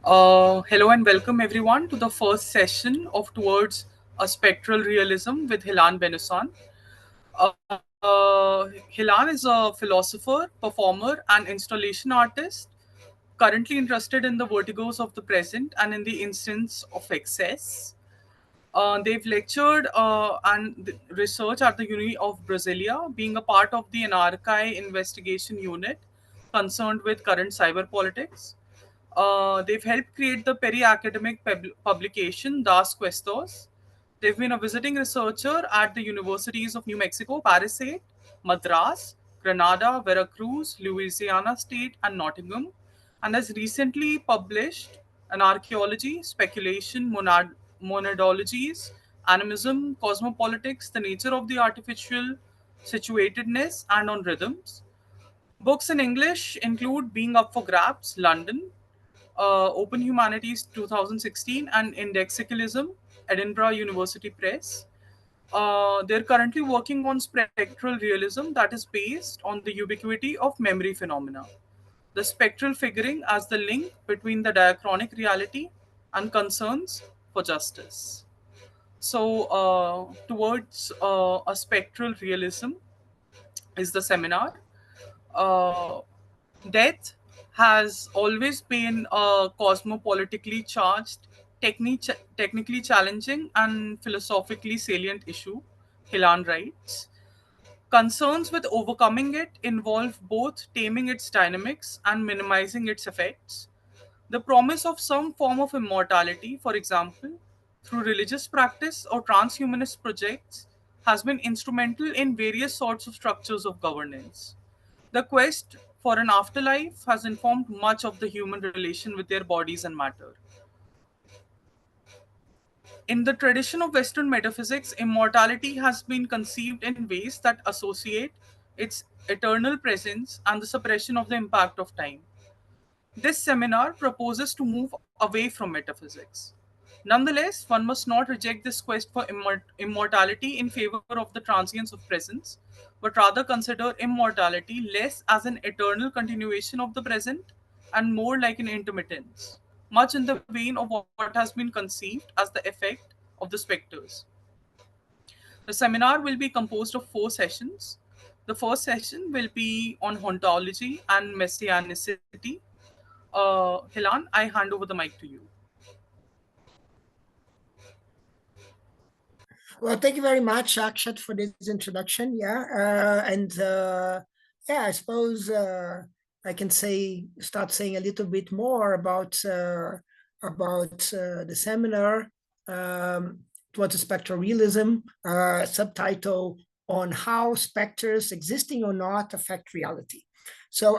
Hello and welcome everyone to the first session of Towards a Spectral Realism with Hilan Bensusan. Hilan is a philosopher, performer, and installation artist, currently interested in the vertigos of the present and in the instance of excess. They've lectured and research at the Uni of Brasilia, being a part of the NRCI investigation unit concerned with current cyber politics. They've helped create the peri-academic publication Das Questos. They've been a visiting researcher at the universities of New Mexico, Paris State, Madras, Granada, Veracruz, Louisiana State, and Nottingham, and has recently published an archaeology, speculation, monadologies, animism, cosmopolitics, the nature of the artificial situatedness, and on rhythms. Books in English include Being Up for Grabs, London, Open Humanities 2016, and Indexicalism, Edinburgh University Press. They're currently working on spectral realism that is based on the ubiquity of memory phenomena. The spectral figuring as the link between the diachronic reality and concerns for justice. So, towards a spectral realism is the seminar. Uh, Death has always been a cosmopolitically charged, technically challenging, and philosophically salient issue, Hilan writes. Concerns with overcoming it involve both taming its dynamics and minimizing its effects. The promise of some form of immortality, for example, through religious practice or transhumanist projects, has been instrumental in various sorts of structures of governance. The quest for an afterlife has informed much of the human relation with their bodies and matter. In the tradition of Western metaphysics, immortality has been conceived in ways that associate its eternal presence and the suppression of the impact of time. This seminar proposes to move away from metaphysics. Nonetheless, one must not reject this quest for immortality in favor of the transience of presence, but rather consider immortality less as an eternal continuation of the present and more like an intermittence, much in the vein of what has been conceived as the effect of the specters. The seminar will be composed of four sessions. The first session will be on ontology and messianicity. Hilan, I hand over the mic to you. Well, thank you very much, Akshat, for this introduction. Yeah, I suppose I can start saying a little bit more about the seminar towards spectral realism, subtitle on how specters, existing or not, affect reality. So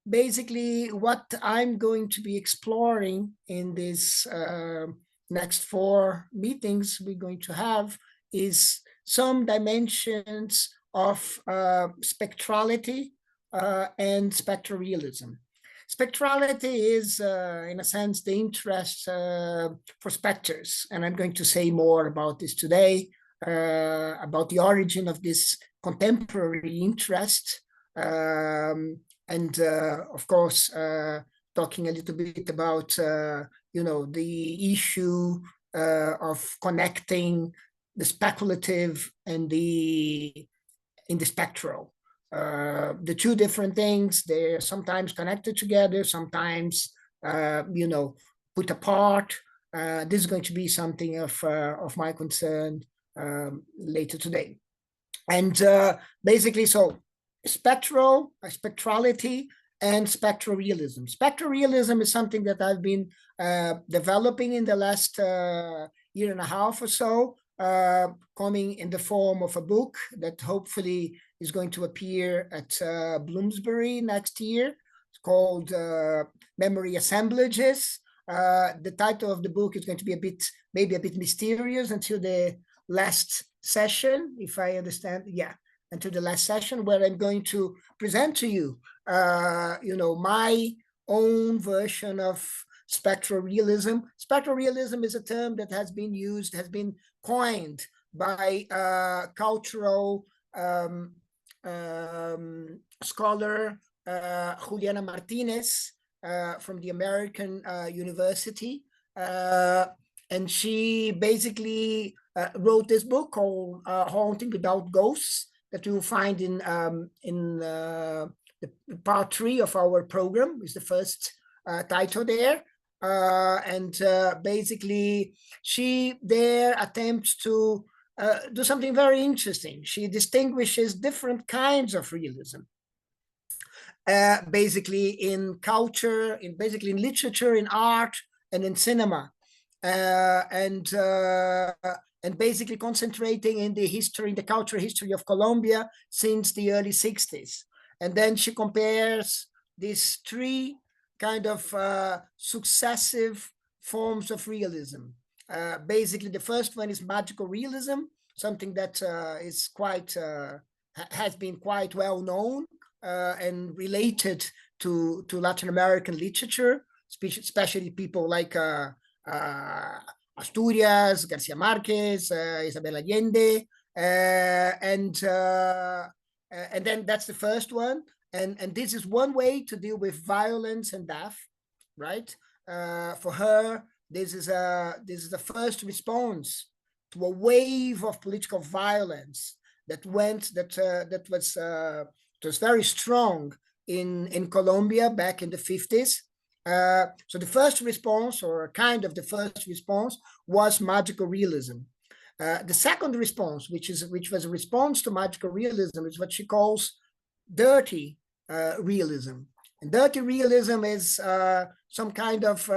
basically, what I'm going to be exploring in this next four meetings we're going to have is some dimensions of spectrality and spectral realism. Spectrality is, in a sense, the interest for specters, and I'm going to say more about this today, about the origin of this contemporary interest, and of course, talking a little bit about the issue of connecting the speculative and the spectral. The two different things, they're sometimes connected together, sometimes put apart. This is going to be something of my concern later today. And basically, so spectrality and spectral realism. Spectral realism is something that I've been developing in the last year and a half or so, coming in the form of a book that hopefully is going to appear at Bloomsbury next year. It's called Memory Assemblages. The title of the book is going to be maybe a bit mysterious until the last session, if I understand. Yeah, until the last session, where I'm going to present to you, my own version of spectral realism. Spectral realism is a term that has been coined by cultural scholar Juliana Martinez, from the American university. Uh, and she basically wrote this book called Haunting Without Ghosts that you will find in the part 3 of our program. Is the first title there. And basically, she there attempts to do something very interesting. She distinguishes different kinds of realism, basically in culture, in basically in literature, in art, and in cinema, uh, and uh, and basically concentrating in the history, in the cultural history of Colombia since the early 60s. And then she compares these three kind of successive forms of realism. Basically, the first one is magical realism, something that is quite has been quite well known and related to Latin American literature, especially people like uh, Asturias, Garcia Marquez, Isabel Allende, and then that's the first one, and this is one way to deal with violence and death, right? For her, this is the first response to a wave of political violence that was very strong in Colombia back in the 50s. So the first response, or kind of the first response, was magical realism. The second response, which was a response to magical realism, is what she calls dirty realism. And dirty realism is some kind of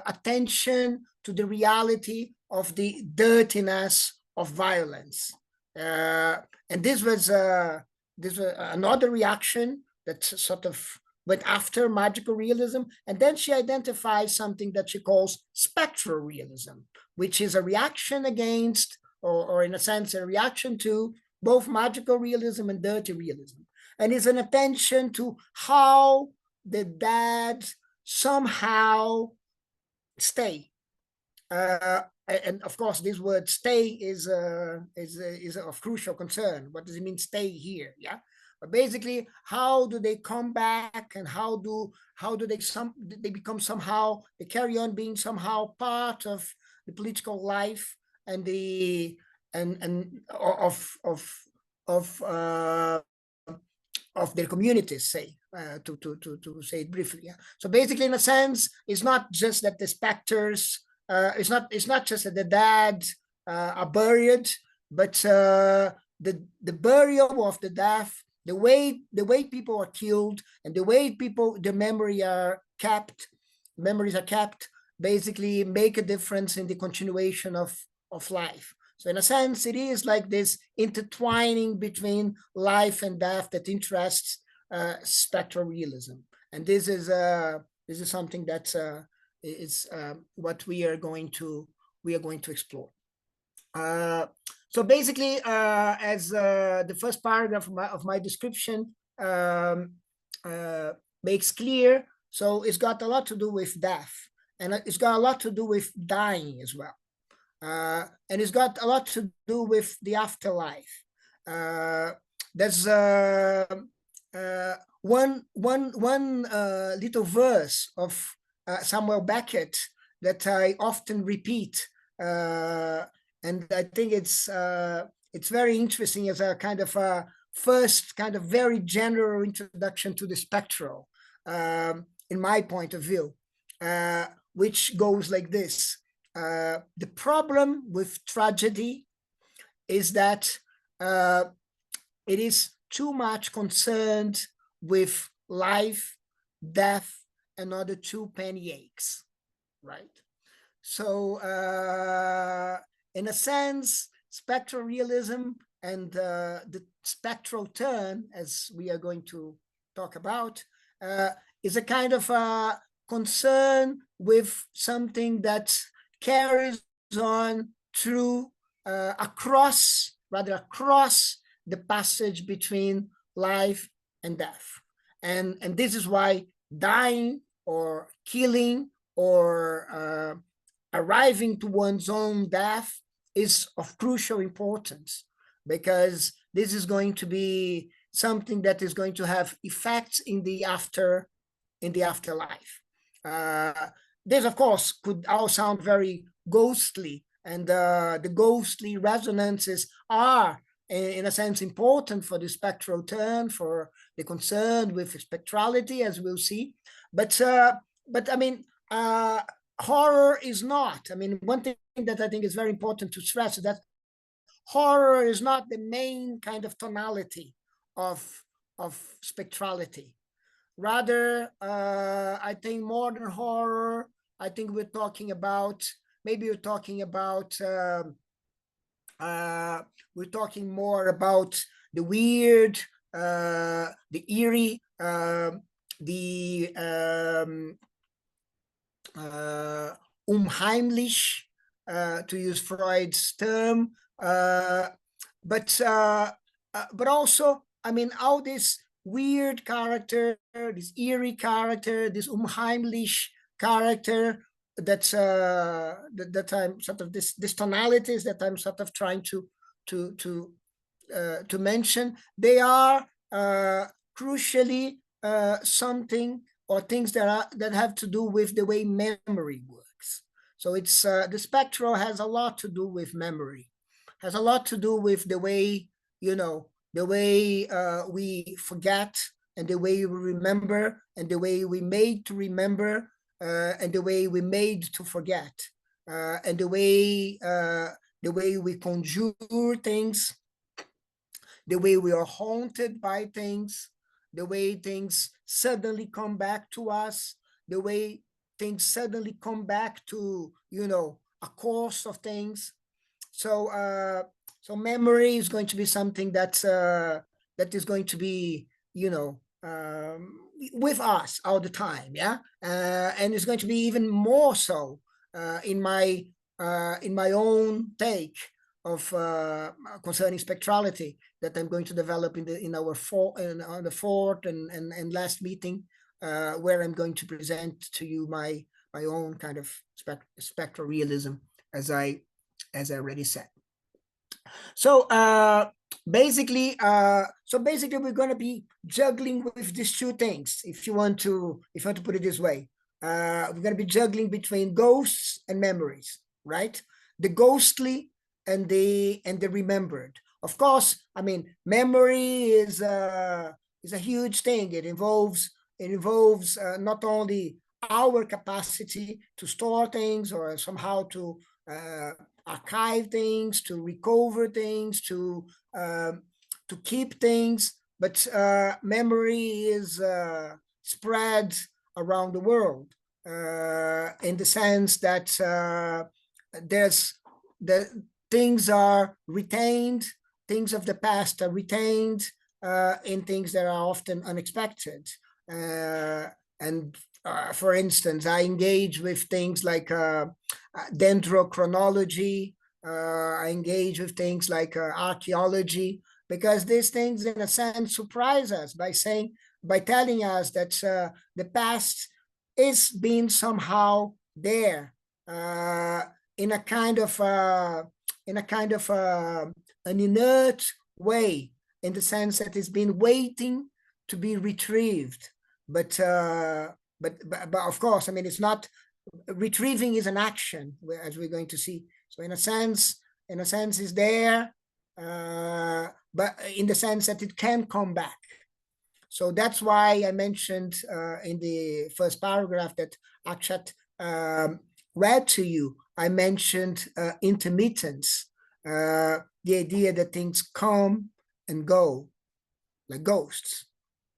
attention to the reality of the dirtiness of violence. And this was another reaction that sort of went after magical realism. And then she identifies something that she calls spectral realism, which is a reaction against, or in a sense, a reaction to both magical realism and dirty realism. And is an attention to how the dead somehow stay. And of course, this word "stay" is of crucial concern. What does it mean, stay here? Yeah, but basically, how do they come back, and how do they become somehow, they carry on being somehow part of the political life and the and of their communities, say, to say it briefly. Yeah. So basically, in a sense, it's not just that the specters, it's not just that the dead are buried, but the burial of the death, the way people are killed, and the way the memories are kept, basically make a difference in the continuation of life. So in a sense, it is like this intertwining between life and death that interests spectral realism, and this is something that is what we are going to explore. Uh, so basically, as the first paragraph of my description uh, makes clear, so it's got a lot to do with death, and it's got a lot to do with dying as well. And it's got a lot to do with the afterlife. There's one little verse of Samuel Beckett that I often repeat, and I think it's very interesting as a kind of a first kind of very general introduction to the spectral, in my point of view, which goes like this. The problem with tragedy is that it is too much concerned with life, death, and other two penny aches, right? So, in a sense, spectral realism and the spectral turn, as we are going to talk about, is a kind of a concern with something that carries on through across the passage between life and death. And this is why dying or killing or arriving to one's own death is of crucial importance, because this is going to be something that is going to have effects in the afterlife. This, of course, could all sound very ghostly, and the ghostly resonances are, in a sense, important for the spectral turn, for the concern with spectrality, as we'll see. But I mean, horror is not. I mean, one thing that I think is very important to stress is that horror is not the main kind of tonality of spectrality. Rather, I think modern horror, I think we're talking about, maybe we're talking about, we're talking more about the weird, the eerie, the unheimlich, to use Freud's term, but also, I mean, all this weird character, this eerie character, this unheimlich character, that's that I'm sort of this tonalities that I'm sort of trying to mention. They are crucially something or things that have to do with the way memory works. So it's the spectral has a lot to do with memory, has a lot to do with the way, the way we forget, and the way we remember, and the way we made to remember, and the way we made to forget, and the way we conjure things, the way we are haunted by things, the way things suddenly come back to us, the way things suddenly come back to, a course of things. So memory is going to be something that is going to be, with us all the time, yeah, and it's going to be even more so in my own take of concerning spectrality that I'm going to develop on the fourth and last meeting, where I'm going to present to you my own kind of spectral realism, as I already said. So basically, we're going to be juggling with these two things. If you want to put it this way, we're going to be juggling between ghosts and memories, right? The ghostly and the remembered. Of course, I mean, memory is a huge thing. It involves not only our capacity to store things or somehow to archive things, to recover things, to keep things, but memory is spread around the world in the sense that there's the things are retained, things of the past are retained in things that are often unexpected. And for instance, I engage with things like dendrochronology. I engage with things like archaeology, because these things, in a sense, surprise us by telling us that the past is being somehow there in a kind of an inert way, in the sense that it's been waiting to be retrieved. But of course, I mean, it's not, retrieving is an action, as we're going to see. So in a sense, it's there, but in the sense that it can come back. So that's why I mentioned in the first paragraph that Akshat read to you, I mentioned intermittence, the idea that things come and go like ghosts.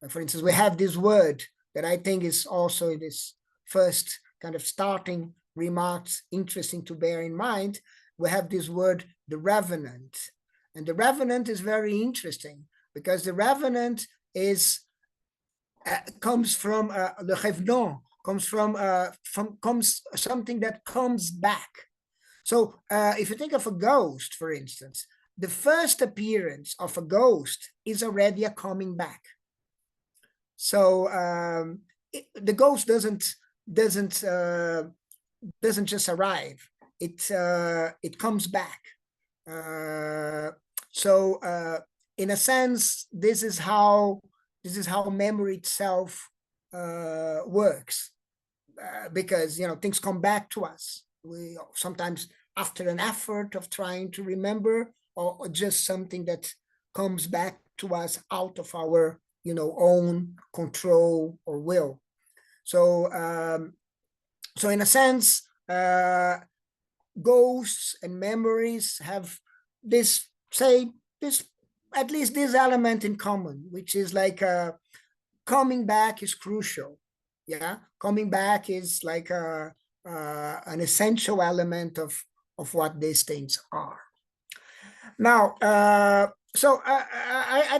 Like, for instance, we have this word that I think is also in this first kind of starting remarks interesting to bear in mind. We have this word, the revenant. And the revenant is very interesting, because the revenant is comes from le revenant, comes something that comes back. So if you think of a ghost, for instance, the first appearance of a ghost is already a coming back. So the ghost doesn't just arrive; it comes back. So in a sense, this is how memory itself works, because things come back to us. We sometimes after an effort of trying to remember, or just something that comes back to us out of our own control or will. So so in a sense, ghosts and memories have this, say, this, at least this element in common, which is like coming back is crucial. Yeah, coming back is like an essential element of what these things are. Now, I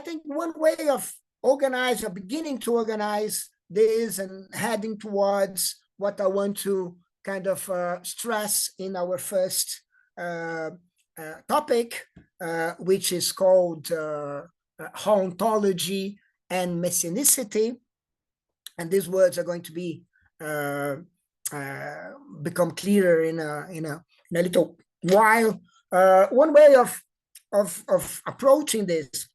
think one way of organize or beginning to organize this and heading towards what I want to kind of stress in our first uh, topic, which is called hauntology and messianicity. And these words are going to be uh, become clearer in a little while. One way of approaching this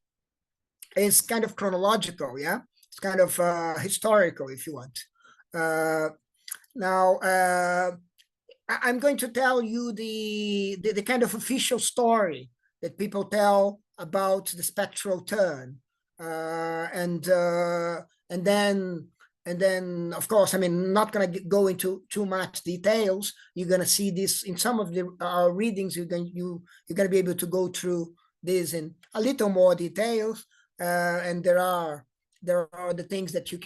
is kind of chronological. Yeah, it's kind of historical, if you want. Now, I'm going to tell you the kind of official story that people tell about the spectral turn, and then of course, I mean, not going to go into too much details. You're going to see this in some of the readings. You're going to be able to go through this in a little more details, and there are the things that you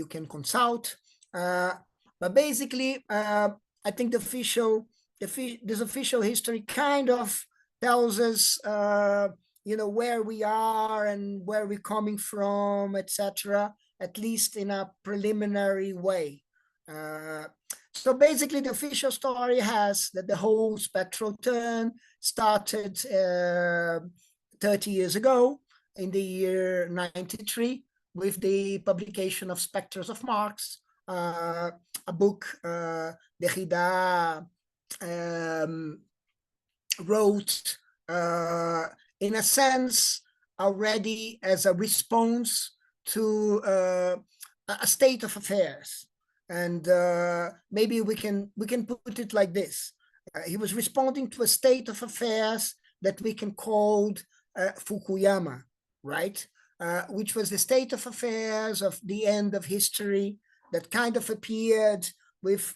can consult. But basically, I think this official history kind of tells us, where we are and where we're coming from, etc. At least in a preliminary way. So basically, the official story has that the whole spectral turn started 30 years ago in the year 93 with the publication of Specters of Marx, a book Derrida wrote, in a sense, already as a response to a state of affairs. And maybe we can put it like this. He was responding to a state of affairs that we can call Fukuyama, right? Which was the state of affairs of the end of history that kind of appeared with,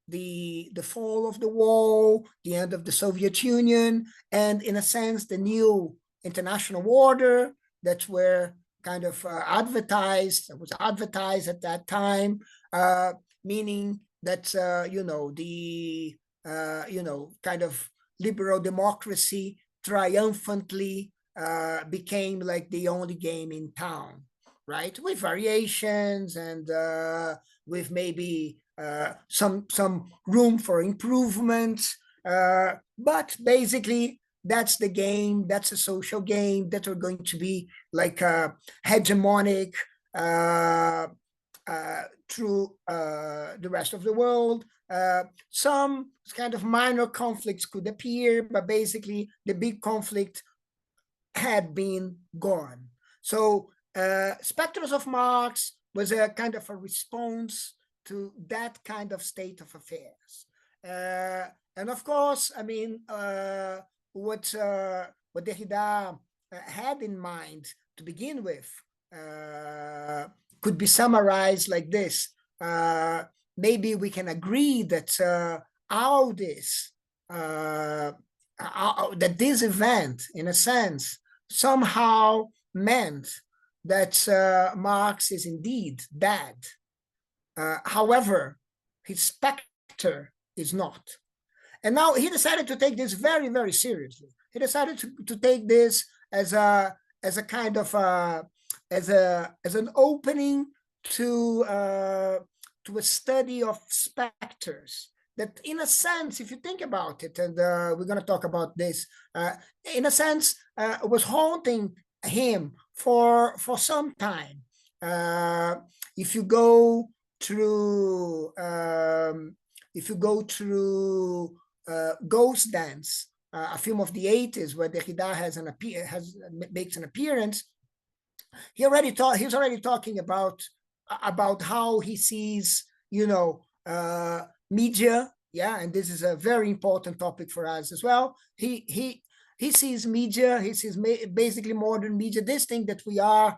the fall of the wall, the end of the Soviet Union, and in a sense, the new international order that were kind of was advertised at that time, meaning that, kind of liberal democracy triumphantly became like the only game in town, right? With variations and with maybe some room for improvement. But basically, that's the game. That's a social game that are going to be like hegemonic through the rest of the world. Some kind of minor conflicts could appear, but basically the big conflict had been gone. So Specters of Marx was a kind of a response to that kind of state of affairs. And of course, I mean, what Derrida had in mind to begin with could be summarized like this. Maybe we can agree that all this, that this event, in a sense, somehow meant that Marx is indeed dead. However, his specter is not. And now he decided to take this very, very seriously. He decided to take this as a kind of as an opening to a study of specters. That, in a sense, if you think about it, and we're going to talk about this, in a sense, was haunting him for some time. If you go through Ghost Dance a film of the 80s where Derrida makes an appearance. He's already talking about how he sees, media. Yeah, and this is a very important topic for us as well. He sees media. He sees basically modern media. This thing that we are,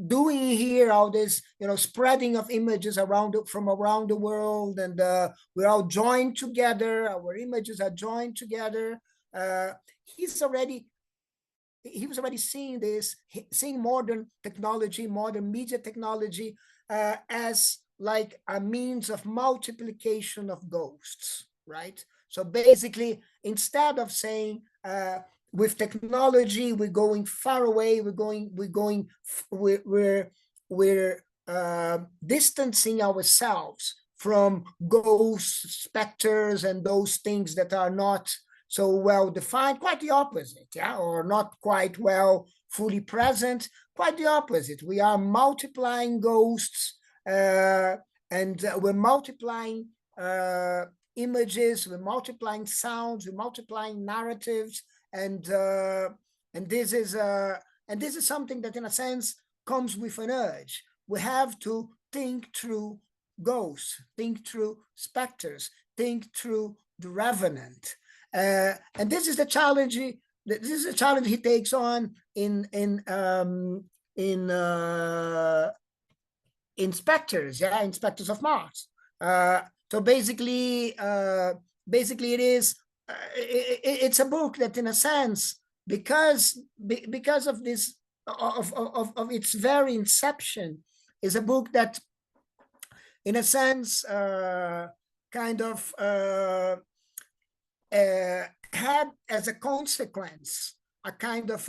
doing here, all this, spreading of images from around the world, and we're all joined together. Our images are joined together. Uh, he's already he was already seeing modern technology, modern media technology, as like a means of multiplication of ghosts, right? So basically, instead of saying with technology we're going far away, we're distancing ourselves from ghosts, specters, and those things that are not so well defined. Quite the opposite, yeah, or not quite well fully present. Quite the opposite. We are multiplying ghosts, and we're multiplying images, we're multiplying sounds, we're multiplying narratives, and this is something that, in a sense, comes with an urge. We have to think through ghosts, think through specters, think through the revenant. And this is the challenge. This is a challenge he takes on in Specters, yeah, in Specters of Mars. So basically, it is. It's a book that, in a sense, because of this of its very inception, is a book that, in a sense, kind of had as a consequence a kind of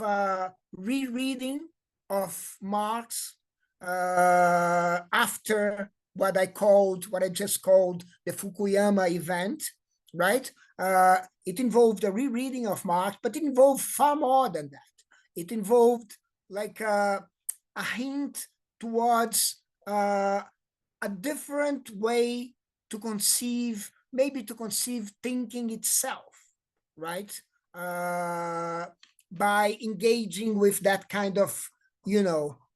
rereading of Marx after what I just called the Fukuyama event, right? It involved a rereading of Marx, but it involved far more than that. It involved like a hint towards a different way to conceive, maybe to conceive thinking itself, right? By engaging with that kind of,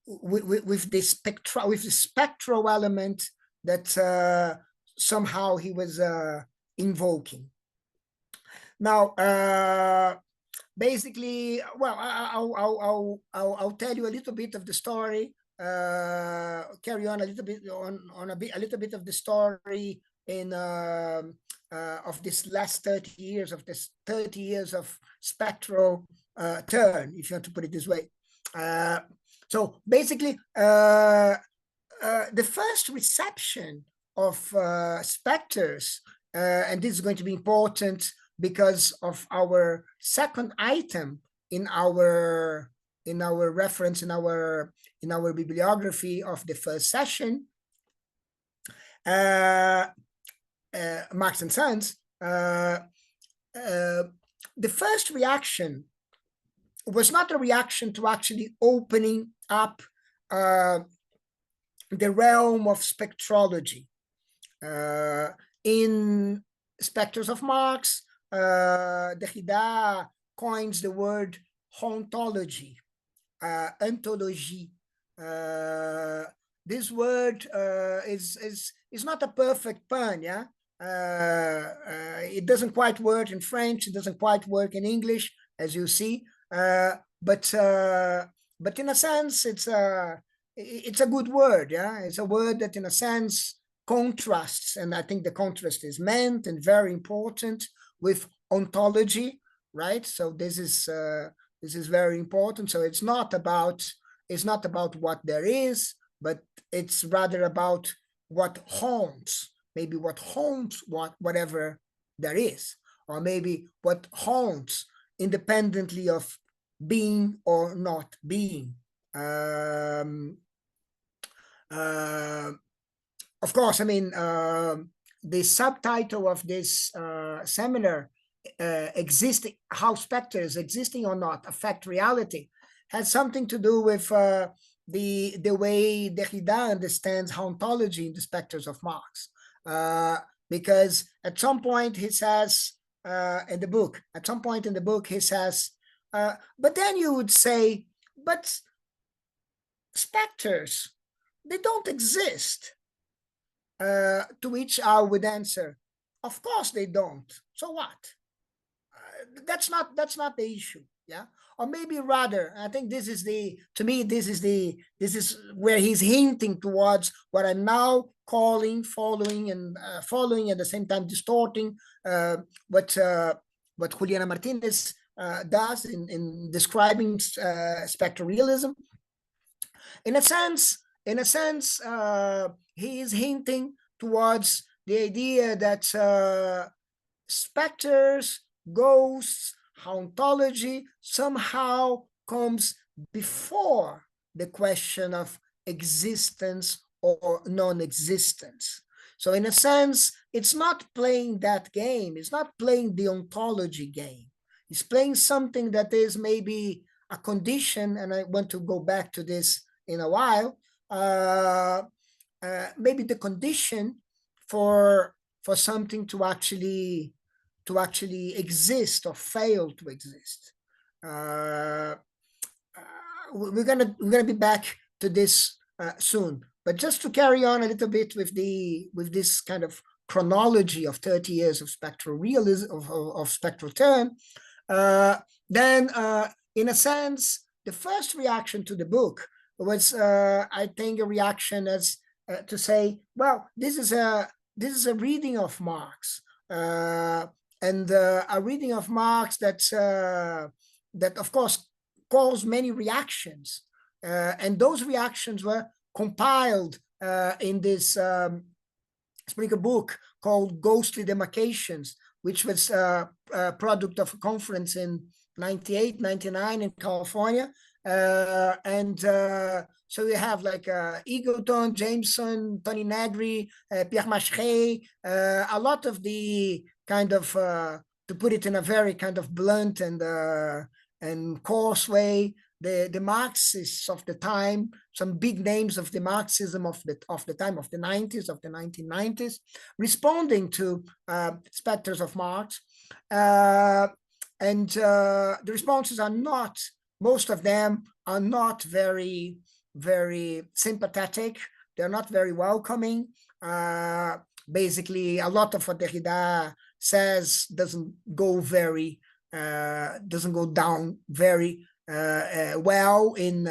with the spectral element that somehow he was invoking. Now, basically, well, I'll tell you a little bit of the story. Carry on a little bit a little bit of the story in of this last 30 years, of this 30 years of spectral turn, if you want to put it this way. So basically, the first reception of specters, and this is going to be important because of our second item in our reference, in our bibliography of the first session, Marx and Sons. The first reaction was not a reaction to actually opening up the realm of spectrology. In Specters of Marx, Derrida coins the word hauntology, ontologie. This word is not a perfect pun, yeah. It doesn't quite work in French. It doesn't quite work in English, as you see. But in a sense, it's a good word, yeah. It's a word that, in a sense, contrasts, and I think the contrast is meant and very important with ontology, right? So this is very important. So it's not about what there is, but it's rather about what haunts, maybe what haunts whatever there is, or maybe what haunts independently of being or not being. Of course, I mean, the subtitle of this seminar, existing, how specters, existing or not, affect reality, has something to do with the way Derrida understands hauntology in the Specters of Marx. Because at some point he says, in the book. At some point in the book, he says, but then you would say, but specters, they don't exist. To which I would answer, of course they don't. So what? That's not the issue. Yeah. Or maybe rather, I think this is the to me this is where he's hinting towards what I'm now calling following, and following at the same time distorting what Juliana Martinez does in describing spectral realism. In a sense, he is hinting towards the idea that specters, ghosts, hauntology somehow comes before the question of existence or non-existence. So in a sense, it's not playing that game. It's not playing the ontology game. It's playing something that is maybe a condition, and I want to go back to this in a while. Maybe the condition for something to actually exist or fail to exist. We're gonna be back to this soon. But just to carry on a little bit with this kind of chronology of 30 years of spectral realism of spectral turn, then in a sense, the first reaction to the book was, I think, a reaction as to say, well, this is a reading of Marx, and a reading of Marx that of course caused many reactions, and those reactions were compiled in this Springer book called Ghostly Demarcations, which was a product of a conference in 98, 99 in California. And so you have like Eagleton, Jameson, Tony Negri, Pierre Macheret, a lot of the kind of, to put it in a very kind of blunt and coarse way, the Marxists of the time, some big names of the Marxism of the time of the 90s, of the 1990s, responding to specters of Marx. And the responses are not, most of them are not very, very sympathetic. They're not very welcoming. Basically, a lot of what Derrida says doesn't go down very well in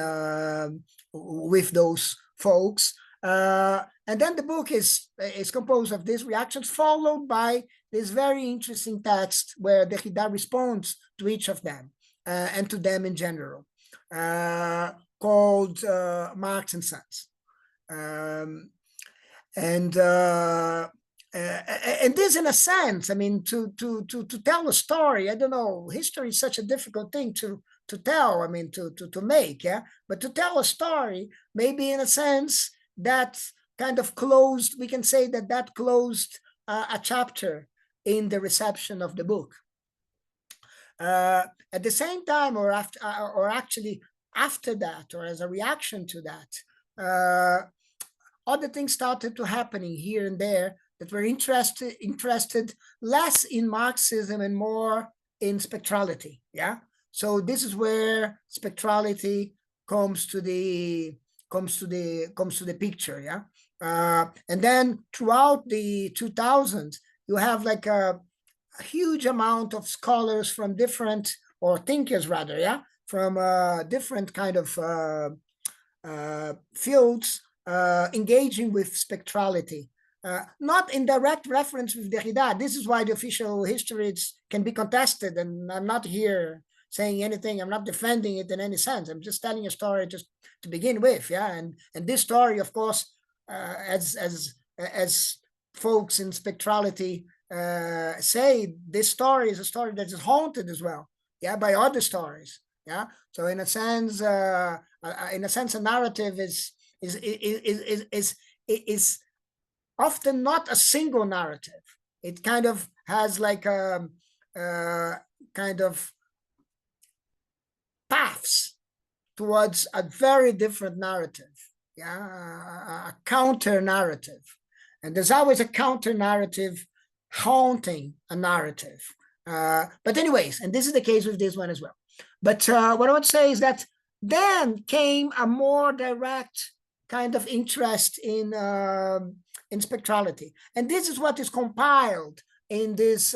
with those folks. And then the book is composed of these reactions, followed by this very interesting text where Derrida responds to each of them and to them in general, called Marx and Sons. And this, in a sense, I mean, to tell a story, I don't know, history is such a difficult thing to tell, I mean, to make, yeah? But to tell a story, maybe in a sense, that kind of closed, we can say that closed a chapter in the reception of the book. At the same time, or after, or actually after that, or as a reaction to that, other things started to happening here and there that were interested less in Marxism and more in spectrality. Yeah. So this is where spectrality comes to the picture. Yeah. And then throughout the 2000s, you have like a huge amount of scholars from different, or thinkers rather, yeah, from different kind of fields engaging with spectrality. Not in direct reference with Derrida. This is why the official history can be contested, and I'm not here saying anything. I'm not defending it in any sense. I'm just telling a story just to begin with, yeah. And this story, of course, as folks in spectrality say, this story is a story that is haunted as well, yeah, by other stories, yeah. So in a sense, a narrative is often not a single narrative. It kind of has like a kind of paths towards a very different narrative, yeah, a counter narrative. And there's always a counter narrative haunting a narrative. But anyways, and this is the case with this one as well. But what I would say is that then came a more direct kind of interest in spectrality, and this is what is compiled in this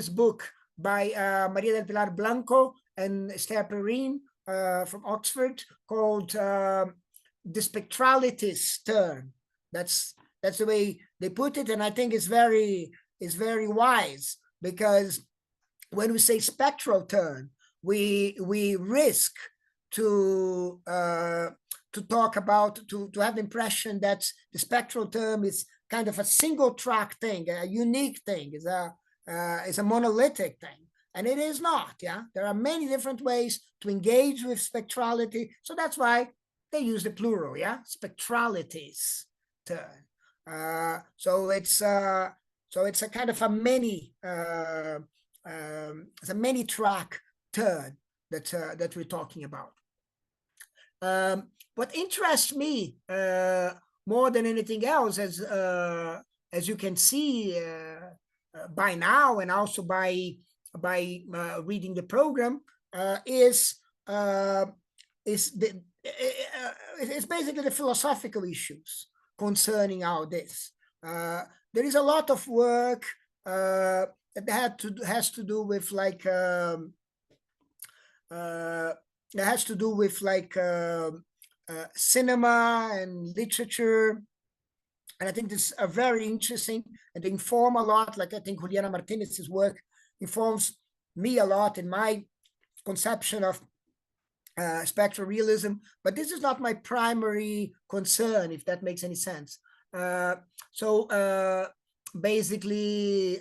book by Maria del Pilar Blanco and Esther Perrine from Oxford, called "The Spectrality's Turn." That's the way they put it, and I think it's very wise, because when we say spectral turn, we risk to talk about, to have the impression that the spectral term is kind of a single track thing, a unique thing, is a monolithic thing, and it is not. Yeah, there are many different ways to engage with spectrality, so that's why they use the plural. Yeah, spectralities turn. So it's a kind of a many it's a many track turn that we're talking about. What interests me more than anything else, as you can see by now, and also by reading the program, is it's basically the philosophical issues concerning all this. There is a lot of work that has to do with like cinema and literature, and I think this is very interesting, and they inform a lot. Like, I think Juliana Martinez's work informs me a lot in my conception of spectral realism, but this is not my primary concern, if that makes any sense. So basically,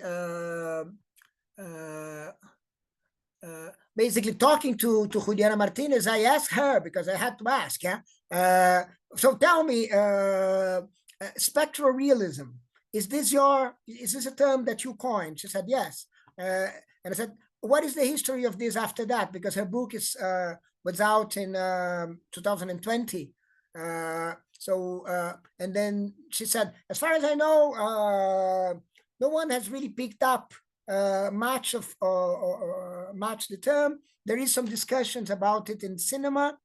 talking to Juliana Martinez, I asked her, because I had to ask, yeah. So tell me, spectral realism, is this a term that you coined? She said yes, and I said, what is the history of this after that? Because her book was out in 2020. And then she said, as far as I know, no one has really picked up much the term. There is some discussions about it in cinema.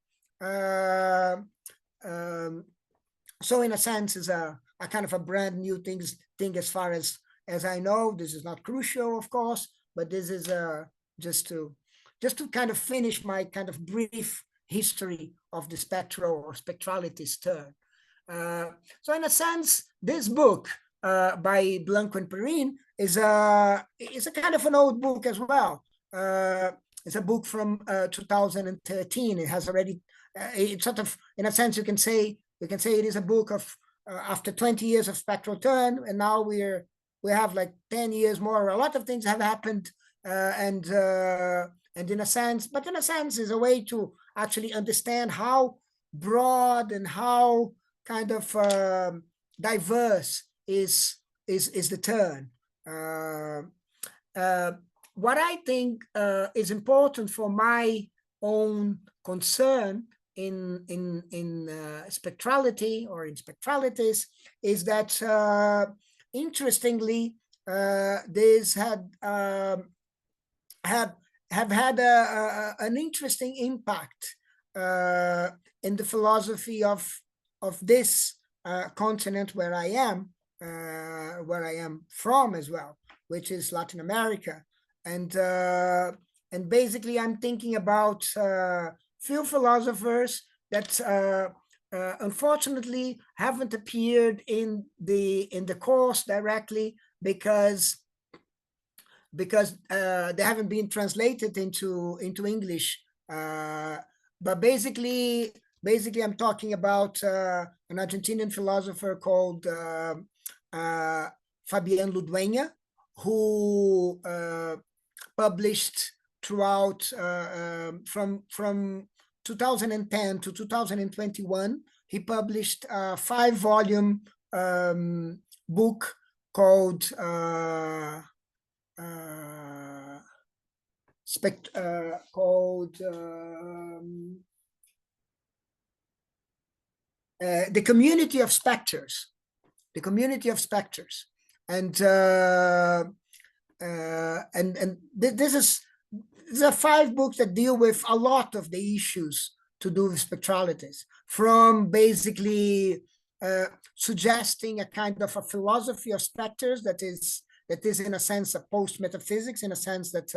So in a sense, is a kind of a brand new thing as far as I know. This is not crucial, of course, but this is just to kind of finish my kind of brief history of the spectral or spectrality's turn. So in a sense, this book by Blanco and Perrine is a kind of an old book as well. It's a book from 2013. It has already, it's sort of, in a sense, you can say it is a book of after 20 years of spectral turn, and now we have like 10 years more. A lot of things have happened, and in a sense is a way to actually understand how broad and how kind of diverse is the turn. What I think is important for my own concern in spectrality or in spectralities is that interestingly, this have had an interesting impact in the philosophy of this continent where I am from as well, which is Latin America, and basically I'm thinking about few philosophers that unfortunately haven't appeared in the course directly because they haven't been translated into English. But basically I'm talking about an Argentinian philosopher called Fabián Ludueña, who published throughout from 2010 to 2021. He published a 5-volume book called The Community of Specters. The Community of Specters. And these are 5 books that deal with a lot of the issues to do with spectralities, from basically suggesting a kind of a philosophy of specters that is in a sense a post metaphysics, in a sense that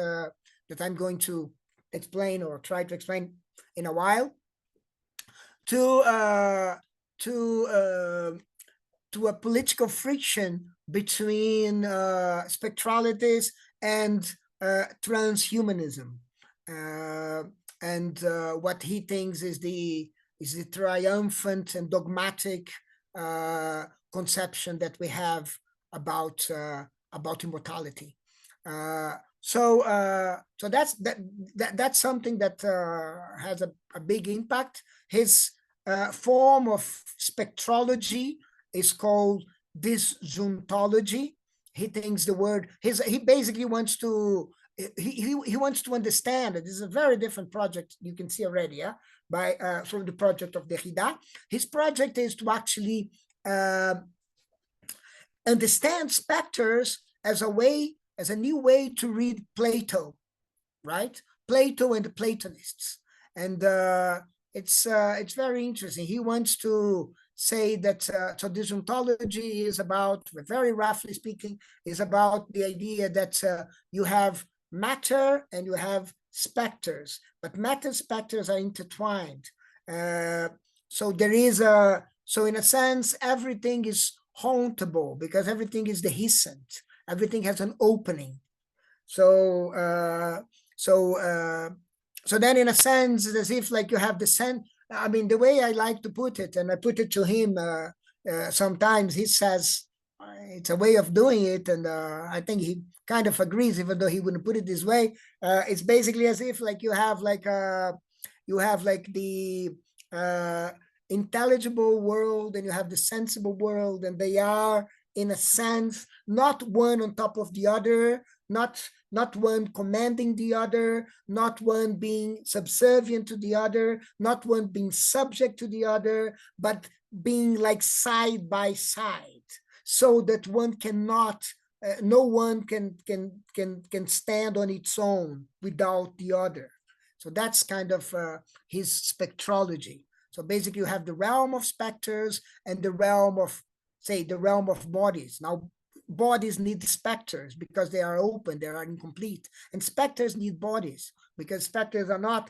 that I'm going to explain or try to explain in a while, to to uh, to a political friction between spectralities and transhumanism, and what he thinks is the triumphant and dogmatic conception that we have about immortality. So that's something that has a big impact. His form of spectrology is called disjuntology. He thinks the word he basically wants to he wants to understand that this is a very different project. You can see already, yeah, by from the project of Derrida. His project is to actually understand specters as a new way to read Plato, right? Plato and the Platonists, and it's very interesting. He wants to say that so this ontology is about, very roughly speaking, is about the idea that you have matter and you have specters, but matter specters are intertwined. So there is so in a sense, everything is hauntable because everything is dehiscent. Everything has an opening. So so then in a sense, it's as if like you have the sense. I mean, the way I like to put it, and I put it to him sometimes, he says it's a way of doing it, and I think he kind of agrees, even though he wouldn't put it this way. It's basically as if like you have like the intelligible world and you have the sensible world, and they are in a sense not one on top of the other, not one commanding the other, not one being subservient to the other, not one being subject to the other, but being like side by side, so that one cannot, no one can stand on its own without the other. So that's kind of his spectrology. So basically, you have the realm of specters and the realm of, say, the realm of bodies. Now, bodies need specters because they are open, they are incomplete, and specters need bodies because specters are not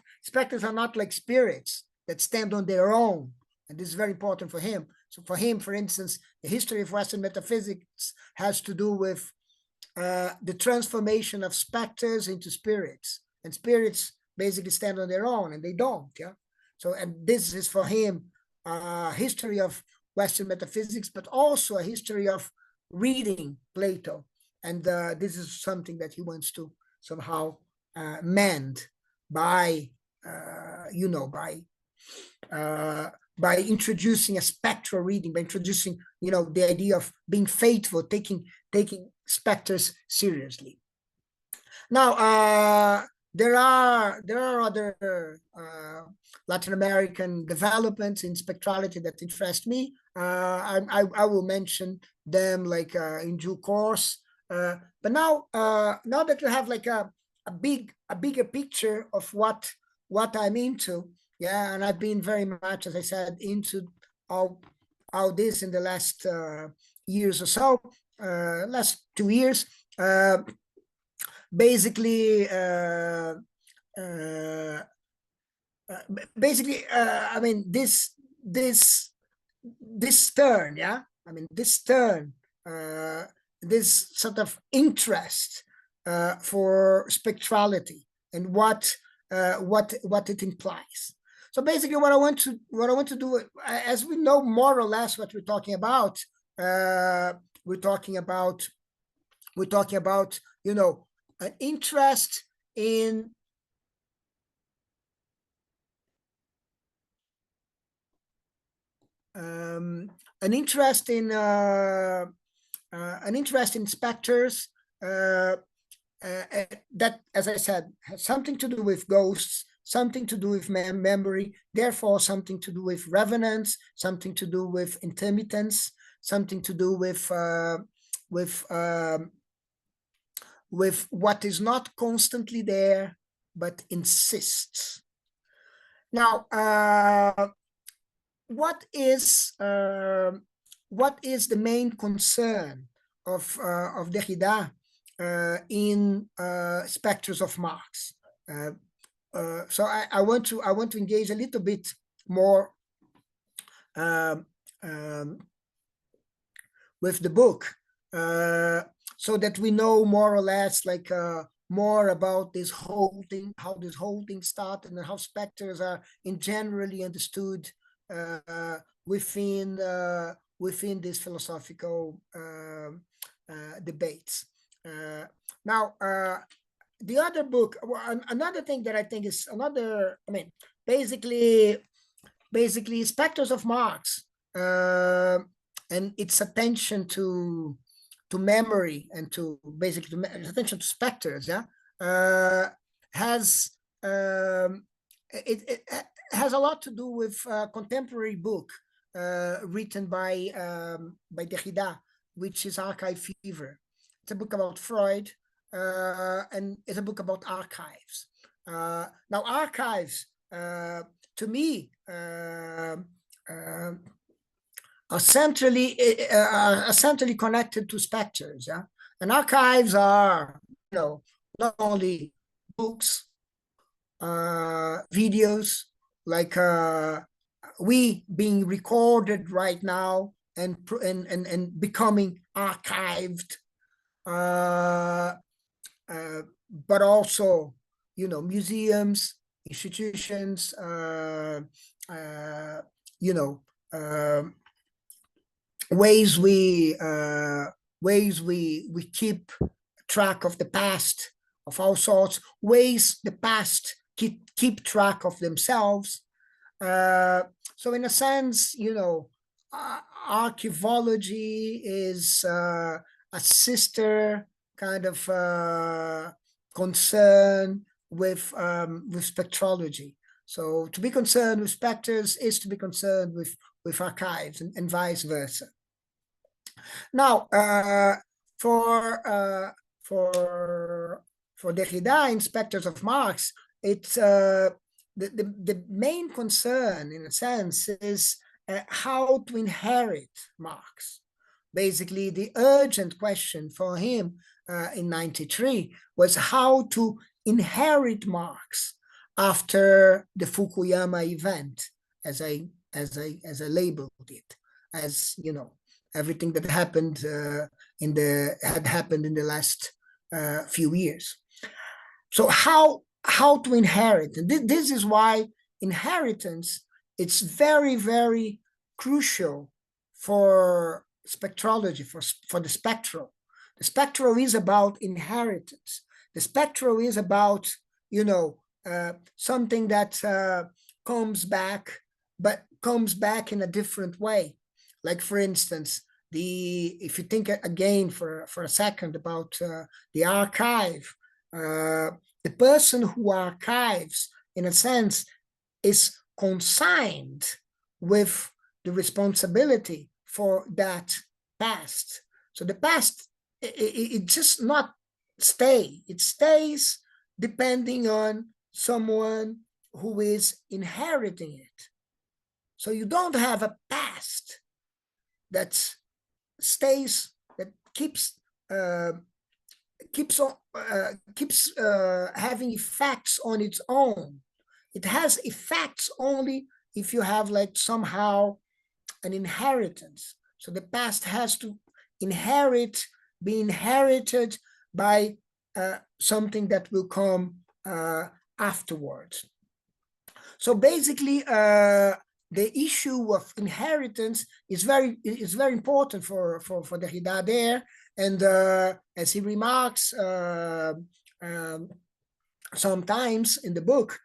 like spirits that stand on their own. And this is very important for him. So for him, for instance, the history of Western metaphysics has to do with the transformation of specters into spirits, and spirits basically stand on their own, and they don't. Yeah. So, and this is for him a history of Western metaphysics, but also a history of reading Plato. And this is something that he wants to somehow mend by, by introducing a spectral reading, by introducing, the idea of being faithful, taking specters seriously. Now, there are other Latin American developments in spectrality that interest me. I will mention them like in due course. But now that you have like a bigger picture of what I'm into, yeah, and I've been very much, as I said, into all this in the last years or so, last 2 years. Basically, I mean, this turn, yeah. I mean, this turn, this sort of interest for spectrality and what it implies. So basically, what I want to do, as we know more or less what we're talking about, we're talking about an interest in an interest in specters that, as I said, has something to do with ghosts, something to do with memory, therefore something to do with revenants, something to do with intermittence, something to do with with what is not constantly there, but insists. Now, what is the main concern of Derrida in Specters of Marx? So I want to engage a little bit more um, um, with the book, so that we know more or less more about this whole thing, how this whole thing started, and how specters are in generally understood within these philosophical debates. Now, the other book, another thing that I think is basically Specters of Marx and its attention to memory and to attention to specters, has it has a lot to do with a contemporary book written by Derrida, which is Archive Fever. It's a book about Freud, and it's a book about archives. Now, archives, to me, are centrally connected to specters. Yeah? And archives are, not only books, videos, like we being recorded right now and becoming archived, but also, museums, institutions, ways we keep track of the past of all sorts, ways the past keep track of themselves. So in a sense, archaeology is a sister kind of concern with spectrology. So to be concerned with specters is to be concerned with archives, and vice versa. Now, for Derrida in Specters of Marx, it's the main concern, in a sense, is how to inherit Marx. Basically, the urgent question for him in '93 was how to inherit Marx after the Fukuyama event, as I labeled it, as everything that happened had happened in the last few years. So how to inherit? And this is why inheritance, it's very, very crucial for spectrology, for the spectral. The spectral is about inheritance. The spectral is about something that comes back, but comes back in a different way. Like, for instance, if you think again for a second about the archive, the person who archives, in a sense, is consigned with the responsibility for that past. So the past, it just not stay. It stays depending on someone who is inheriting it. So you don't have a past that stays, that keeps having effects on its own. It has effects only if you have somehow an inheritance. So the past has to be inherited by something that will come afterwards. So basically, the issue of inheritance is very important for Derrida there. And as he remarks sometimes in the book,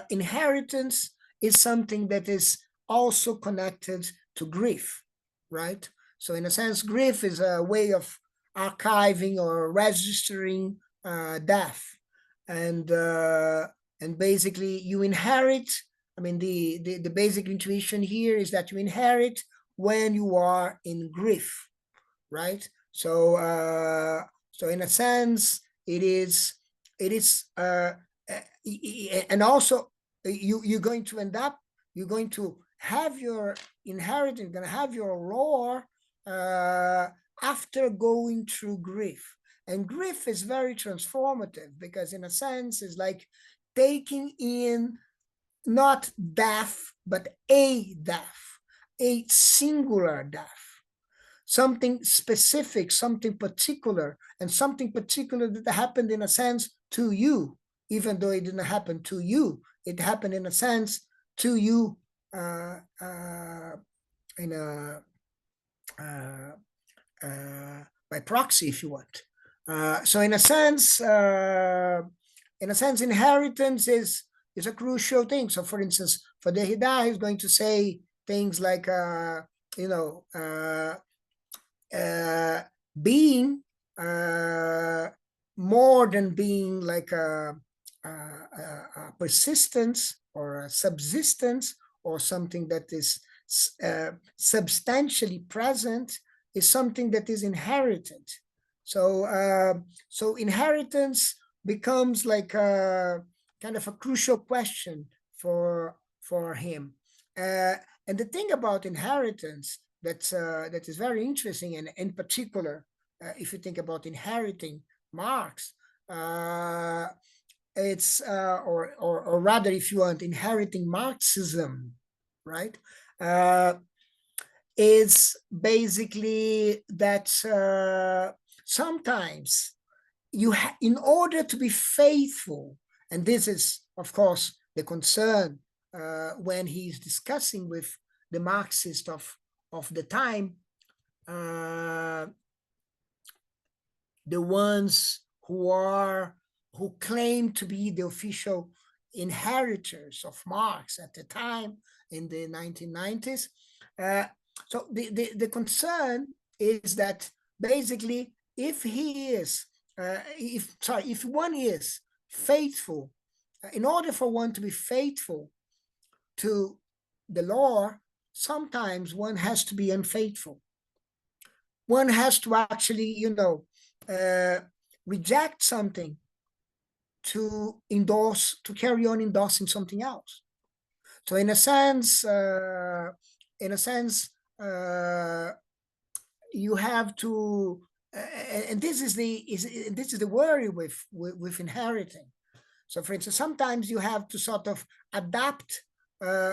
inheritance is something that is also connected to grief, right? So in a sense, grief is a way of archiving or registering death. And basically you inherit, the basic intuition here is that you inherit when you are in grief, right? So in a sense, it is and also you're going to end up, you're going to have your inheritance, you're going to have your lore after going through grief. And grief is very transformative because in a sense it's like taking in not death, but a death, a singular death, something specific, something particular, and something particular that happened in a sense to you, even though it didn't happen to you. It happened in a sense to you in a by proxy, if you want. So in a sense, inheritance is a crucial thing. So, for instance, for Derrida, he's going to say things like, you know, being more than being like a persistence or a subsistence or something that is substantially present, is something that is inherited. So inheritance becomes like a kind of a crucial question for him. And the thing about inheritance that is very interesting, and in particular, if you think about inheriting Marx, it's or rather, if you want, inheriting Marxism, right? Is basically that sometimes in order to be faithful, and this is, of course, the concern when he's discussing with the Marxist of the time, the ones who claim to be the official inheritors of Marx at the time in the 1990s. So the concern is that basically, if one is faithful, in order for one to be faithful to the law, sometimes one has to be unfaithful. One has to actually, reject something to carry on endorsing something else. So in a sense, you have to, and this is the worry with inheriting. So, for instance, sometimes you have to sort of adapt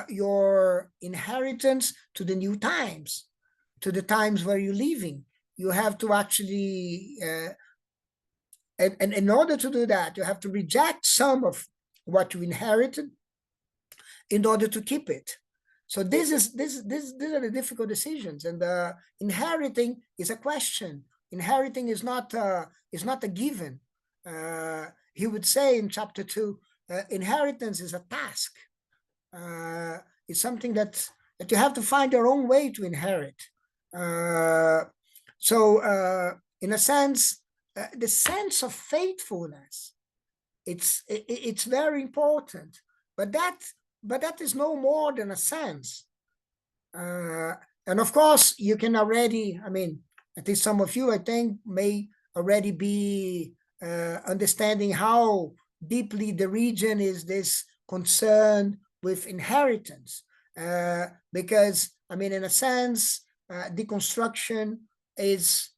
your inheritance to the new times, to the times where you're living. You have to actually, and in order to do that, you have to reject some of what you inherited in order to keep it. So these are the difficult decisions, and inheriting is a question. Inheriting is not a given. He would say in chapter 2, inheritance is a task. It's something that you have to find your own way to inherit. So in a sense, the sense of faithfulness, it's very important, but that is no more than a sense. And of course, you can already, at least some of you, I think, may already be understanding how deeply the region is this concern with inheritance. Because, in a sense, deconstruction as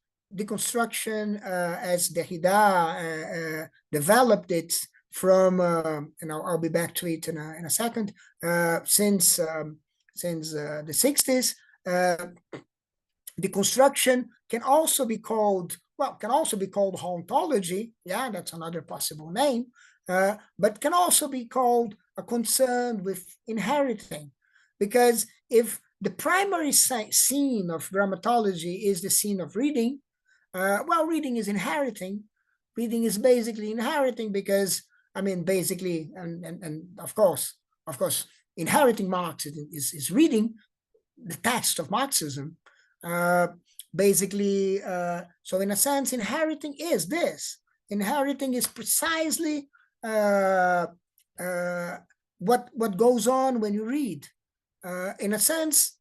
Derrida developed it from, I'll be back to it in a second, since the 60s, deconstruction can also be called hauntology. Yeah, that's another possible name, but can also be called a concern with inheriting, because if the primary scene of grammatology is the scene of reading, reading is inheriting. Reading is basically inheriting because, basically, and of course, inheriting Marx is reading the text of Marxism. Basically, so in a sense, inheriting is this. Inheriting is precisely what goes on when you read. In a sense,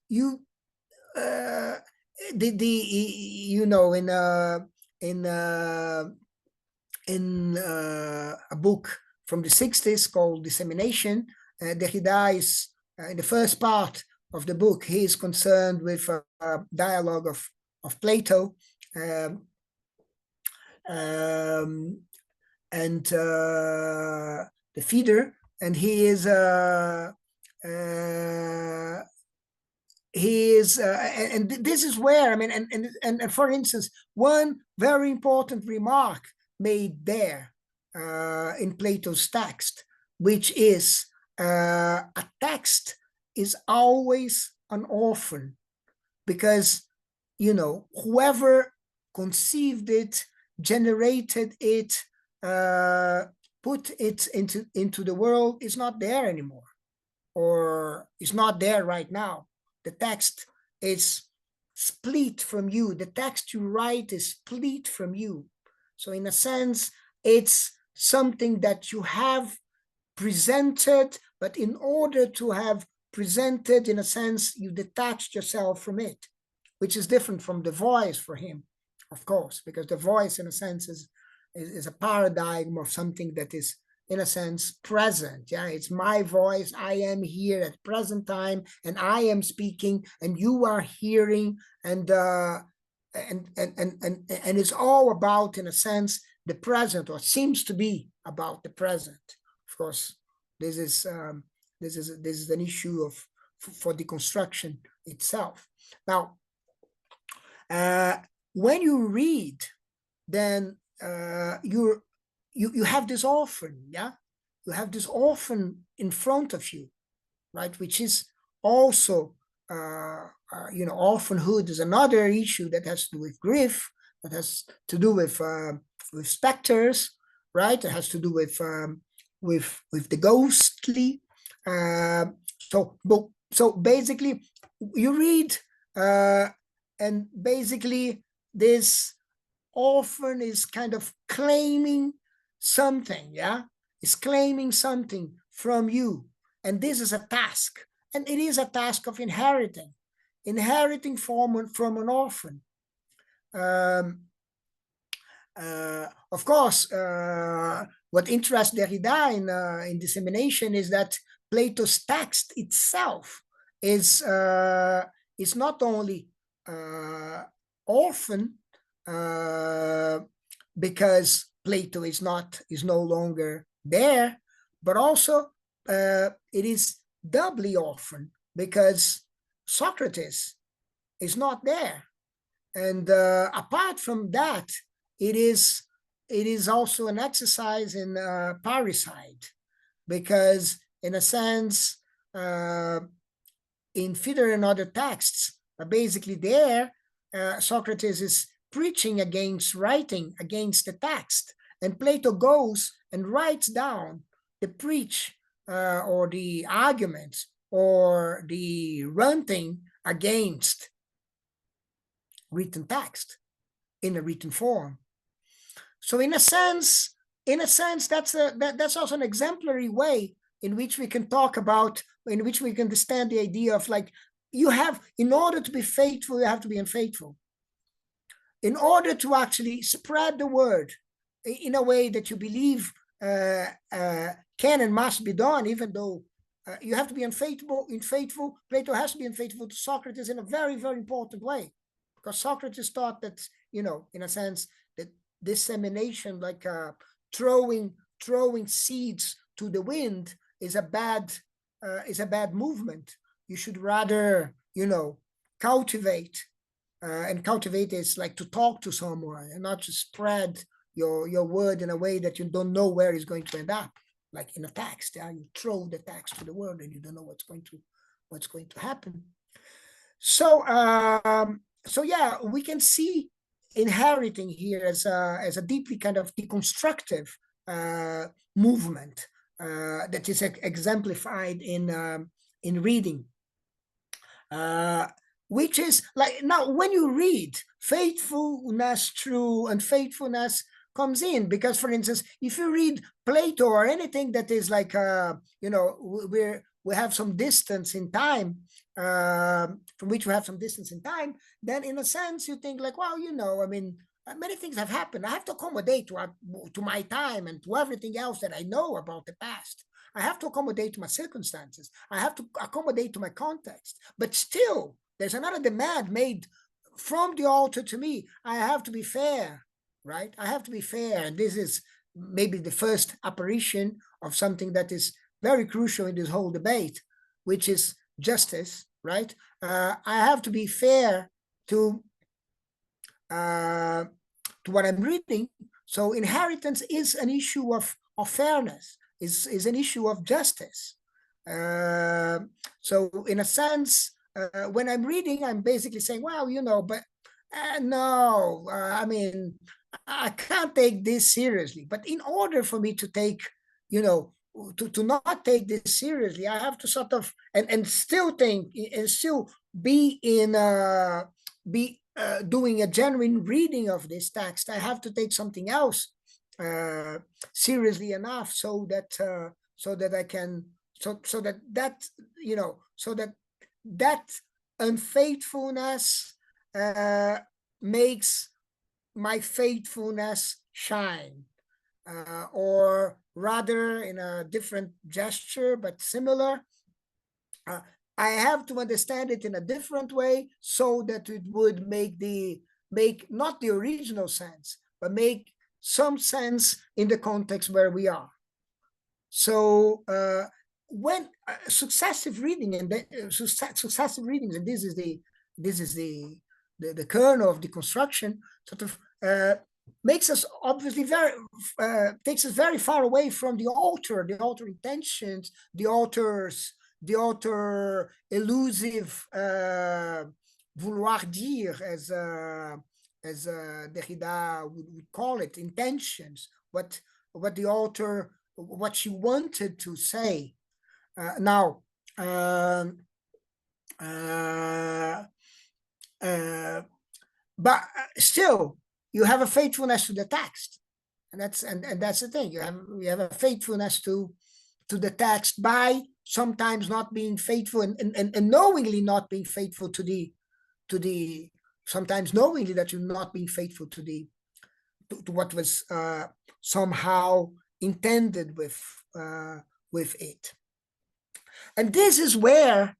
you in in a book from the 60s called Dissemination. Derrida is, in the first part of the book, he is concerned with a dialogue of Plato. Um, um, and the feeder, and uh, he is, and this is where, I mean, and for instance, one very important remark made there in Plato's text, which is a text is always an orphan, because whoever conceived it, generated it, uh, put it into the world is not there anymore, or is not there right now. The text is split from you. The text you write is split from you. So in a sense, it's something that you have presented, but in order to have presented, in a sense, you detached yourself from it, which is different from the voice for him, of course, because the voice, in a sense, is a paradigm of something that is, in a sense, present. Yeah, it's my voice. I am here at present time, and I am speaking, and you are hearing, and it's all about, in a sense, the present, or seems to be about the present. Of course, this is an issue of for deconstruction itself. Now, when you read, then you have this orphan, yeah, you have this orphan in front of you, right, which is also orphanhood is another issue that has to do with grief, that has to do with specters, right? It has to do with the ghostly. So basically, you read, and basically this orphan is kind of claiming something, yeah, is claiming something from you, and this is a task, and it is a task of inheriting from an orphan. Um, of course, what interests Derrida in dissemination is that Plato's text itself is not only orphan, because Plato is no longer there, but also it is doubly orphan because Socrates is not there. And apart from that, it is also an exercise in parricide, because in a sense, in Phaedr and other texts, basically there, Socrates is preaching against writing, against the text, and Plato goes and writes down the preach or the arguments or the ranting against written text in a written form. So in a sense, that's also an exemplary way in which we can talk about, in which we can understand the idea of, like, you have, in order to be faithful, you have to be unfaithful. In order to actually spread the word in a way that you believe can and must be done, even though you have to be unfaithful. Plato has to be unfaithful to Socrates in a very, very important way, because Socrates thought that, in a sense, that dissemination, like throwing seeds to the wind, is a bad movement. You should rather, cultivate, and cultivate is like to talk to someone and not to spread your word in a way that you don't know where it's going to end up, like in a text. Yeah, you throw the text to the world and you don't know what's going to happen. So yeah, we can see inheriting here as a deeply kind of deconstructive movement that is exemplified in reading, which is like, now when you read, faithfulness, true unfaithfulness comes in, because, for instance, if you read Plato or anything that is like we have some distance in time, from which we have some distance in time, then in a sense you think like, well, I mean, many things have happened. I have to accommodate to my time and to everything else that I know about the past. I have to accommodate to my circumstances. I have to accommodate to my context. But still, there's another demand made from the altar to me. I have to be fair, right? I have to be fair. And this is maybe the first apparition of something that is very crucial in this whole debate, which is justice, right? I have to be fair to uh, to what I'm reading. So inheritance is an issue of fairness, is an issue of justice. Uh, so in a sense, when I'm reading, I'm basically saying, well, but no, I mean, I can't take this seriously. But in order for me to take, to not take this seriously, I have to sort of and still think and still be in be doing a genuine reading of this text. I have to take something else seriously enough so that I can so that so that that unfaithfulness makes my faithfulness shine, or rather, in a different gesture but similar, I have to understand it in a different way so that it would make not the original sense, but make some sense in the context where we are. So when successive reading and successive readings, and this is the kernel of deconstruction, sort of makes us obviously takes us very far away from the author intentions, the author elusive vouloir dire, as Derrida would call it, intentions, what the author, what she wanted to say. Now, but still, you have a faithfulness to the text, and that's the thing. You have a faithfulness to the text by sometimes not being faithful and knowingly not being faithful to the sometimes knowingly that you're not being faithful to to what was somehow intended with it. And this is where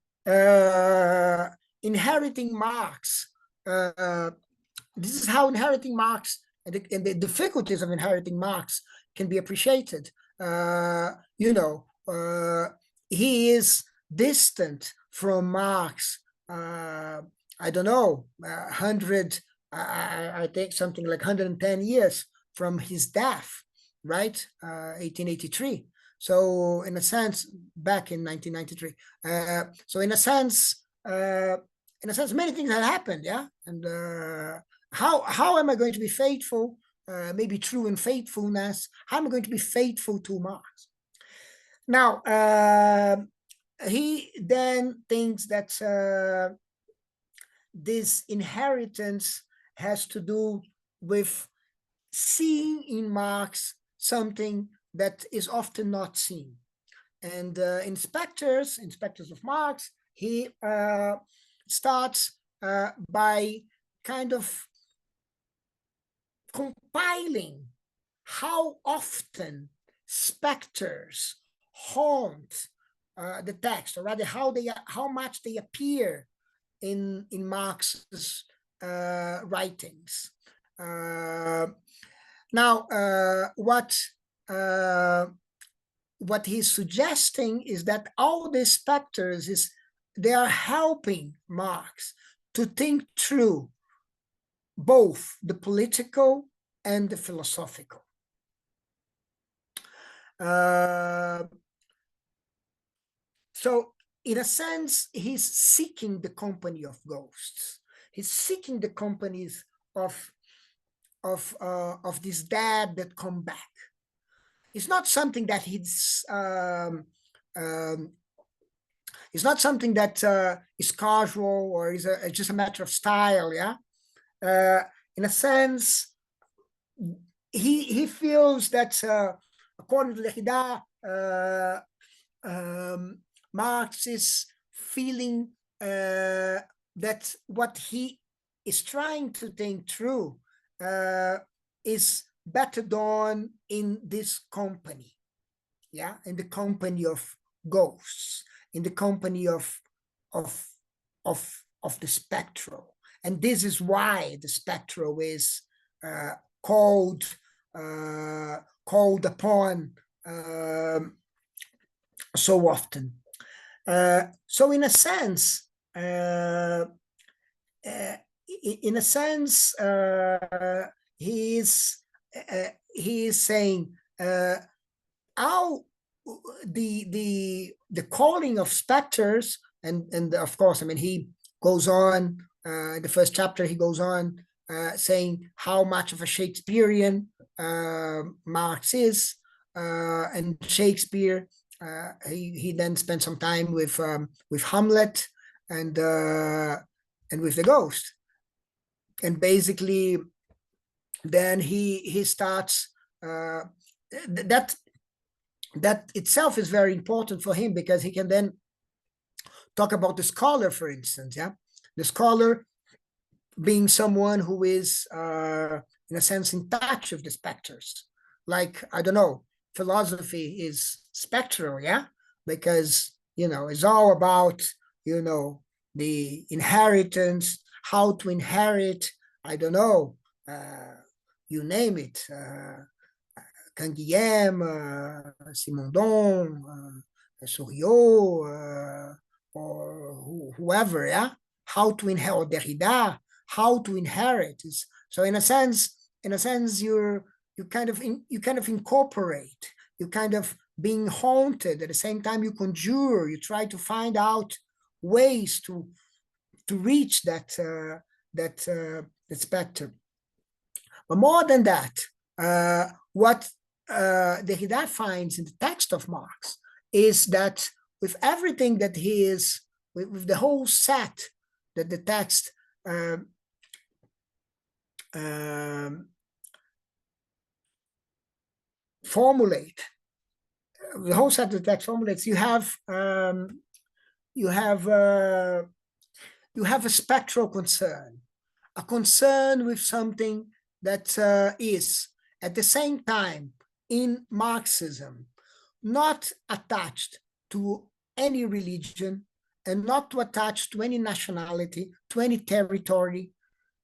inheriting marks, this is how inheriting marks and the difficulties of inheriting marks can be appreciated. He is distant from Marx. I don't know, 100, I think something like 110 years from his death, right? 1883. So in a sense, back in 1993. So in a sense, many things have happened, yeah. And how am I going to be faithful? Maybe true in faithfulness. How am I going to be faithful to Marx? Now, he then thinks that this inheritance has to do with seeing in Marx something that is often not seen. And in Specters of Marx, he starts by kind of compiling how often specters haunt the text, or rather how much they appear in Marx's writings. Now, what he's suggesting is that all these specters they are helping Marx to think through both the political and the philosophical. So in a sense, he's seeking the company of ghosts. He's seeking the companies of this dead that come back. It's not something that it's not something that is casual or is just a matter of style. Yeah, in a sense, he feels that according to Derrida, Marx is feeling that what he is trying to think through is better done in this company, yeah, in the company of ghosts, in the company of of the spectral. And this is why the spectral is uh, called called upon so often. So in a sense, in a sense, he is saying how the calling of specters, and of course, I mean, he goes on in the first chapter. He goes on saying how much of a Shakespearean Marx is, and Shakespeare. He then spent some time with Hamlet and with the ghost, and basically then he starts that that itself is very important for him, because he can then talk about the scholar, for instance. Yeah, the scholar being someone who is in a sense in touch with the specters. Like, I don't know, philosophy is spectral, yeah, because it's all about the inheritance, how to inherit, I don't know, you name it, Canguilhem, Simondon, Souriau, or whoever, yeah, how to inherit, Derrida, how to inherit. So in a sense, you kind of incorporate, you kind of being haunted at the same time you conjure, you try to find out ways to reach that spectrum. But more than that, what Derrida finds in the text of Marx is that with everything that he is, with the whole set that the text formulate, the whole set of the text formulates, you have a spectral concern, a concern with something that is at the same time in Marxism not attached to any religion and not attached to any nationality, to any territory,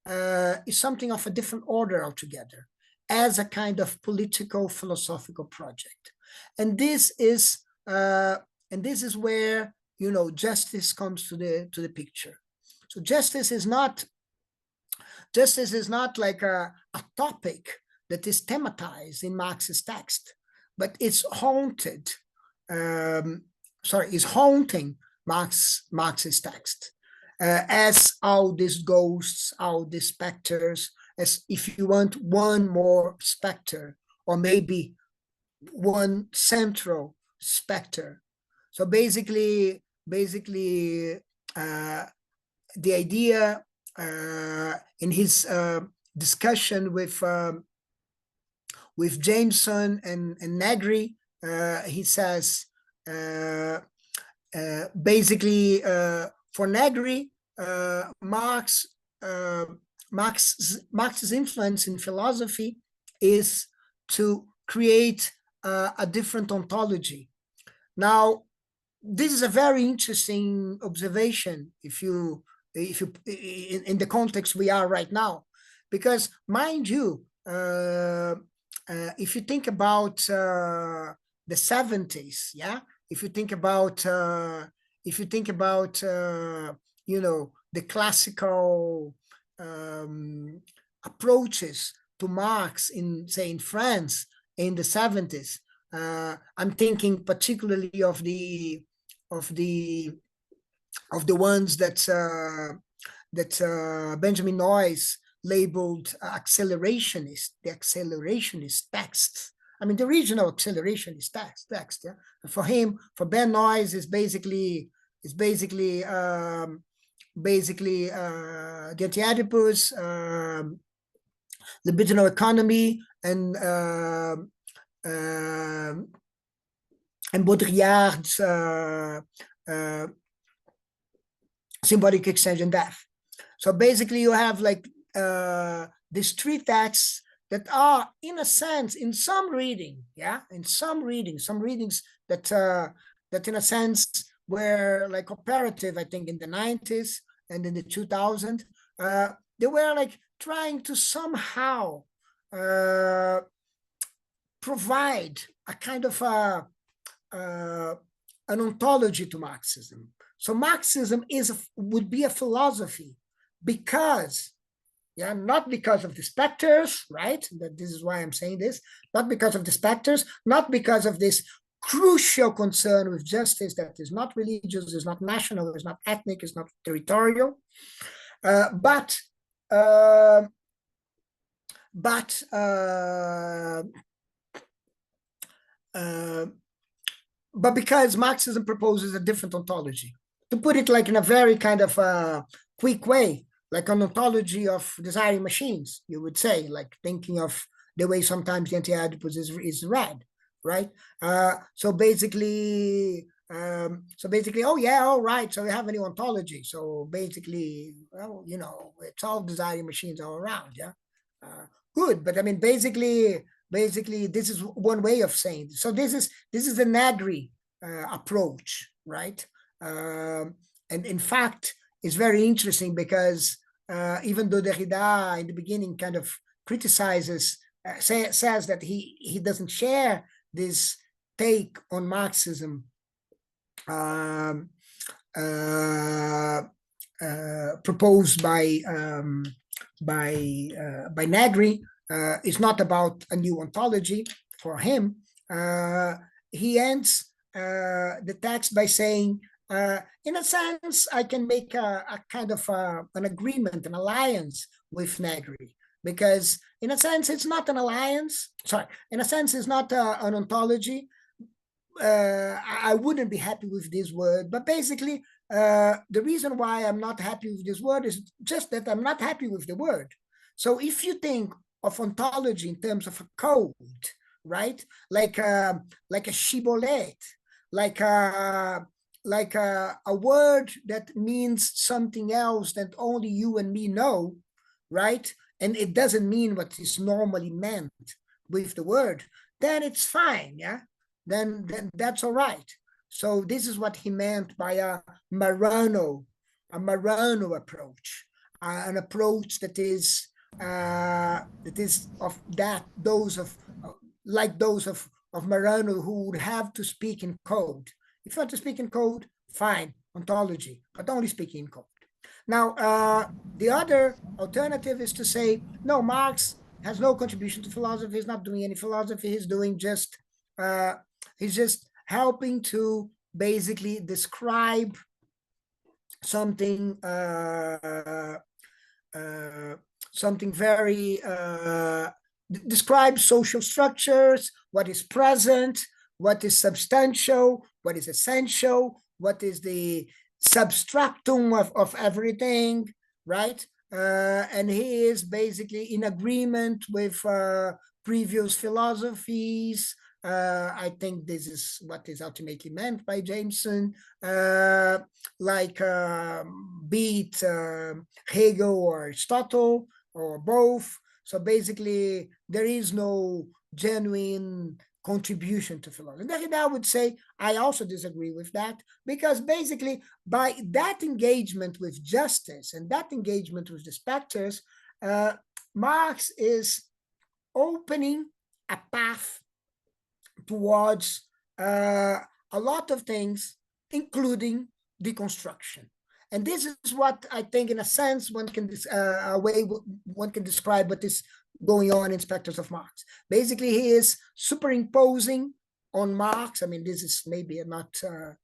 is something of a different order altogether, as a kind of political philosophical project. And this is where justice comes to the picture. So justice is not like a topic that is thematized in Marx's text, but it's haunted. Is haunting Marx's text, as all these ghosts, all these specters, as, if you want, one more specter, or maybe one central specter. So basically, the idea in his discussion with Jameson and Negri, he says basically for Negri, Marx's influence in philosophy is to create a different ontology. Now, this is a very interesting observation if you in the context we are right now, because mind you, if you think about the 70s, yeah, if you think about the classical approaches to Marx in, say, in France in the 70s, I'm thinking particularly of the ones that Benjamin Noyes labeled accelerationist, the accelerationist text. I mean, the regional accelerationist text. Yeah? For him, for Ben Noyes, is basically the anti-Oedipus, libidinal economy, and Baudrillard's symbolic exchange and death. So basically, you have like these three texts that are, in a sense, in some reading, some readings that that in a sense were like operative, I think, in the 90s and in the 2000s. They were like trying to somehow provide a kind of an ontology to Marxism. So Marxism would be a philosophy because, not because of the specters, right? That this is why I'm saying this, not because of the specters, not because of this crucial concern with justice that is not religious, is not national, is not ethnic, is not territorial, but uh, because Marxism proposes a different ontology. To put it like in a very kind of quick way, like an ontology of desiring machines, you would say, like thinking of the way sometimes the anti-Oedipus is read, right? So basically, oh yeah, all right. So we have a new ontology. So basically, well, it's all desiring machines all around, yeah. Good, but I mean, basically, this is one way of saying this. So this is the Negri approach, right? And in fact, it's very interesting because even though Derrida in the beginning kind of criticizes, says that he doesn't share this take on Marxism um, proposed by Negri, is not about a new ontology for him. He ends the text by saying, in a sense, I can make a kind of an agreement, an alliance with Negri, because in a sense, it's not an alliance. Sorry, in a sense, it's not an ontology. I wouldn't be happy with this word, but basically, the reason why I'm not happy with this word is just that I'm not happy with the word. So if you think of ontology in terms of a code, right? Like a shibboleth, like a word that means something else that only you and me know, right? And it doesn't mean what is normally meant with the word, then it's fine, yeah? Then that's all right. So this is what he meant by a Marano approach, an approach that is of those of Marano, who would have to speak in code. If you want to speak in code, fine, ontology, but only speaking in code. Now, the other alternative is to say, no, Marx has no contribution to philosophy. He's not doing any philosophy. He's doing just he's just helping to basically describe something something very describe social structures, what is present, what is substantial, what is essential, what is the substratum of everything, right? And he is basically in agreement with previous philosophies. I think this is what is ultimately meant by Jameson, like be it Hegel or Aristotle or both. So basically, there is no genuine contribution to philosophy. Derrida would say, I also disagree with that, because basically, by that engagement with justice and that engagement with the specters, Marx is opening a path towards a lot of things, including deconstruction. And this is what I think, in a sense, one can describe what is going on in Specters of Marx. Basically, he is superimposing on Marx. I mean, this is maybe not a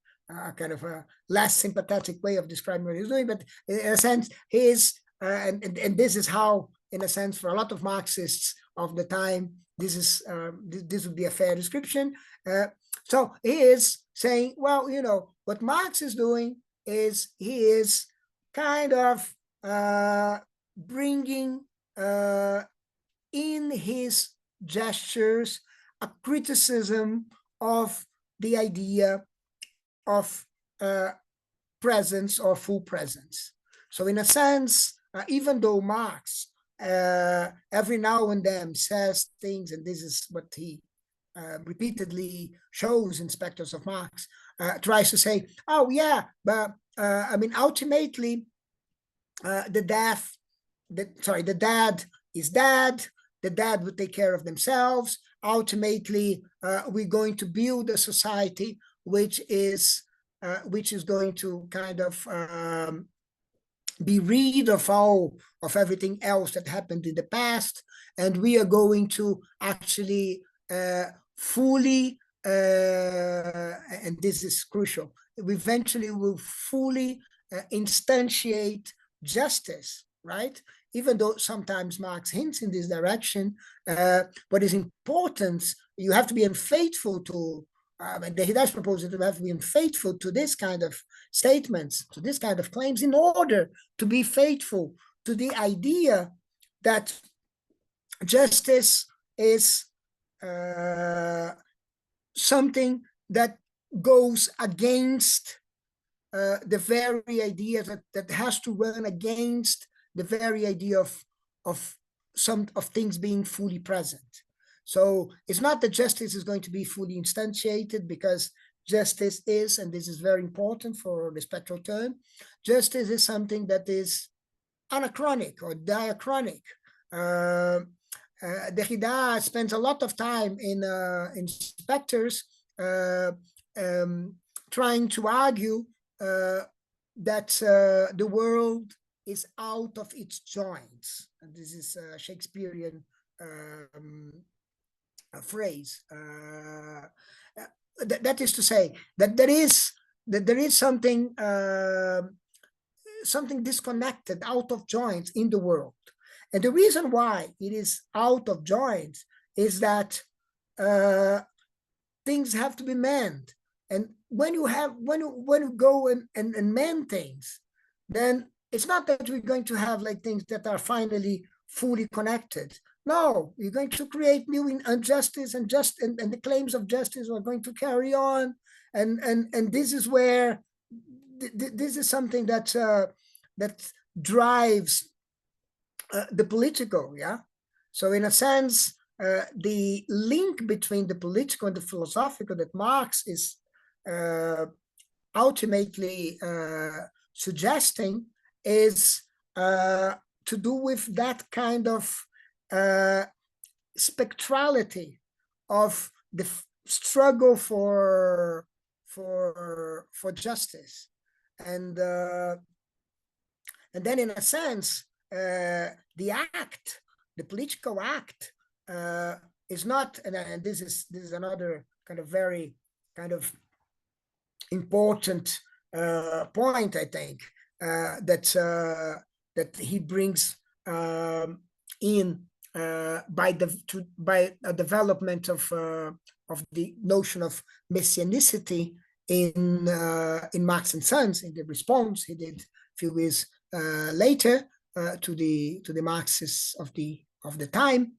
kind of a less sympathetic way of describing what he's doing, but in a sense, he is, and this is how, in a sense, for a lot of Marxists of the time, this would be a fair description. So he is saying, well, what Marx is doing is he is kind of bringing in his gestures a criticism of the idea of presence or full presence. So in a sense, even though Marx every now and then says things, and this is what he repeatedly shows in Specters of Marx, tries to say, oh yeah, but I mean, ultimately, the dad is dead. The dad will take care of themselves. Ultimately, we're going to build a society which is going to kind of be rid of everything else that happened in the past, and we are going to actually fully, and this is crucial, we eventually will fully instantiate justice, right? Even though sometimes Marx hints in this direction, what is important, you have to be unfaithful to, he does propose that you have to be unfaithful to this kind of statements, to this kind of claims, in order to be faithful to the idea that justice is something that goes against the very idea that has to run against the very idea of things being fully present. So it's not that justice is going to be fully instantiated, because justice is, and this is very important for the spectral term, justice is something that is anachronic or diachronic. Derrida spends a lot of time in Specters trying to argue that the world is out of its joints. And this is a Shakespearean phrase. That is to say that there is something something disconnected, out of joints in the world. And the reason why it is out of joints is that things have to be manned. And when you go and mend things, then it's not that we're going to have like things that are finally fully connected. No, you're going to create new injustice, and the claims of justice are going to carry on. And this is where this is something that that drives the political, yeah. So in a sense, the link between the political and the philosophical that Marx is ultimately suggesting is to do with that kind of spectrality of the struggle for justice, and then in a sense, the political act, is not, and this is another kind of very kind of important point, I think, that he brings in by a development of the notion of messianicity in Marx and Sons, in the response he did a few years later to the Marxists of the time.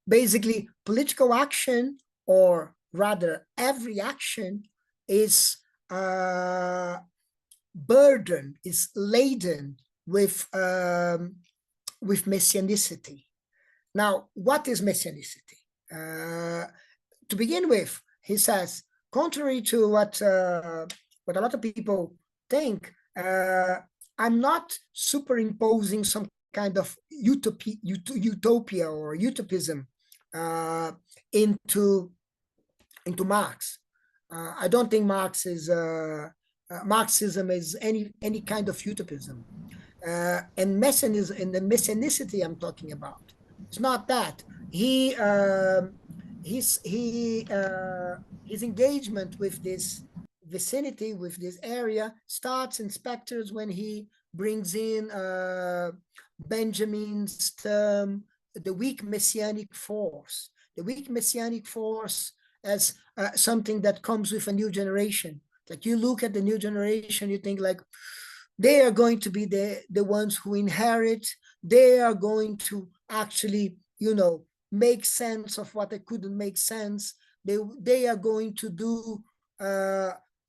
Basically, political action, or rather every action, is burdened, is laden with messianicity. Now, what is messianicity? To begin with, he says, contrary to what a lot of people think, I'm not superimposing some kind of utopia or utopism into Marx. I don't think Marxism is any kind of utopism. And messianism, and the messianicity I'm talking about, it's not that. His engagement with this vicinity, with this area, starts in Specters when he brings in Benjamin's term, the weak messianic force. The weak messianic force as something that comes with a new generation. Like, you look at the new generation, you think like, they are going to be the ones who inherit. They are going to actually, make sense of what they couldn't make sense. They are going to do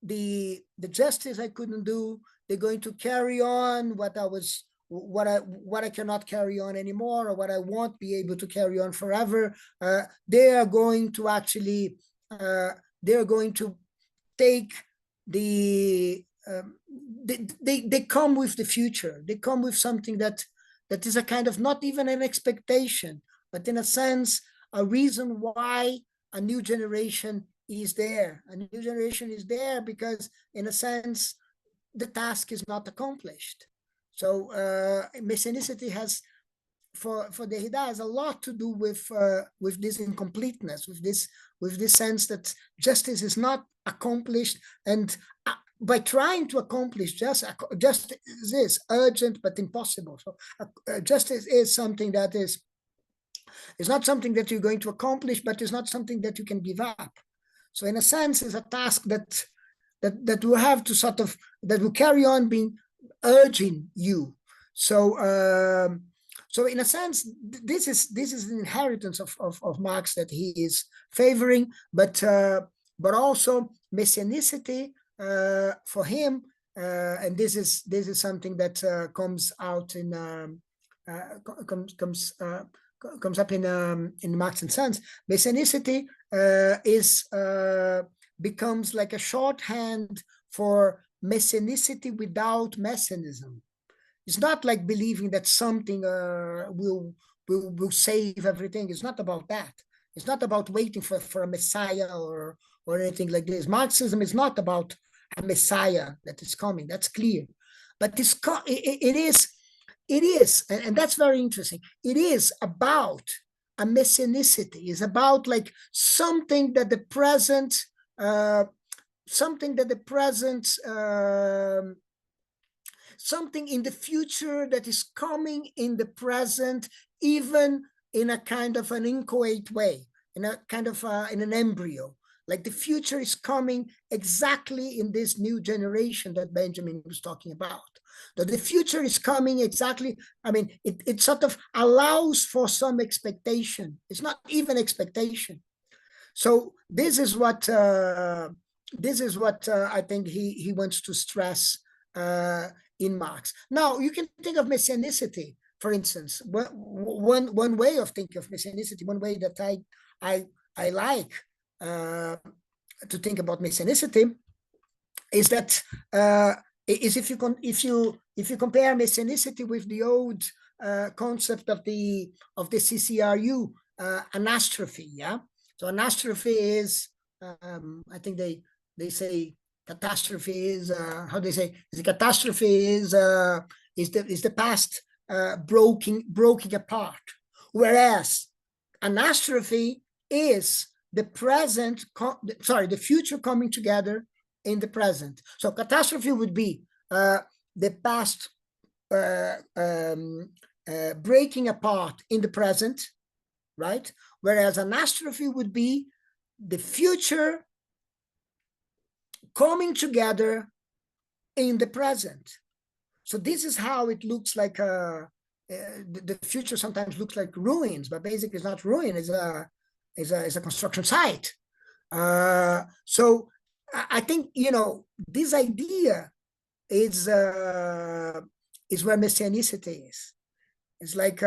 the justice I couldn't do. They're going to carry on what I was what I cannot carry on anymore, or what I won't be able to carry on forever. They are going to actually they are going to take the they come with the future. They come with something that is a kind of not even an expectation, but in a sense a reason why a new generation is there. A new generation is there because, in a sense, the task is not accomplished. So messianicity has, for Derrida, has a lot to do with this incompleteness, with this sense that justice is not accomplished, and by trying to accomplish justice is urgent but impossible. So justice is something that is not something that you're going to accomplish, but it's not something that you can give up. So in a sense, it's a task that will have to sort of, that will carry on being urging you. So so in a sense, this is an inheritance of Marx that he is favoring, but also messianicity for him, and this is something that comes out in comes up in Marx and Sons. Messianicity is becomes like a shorthand for messianicity without messianism. It's not like believing that something will save everything. It's not about that. It's not about waiting for a messiah or anything like this. Marxism is not about a messiah that is coming. That's clear. But it is, and that's very interesting. It is about a messianicity. It's about like something that the present, something that the present, something in the future that is coming in the present, even in a kind of an inchoate way, in a kind of in an embryo. Like the future is coming exactly in this new generation that Benjamin was talking about. That the future is coming exactly, I mean, it sort of allows for some expectation. It's not even expectation. So this is what I think he wants to stress in Marx. Now you can think of messianicity, for instance. One way of thinking of messianicity, one way that I like to think about messianicity is that is if you compare messianicity with the old concept of the CCRU anastrophe, yeah. So anastrophe is I think they say catastrophe is how they say the catastrophe is the past broken apart, whereas anastrophe is the present, the future coming together in the present. So catastrophe would be the past breaking apart in the present, right? Whereas anastrophe would be the future coming together in the present. So this is how it looks like. The future sometimes looks like ruins, but basically it's not ruin. It's a construction site. So I think this idea is where messianicity is. It's like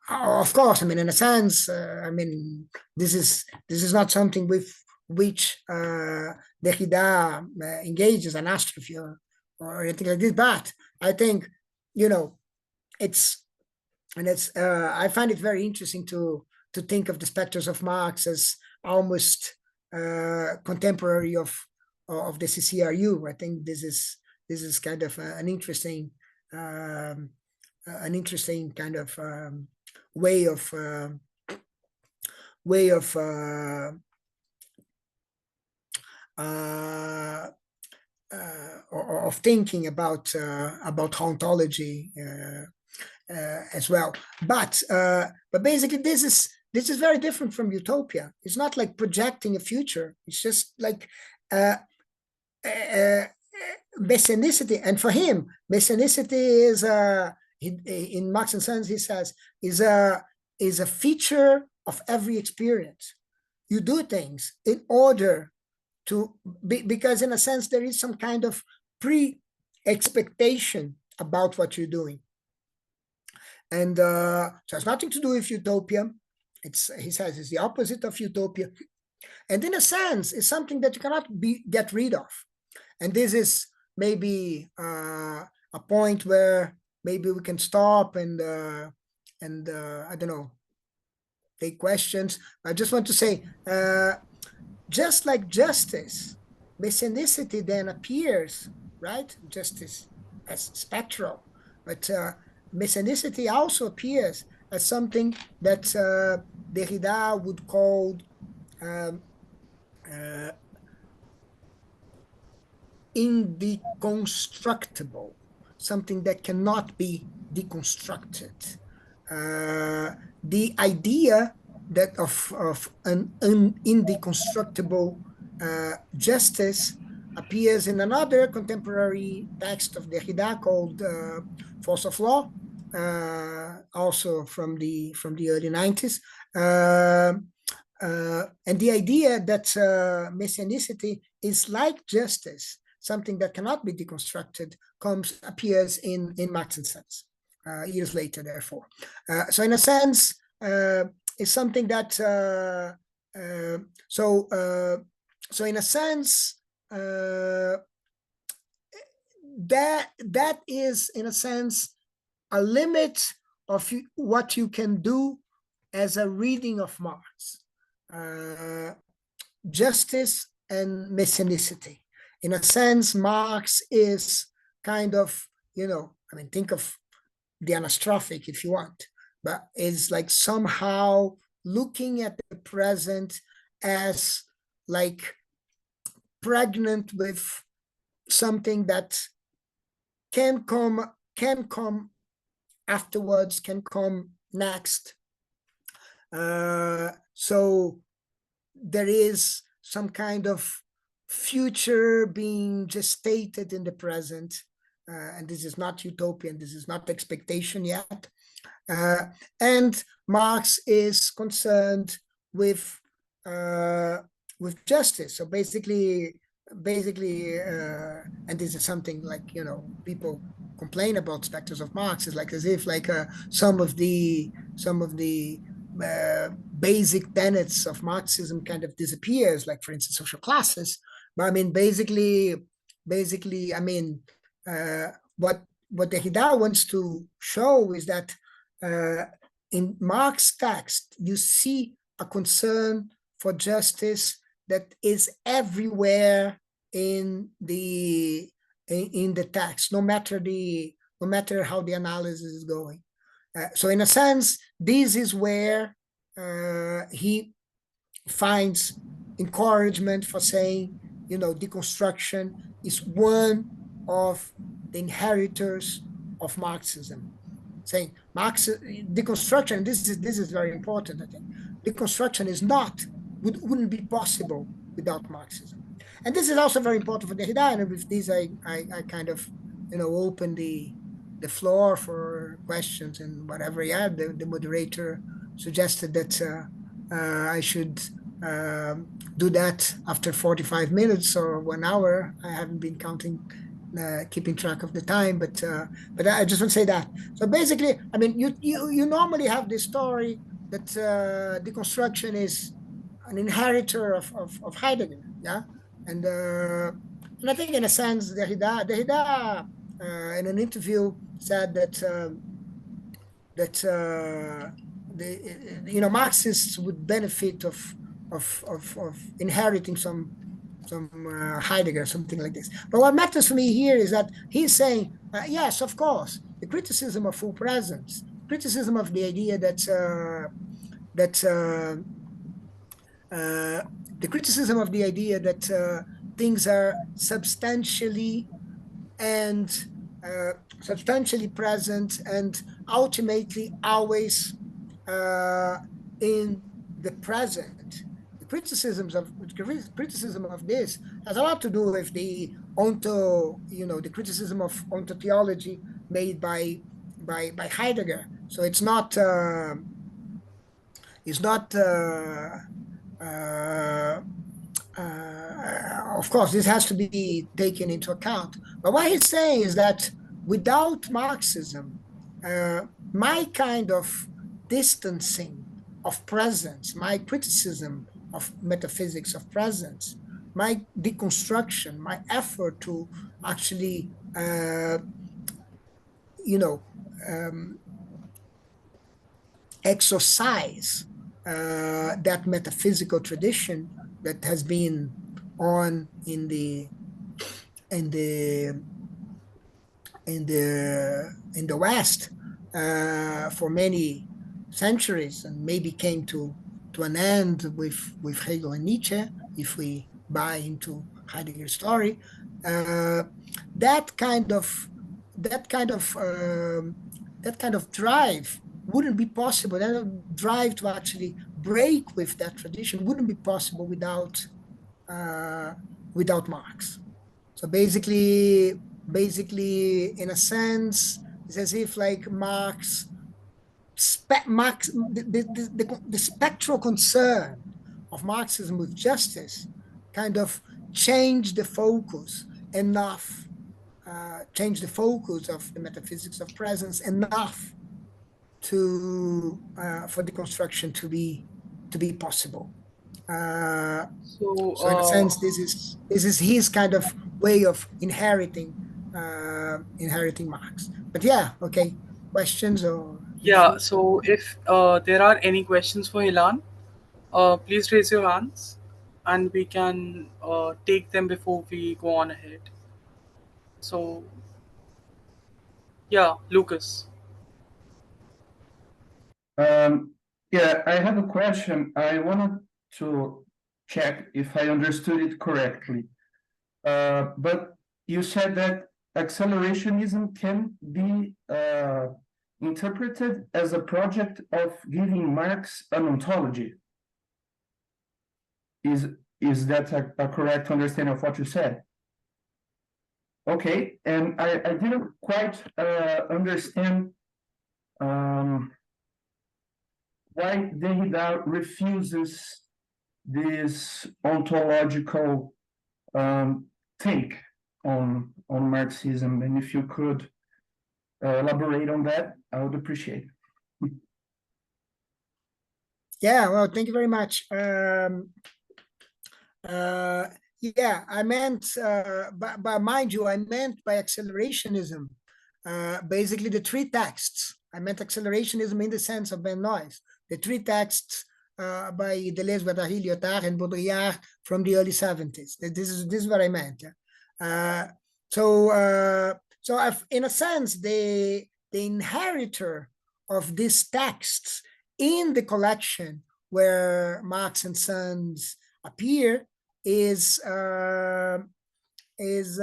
of course, I mean, in a sense, I mean, this is not something with which Derrida engages an astrophy or anything like this. But I think it's I find it very interesting to think of the specters of Marx as almost contemporary of the CCRU. I think this is kind of an interesting kind of way of thinking about ontology as well. But basically, this is very different from utopia. It's not like projecting a future. It's just like messianicity. And for him, messianicity is in Marx and Sons, he says, is a feature of every experience. You do things in order to be, because in a sense there is some kind of expectation about what you're doing. And so it has nothing to do with utopia. He says it's the opposite of utopia. And in a sense, it's something that you cannot get rid of. And this is maybe a point where maybe we can stop and I don't know, take questions. I just want to say, just like justice, messianicity then appears, right? Justice as spectral, but messianicity also appears as something that Derrida would call um, indeconstructible, something that cannot be deconstructed. The idea that of an indeconstructible justice appears in another contemporary text of Derrida called Force of Law, also from the early 90s. And the idea that messianicity is like justice, something that cannot be deconstructed, appears in Marx's sense, years later, therefore. So in a sense, it's something that, so in a sense, that is, in a sense, a limit of what you can do as a reading of Marx. Justice and messianicity. In a sense, Marx is kind of, think of the anastrophic if you want, but it's like somehow looking at the present as like pregnant with something that can come afterwards, can come next. So there is some kind of future being gestated in the present, and this is not utopian, this is not expectation yet. And Marx is concerned with justice. So basically, and this is something like, people complain about specters of Marx, is like as if like some of the basic tenets of Marxism kind of disappears, like for instance social classes. But I mean, basically, I mean, what Derrida wants to show is that in Marx's text you see a concern for justice that is everywhere in the text, no matter how the analysis is going. So in a sense, this is where he finds encouragement for saying, deconstruction is one of the inheritors of Marxism. Saying deconstruction, this is very important, I think. Deconstruction wouldn't be possible without Marxism. And this is also very important for Derrida, and with this I kind of, open the floor for questions and whatever. Yeah, the moderator suggested that I should do that after 45 minutes or 1 hour. I haven't been keeping track of the time, but I just want to say that. So basically, I mean, you normally have this story that deconstruction is an inheritor of Heidegger, yeah, and I think in a sense Derrida in an interview said that Marxists would benefit of inheriting some Heidegger, something like this. But what matters for me here is that he's saying, yes, of course, the criticism of full presence, criticism of the idea that the criticism of the idea that things are substantially present and ultimately always in the present. The criticism of this has a lot to do with the the criticism of ontotheology made by Heidegger. So it's not of course, this has to be taken into account. But what he's saying is that without Marxism, my kind of distancing of presence, my criticism of metaphysics of presence, my deconstruction, my effort to actually, you know, um, exercise that metaphysical tradition that has been on in the in the West for many centuries, and maybe came to an end with Hegel and Nietzsche, if we buy into Heidegger's story. Uh, that kind of that kind of that kind of drive wouldn't be possible. That drive to actually break with that tradition wouldn't be possible uh, without Marx. So basically, in a sense, it's as if like Marx, the spectral concern of Marxism with justice kind of changed the focus enough, changed the focus of the metaphysics of presence enough to for the construction to be possible. So, So in a sense, this is his kind of way of inheriting Marx. But yeah, okay. Questions or if yeah, you so if there are any questions for Hilan, please raise your hands and we can take them before we go on ahead. So, yeah, Lucas. Um, yeah, I have a question. I wanted to check if I understood it correctly. But you said that accelerationism can be interpreted as a project of giving Marx an ontology. Is is that a correct understanding of what you said? Okay, and I didn't quite understand why Derrida refuses this ontological take on Marxism, and if you could elaborate on that, I would appreciate it. yeah, well, thank you very much. Yeah, I meant, but mind you, I meant by accelerationism, basically the three texts. I meant accelerationism in the sense of Ben Noyes, the three texts by Deleuze, Guattari, Lyotard, and Baudrillard from the early 70s. This is what I meant. Yeah? So I've, in a sense, the inheritor of these texts in the collection where Marx and Sons appear is is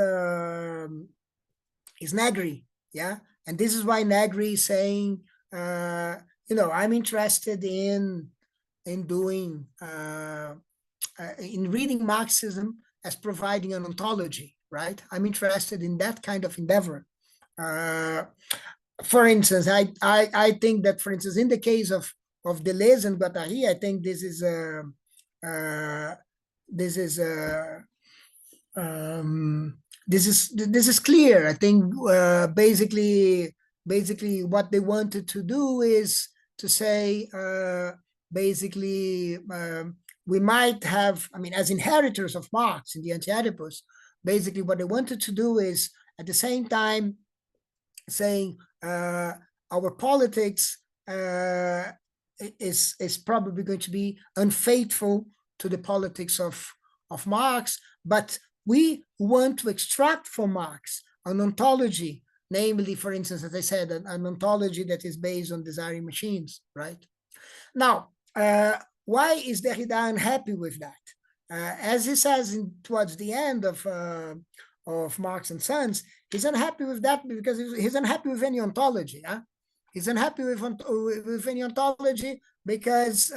Negri, yeah, and this is why Negri is saying, I'm interested in doing in reading Marxism as providing an ontology, right? I'm interested in that kind of endeavor. Uh, for instance, I think that, for instance, in the case of Deleuze and Guattari, I think uh, this is this is clear. I think basically what they wanted to do is to say basically we might have, I mean, as inheritors of Marx in the Anti-Oedipus, basically what they wanted to do is at the same time saying our politics is probably going to be unfaithful to the politics of Marx, but we want to extract from Marx an ontology, namely, for instance, as I said, an ontology that is based on desiring machines, right? Now, why is Derrida unhappy with that? As he says towards the end of Marx and Sons, he's unhappy with that because he's unhappy with any ontology. Huh? He's unhappy with any ontology because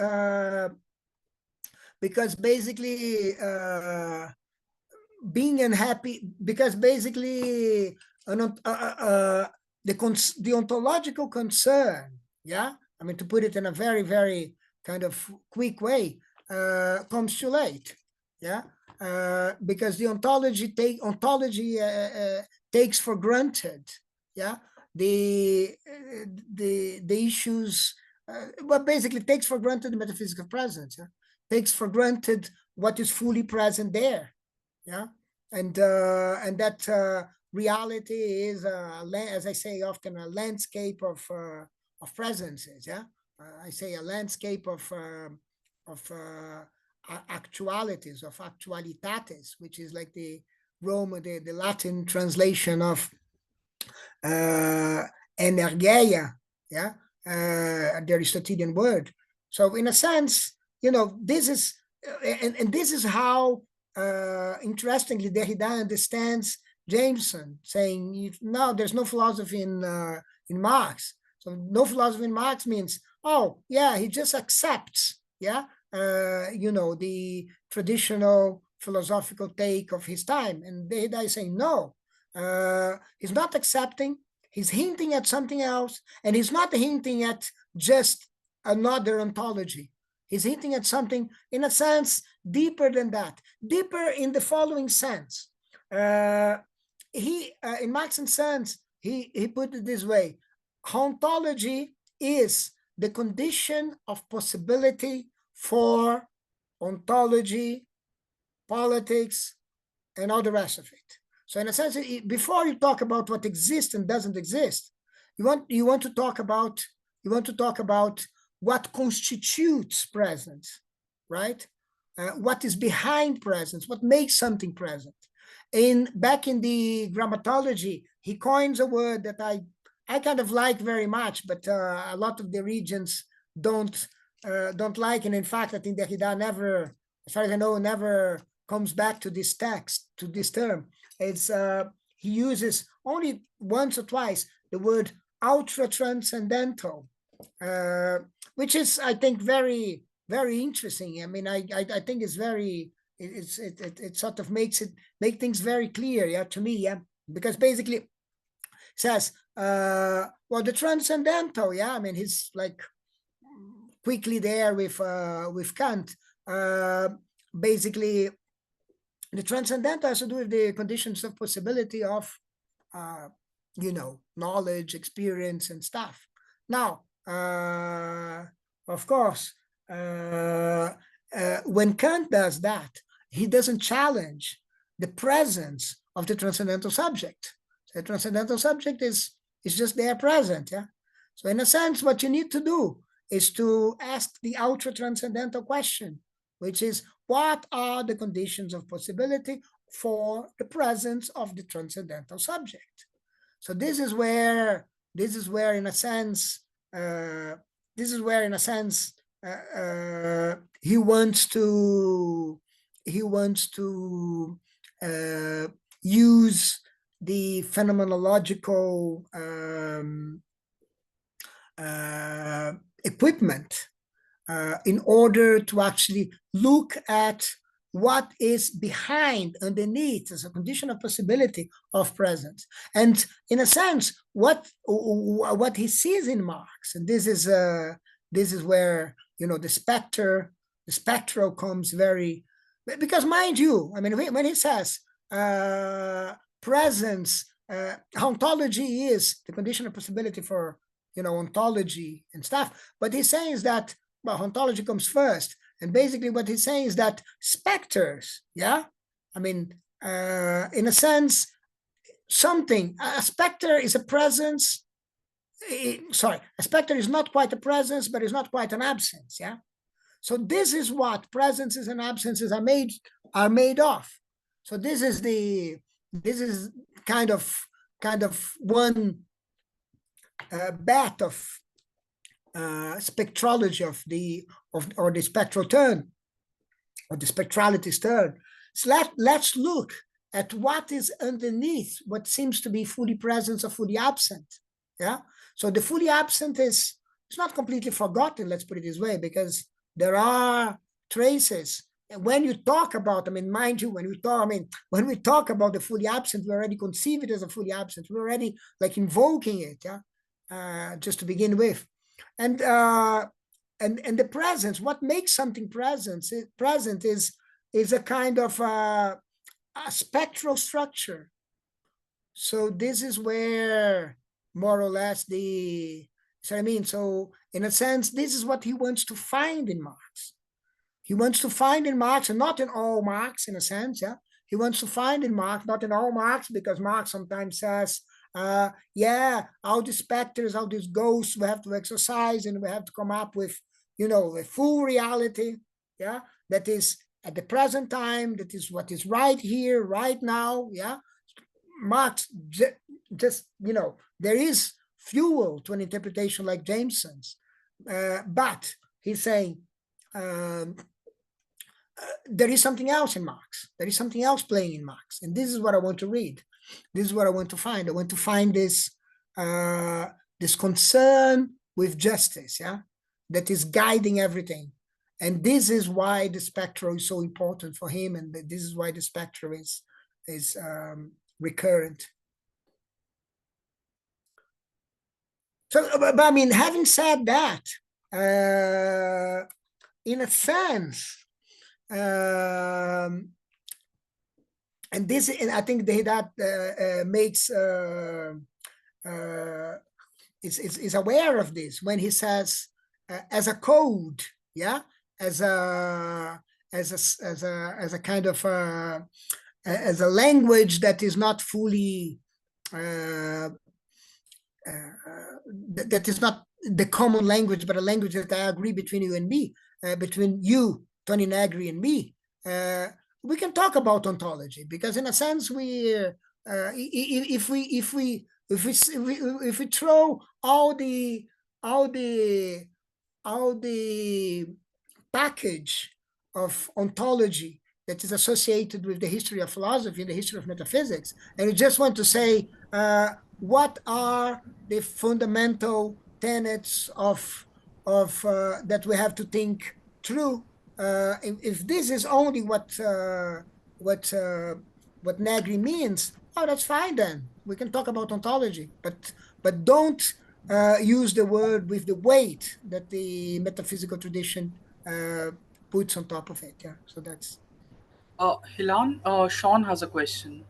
basically being unhappy, because basically the ontological concern, yeah, I mean, to put it in a very, very kind of quick way, comes too late, yeah. because the ontology takes for granted, yeah, the issues, well, basically takes for granted the metaphysics of presence, yeah? Takes for granted what is fully present there, yeah, and that reality is, as I say often, a landscape of presences, yeah. I say a landscape of actualities, of actualitates, which is like the the Latin translation of energeia, yeah, the Aristotelian word. So in a sense, this is, and this is how, interestingly, Derrida understands Jameson, saying, no, there's no philosophy in Marx. So no philosophy in Marx means, oh, yeah, he just accepts, yeah, the traditional philosophical take of his time. And Derrida is saying, no, he's not accepting, he's hinting at something else, and he's not hinting at just another ontology. He's hinting at something, in a sense, deeper than that, deeper in the following sense. In Marx and Sons, he put it this way: ontology is the condition of possibility for ontology, politics, and all the rest of it. So in a sense, before you talk about what exists and doesn't exist, you want to talk about what constitutes presence, right? What is behind presence? What makes something present? Back in the grammatology, he coins a word that I kind of like very much, but a lot of the regions don't like. And in fact, I think Derrida never, as far as I know, never comes back to this text, to this term. It's he uses only once or twice the word ultra transcendental, which is, I think, very, very interesting. I mean, I think it's very, it sort of make things very clear, yeah, to me, yeah, because basically it says, well, the transcendental, yeah, I mean, he's like quickly there with Kant, basically. The transcendental has to do with the conditions of possibility of, knowledge, experience, and stuff. Now, of course, when Kant does that, he doesn't challenge the presence of the transcendental subject. So the transcendental subject is just there present, yeah? So in a sense, what you need to do is to ask the ultra-transcendental question, which is, what are the conditions of possibility for the presence of the transcendental subject? So this is where, in a sense, he wants to use the phenomenological equipment in order to actually look at what is behind, underneath, as a condition of possibility of presence. And in a sense, what he sees in Marx, and this is where, the spectral comes very, because mind you, I mean, when he says presence, ontology is the condition of possibility for, ontology and stuff, but he's saying is that, well, ontology comes first. And basically what he's saying is that specters, yeah? I mean, in a sense, a specter is a presence. A specter is not quite a presence, but it's not quite an absence, yeah? So this is what presences and absences are made of. So this is kind of one bet of spectrology of the spectral turn, or the spectrality's turn. So let's look at what is underneath what seems to be fully present or fully absent. Yeah. So the fully absent it's not completely forgotten. Let's put it this way, because there are traces. And when you talk about, I mean, mind you, when we talk about the fully absent, we already conceive it as a fully absent. We're already like invoking it. Yeah. Just to begin with. And the presence, what makes something present is is a kind of a spectral structure. So this is where more or less so in a sense, this is what he wants to find in Marx. He wants to find in Marx, and not in all Marx, in a sense, yeah. He wants to find in Marx, not in all Marx, because Marx sometimes says, yeah, all these specters, all these ghosts, we have to exercise, and we have to come up with, a full reality, yeah, that is at the present time, that is what is right here, right now, yeah. Marx just, there is fuel to an interpretation like Jameson's, but he's saying, there is something else in Marx. There is something else playing in Marx. And this is what I want to read. This is what I want to find. I want to find this, this concern with justice, yeah, that is guiding everything. And this is why the spectral is so important for him. And this is why the spectral is recurrent. So, but I mean, having said that, in a sense, and this, and I think that makes is aware of this when he says as a code, yeah, as a kind of as a language that is not fully that is not the common language, but a language that I agree between you and me, between you, Tony Negri, and me. We can talk about ontology, because in a sense if we throw all the package of ontology that is associated with the history of philosophy and the history of metaphysics, and we just want to say what are the fundamental tenets of that we have to think through. If this is only what Negri means, oh, that's fine then. We can talk about ontology, but don't use the word with the weight that the metaphysical tradition puts on top of it. Yeah, so that's. Hilan, Sean has a question.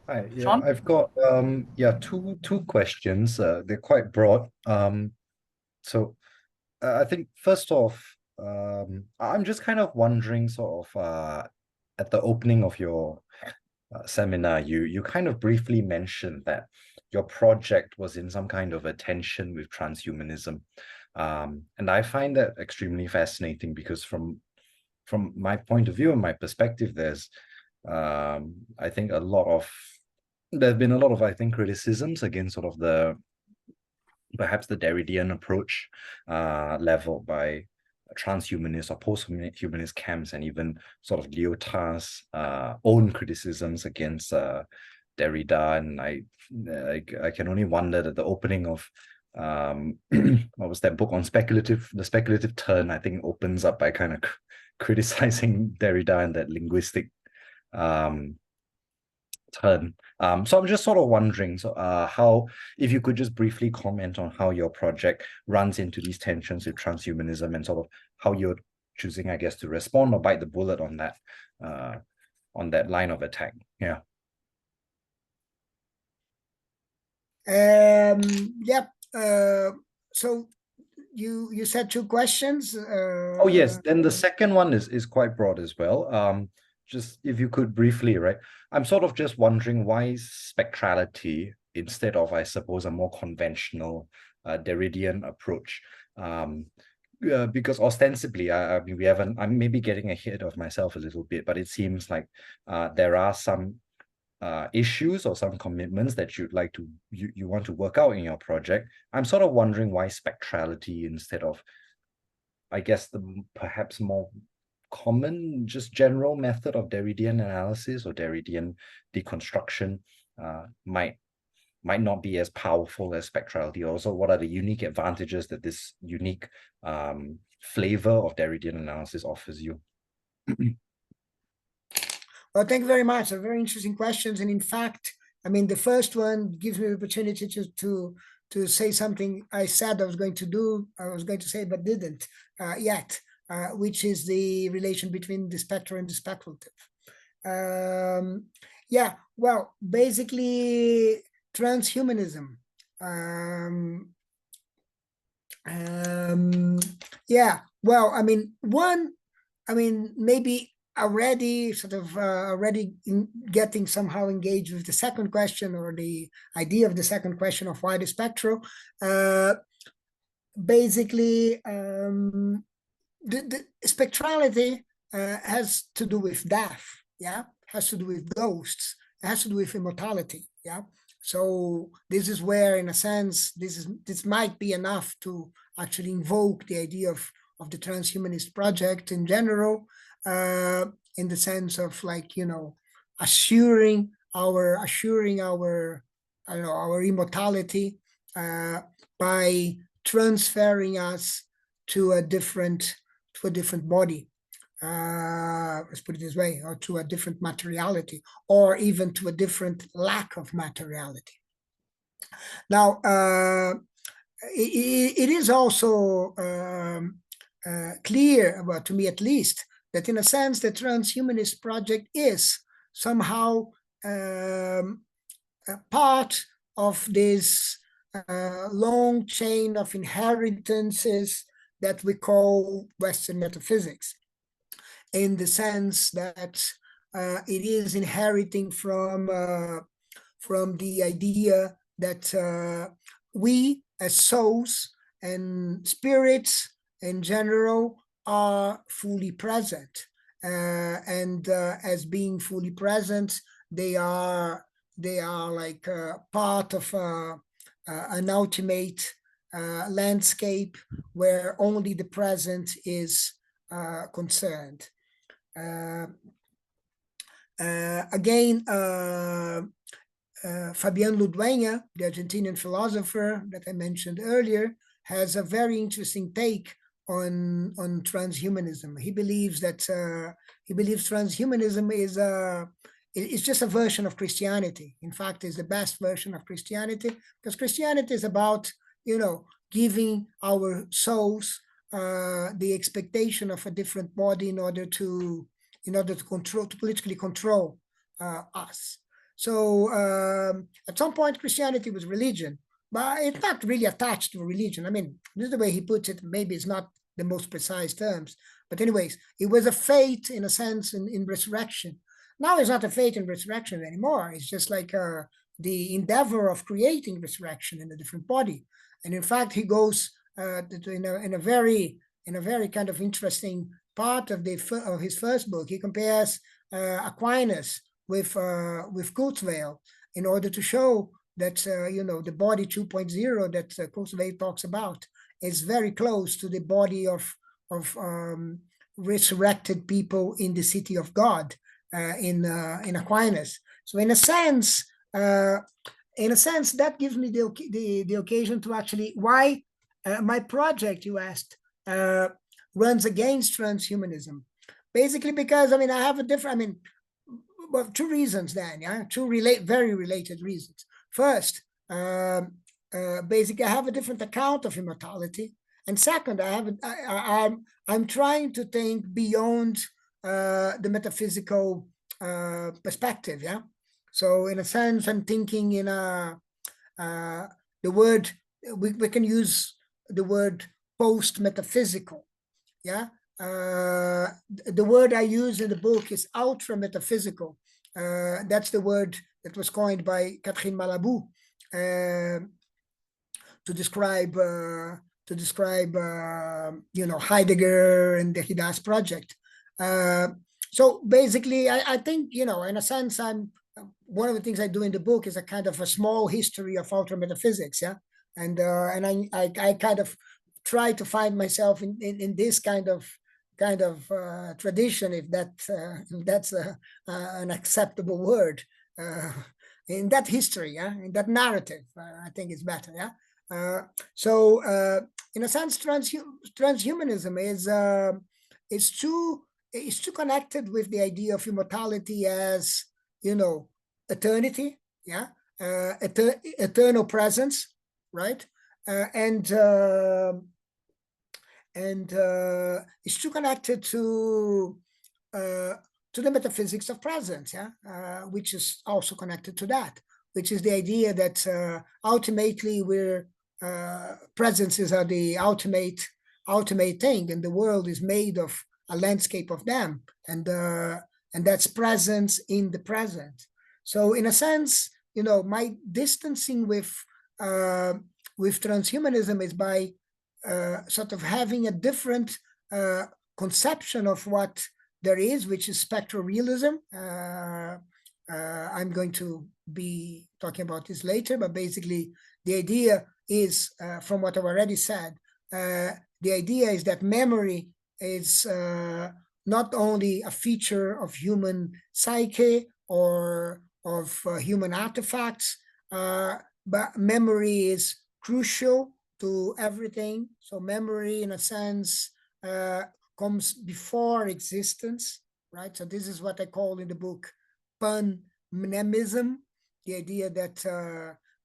Hi, yeah, Sean? I've got two questions. They're quite broad. So I think first off, I'm just kind of wondering, sort of, at the opening of your seminar, you kind of briefly mentioned that your project was in some kind of a tension with transhumanism, and I find that extremely fascinating, because from my point of view and my perspective, there's I think there's been a lot of, I think, criticisms against sort of perhaps the Derridean approach leveled by transhumanist or post-humanist camps, and even sort of Lyotard's own criticisms against Derrida. And I can only wonder that the opening of what was that book on the speculative turn, I think, opens up by kind of criticizing Derrida and that linguistic turn. So I'm just sort of wondering, how, if you could just briefly comment on how your project runs into these tensions with transhumanism, and sort of how you're choosing, I guess, to respond or bite the bullet on that line of attack. Yeah. Yep. So you said two questions. Oh yes, then the second one is quite broad as well. Just if you could briefly, right? I'm sort of just wondering why spectrality instead of, I suppose, a more conventional Derridean approach. Because ostensibly, I mean, I'm maybe getting ahead of myself a little bit, but it seems like there are some issues or some commitments that you want to work out in your project. I'm sort of wondering why spectrality instead of, I guess, the perhaps more common, just general method of Derridean analysis or Derridean deconstruction might not be as powerful as spectrality. Also, what are the unique advantages that this unique flavor of Derridean analysis offers you? Well, thank you very much. They're very interesting questions. And in fact, I mean, the first one gives me the opportunity to say something I said I was going to say, but didn't yet. which is the relation between the spectral and the speculative. Yeah, well, basically transhumanism. Yeah, well, I mean, maybe already sort of getting somehow engaged with the second question, or the idea of the second question of why the spectral. Basically, the spectrality has to do with death, yeah, has to do with ghosts, has to do with immortality, yeah. So this is where, in a sense, this might be enough to actually invoke the idea of the transhumanist project in general, in the sense of, like, assuring our I don't know, our immortality by transferring us to a different body, let's put it this way, or to a different materiality, or even to a different lack of materiality. Now, it is also clear, well, to me at least, that in a sense the transhumanist project is somehow a part of this long chain of inheritances that we call Western metaphysics, in the sense that it is inheriting from the idea that we as souls and spirits in general are fully present, and as being fully present, they are like part of an ultimate landscape where only the present is concerned. Again, Fabian Ludueña, the Argentinian philosopher that I mentioned earlier, has a very interesting take on transhumanism. He believes that transhumanism is just a version of Christianity. In fact, is the best version of Christianity, because Christianity is about, giving our souls the expectation of a different body in order to politically control us. So at some point, Christianity was religion, but it's not really attached to religion. I mean, this is the way he puts it. Maybe it's not the most precise terms, but anyways, it was a faith, in a sense, in resurrection. Now it's not a faith in resurrection anymore. It's just like the endeavor of creating resurrection in a different body. And in fact, he goes in a very kind of interesting part of his first book. He compares Aquinas with Kurzweil, in order to show that the body 2.0 that Kurzweil talks about is very close to the body of resurrected people in the city of God in Aquinas. So in a sense, that gives me the occasion to actually, why my project, you asked, runs against transhumanism. Basically because, I have a different, well, two reasons then, yeah, very related reasons. First, basically I have a different account of immortality. And second, I'm trying to think beyond the metaphysical perspective, yeah. So in a sense, I'm thinking in the word, we can use the word post-metaphysical, yeah. The word I use in the book is ultra-metaphysical. That's the word that was coined by Catherine Malabou to describe Heidegger and the Derrida's project. So basically, I think, in a sense, one of the things I do in the book is a kind of a small history of ultra metaphysics, yeah, and I kind of try to find myself in this kind of tradition, if that's an acceptable word, in that history, yeah, in that narrative. I think it's better, yeah. So in a sense, transhumanism is too connected with the idea of immortality as, eternity, yeah, eternal presence, right, and and it's too connected to the metaphysics of presence, which is also connected to that, which is the idea that ultimately we're presences are the ultimate thing, and the world is made of a landscape of them, and that's presence in the present. So in a sense, my distancing with transhumanism is by sort of having a different conception of what there is, which is spectral realism. I'm going to be talking about this later, but basically the idea is, from what I've already said, the idea is that memory is not only a feature of human psyche or of human artifacts, but memory is crucial to everything. So memory, in a sense, comes before existence, right? So this is what I call in the book pan-mnemism, the idea that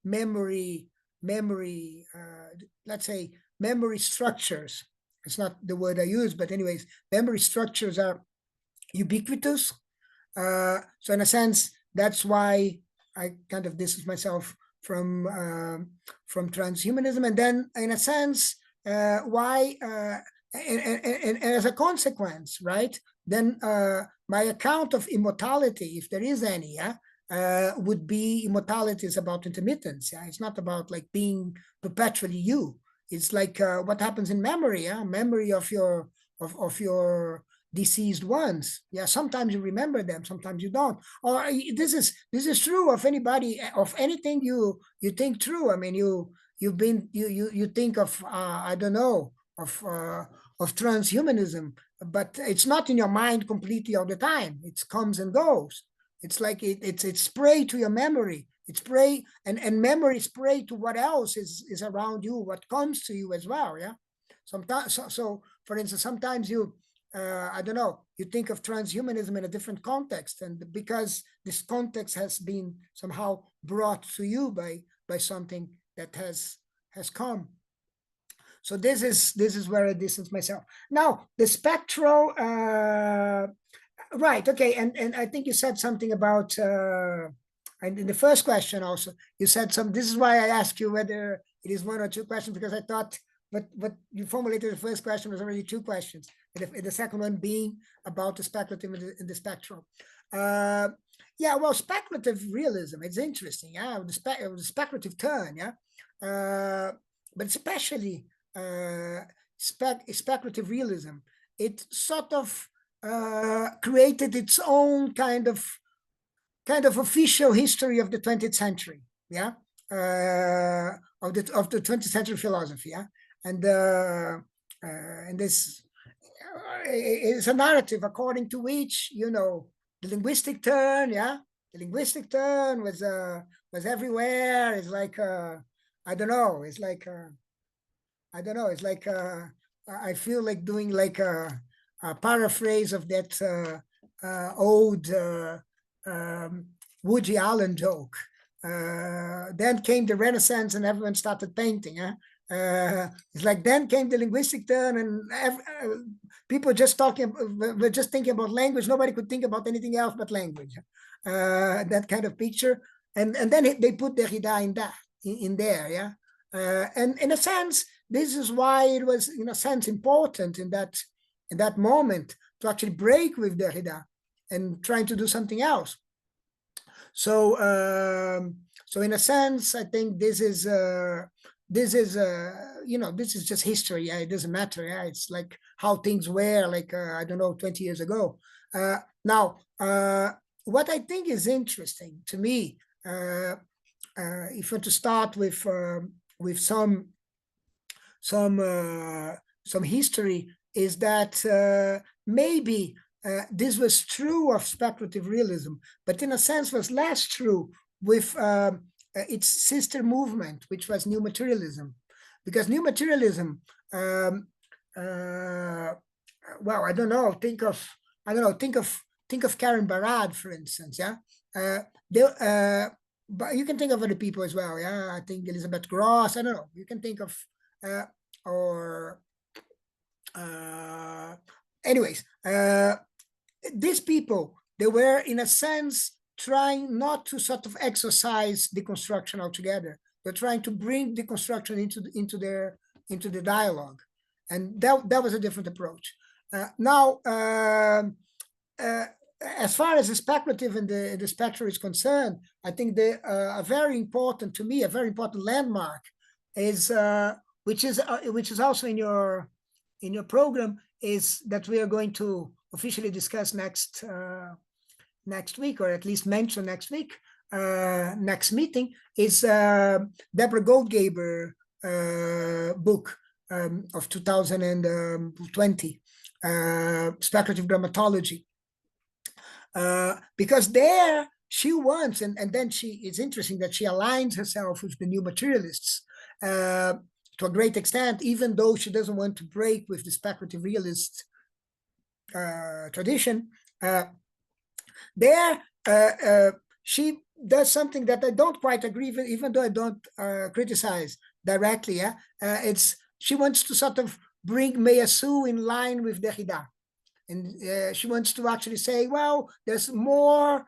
memory, let's say memory structures, it's not the word I use, but anyways, memory structures are ubiquitous. So in a sense, that's why I kind of distance myself from transhumanism, and then in a sense, why and as a consequence, right? Then my account of immortality, if there is any, would be immortality is about intermittence. Yeah, it's not about like being perpetually you. It's like what happens in memory. Yeah, memory of your deceased ones. Yeah, sometimes you remember them, sometimes you don't. Or this is true of anybody, of anything you think through. I mean, you think of I don't know, of transhumanism, but it's not in your mind completely all the time. It comes and goes. It's like it's spray to your memory. It's spray, and memory spray to what else is around you, what comes to you as well. Yeah. Sometimes, so for instance, sometimes you I don't know, you think of transhumanism in a different context, and because this context has been somehow brought to you by something that has come. So this is where I distance myself. Now the spectral, right? Okay, and I think you said something about, and in the first question also you said some. This is why I asked you whether it is one or two questions, because I thought what you formulated the first question was already two questions, and the second one being about the speculative and the spectral. Yeah, well, speculative realism, it's interesting. Yeah, the speculative turn. Yeah, but especially speculative realism, it sort of created its own kind of official history of the 20th century. Yeah, of the 20th century philosophy. Yeah, and this is a narrative according to which, the linguistic turn. Yeah, the linguistic turn was everywhere. It's like I don't know. It's like I don't know. It's like I feel like doing like a paraphrase of that old Woody Allen joke. Then came the Renaissance and everyone started painting. It's like then came the linguistic turn, and people just were just thinking about language. Nobody could think about anything else but language. That kind of picture, and then they put Derrida in there. Yeah, and in a sense, this is why it was, in a sense, important in that moment to actually break with Derrida and trying to do something else. So, so in a sense, I think this is this is just history. Yeah, it doesn't matter. Yeah, it's like how things were, like I don't know, 20 years ago. Now, what I think is interesting to me, if we're to start with some history, is that maybe this was true of speculative realism, but in a sense was less true with its sister movement, which was new materialism, because new materialism, well, I don't know, think of Karen Barad, for instance. Yeah, but you can think of other people as well. Yeah, I think Elizabeth Gross. I don't know. You can think of or anyways, these people, they were in a sense trying not to sort of exercise deconstruction altogether. They're trying to bring deconstruction into the dialogue, and that was a different approach. Now, as far as the speculative and the spectral is concerned, I think a very important, to me, a very important landmark is which is also in your program, is that we are going to officially discuss next week, or at least mention next week. Next meeting is Deborah Goldgaber book of 2020, Speculative Grammatology. Because there she wants, and then it's interesting that she aligns herself with the new materialists to a great extent, even though she doesn't want to break with the speculative realist tradition. There, she does something that I don't quite agree with, even though I don't criticize directly. She wants to sort of bring Meillassoux in line with Derrida. And she wants to actually say, well, there's more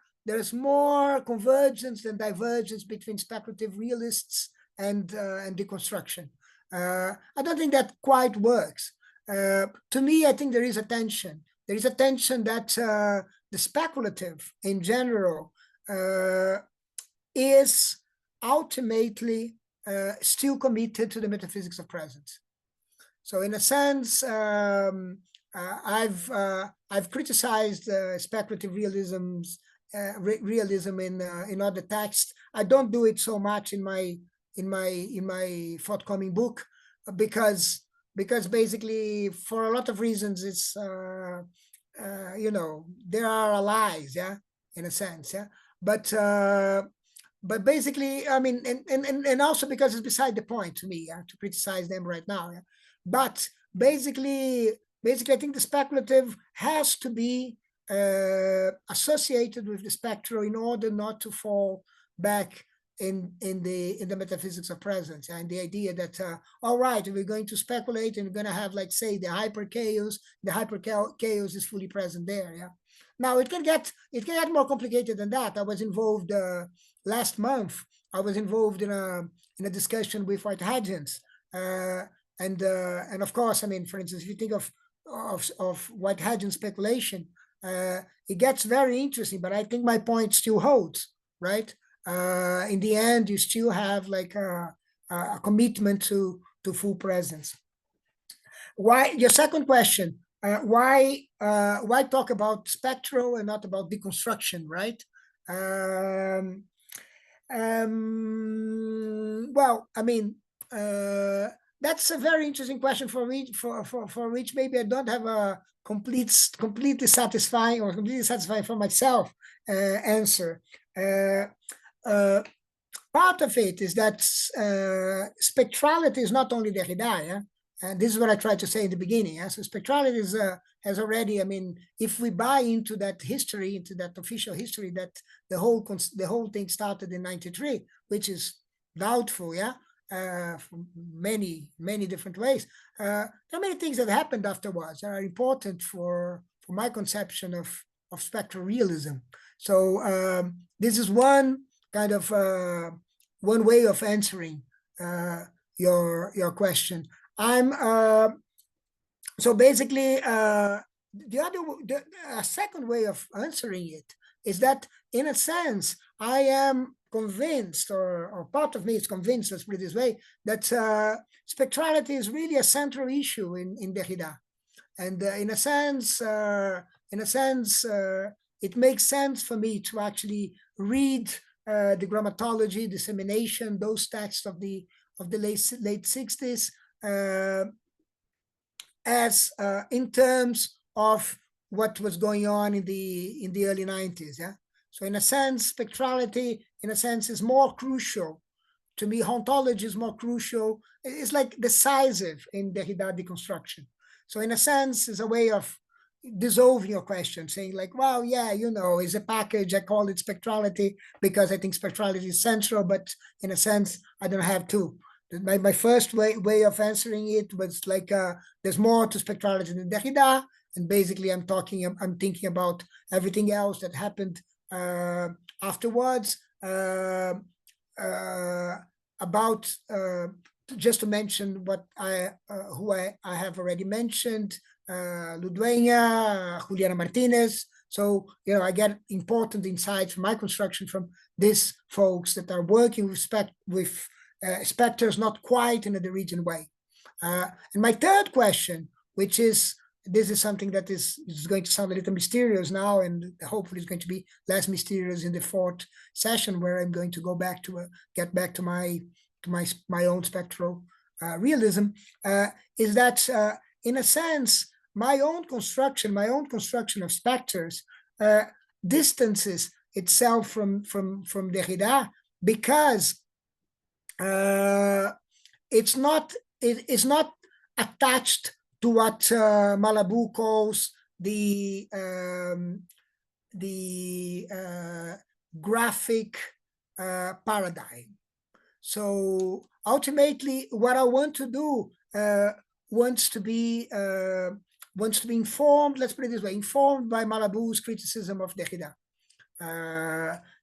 convergence than divergence between speculative realists and deconstruction. I don't think that quite works. To me, I think there is a tension. There is a tension that the speculative in general is ultimately still committed to the metaphysics of presence. So in a sense, I've criticized speculative realism in other texts. I don't do it so much in my forthcoming book because basically, for a lot of reasons, it's there are allies, in a sense, but basically, I mean, and also because it's beside the point to me, to criticize them right now, but basically, I think the speculative has to be associated with the spectral in order not to fall back in the metaphysics of presence, and the idea that all right, we're going to speculate and we're going to have, like, say, the hyper chaos. The hyper chaos is fully present there. Now it can get more complicated than that. I was involved last month. I was involved in a discussion with Whiteheadians, and of course, I mean, for instance, if you think of Whiteheadian speculation, it gets very interesting. But I think my point still holds, right? In the end, you still have like a commitment to full presence. Why, your second question? Why talk about spectral and not about deconstruction, right? Well, I mean, that's a very interesting question for which maybe I don't have a completely satisfying for myself answer. Part of it is that spectrality is not only Derrida, and this is what I tried to say in the beginning. So spectrality has already, I mean, if we buy into that history, into that official history, that the whole thing started in '93, which is doubtful, from many different ways. There are many things that happened afterwards that are important for my conception of spectral realism. So this is one kind of one way of answering your question. So basically, a second way of answering it is that, in a sense, I am convinced, or part of me is convinced, let's put it this way, that spectrality is really a central issue in Derrida, and in a sense, it makes sense for me to actually read the grammatology, dissemination, those texts of the late 60s as in terms of what was going on in the early 90s. So in a sense, spectrality, in a sense, is more crucial. To me, ontology is more crucial. It's like decisive in Derrida deconstruction. So in a sense, it's a way of dissolving your question, saying like, well, yeah, it's a package. I call it spectrality because I think spectrality is central, but in a sense, I don't have to. My first way of answering it was like there's more to spectrality than Derrida, and basically I'm thinking about everything else that happened afterwards. About just to mention what who I have already mentioned, Ludueña, Juliana Martinez. So I get important insights from my construction from these folks that are working with specters, not quite in a Derridian way. And my third question, which is, this is something that is going to sound a little mysterious now, and hopefully it's going to be less mysterious in the fourth session, where I'm going to go back to get back to my own spectral realism, is that in a sense, my own construction of specters distances itself from Derrida, because it's not attached to what Malabou calls the graphic paradigm. So ultimately, what I want to do wants to be informed. Let's put it this way: informed by Malabou's criticism of Derrida.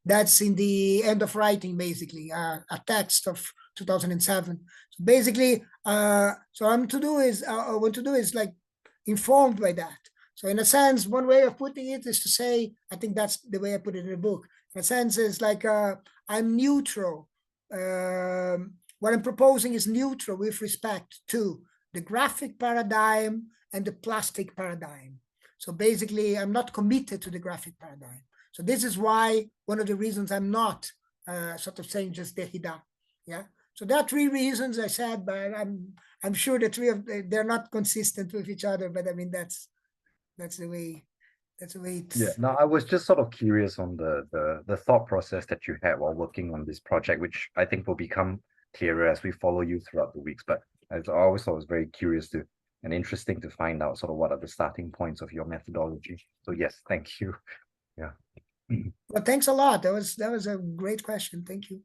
That's in the end of writing, basically, a text of 2007. So basically, so I want to do is like informed by that. So in a sense, one way of putting it is to say, I think that's the way I put it in the book. In a sense, it's like I'm neutral. What I'm proposing is neutral with respect to the graphic paradigm and the plastic paradigm. So basically, I'm not committed to the graphic paradigm. So this is why one of the reasons I'm not sort of saying just Derrida. Yeah. So there are three reasons I said, but I'm sure the three of they're not consistent with each other. But I mean that's the way it's. Yeah. Now I was just sort of curious on the thought process that you had while working on this project, which I think will become clearer as we follow you throughout the weeks. But I always thought it was very curious and interesting to find out sort of what are the starting points of your methodology. So yes, thank you. Yeah. Well, thanks a lot. That was a great question. Thank you.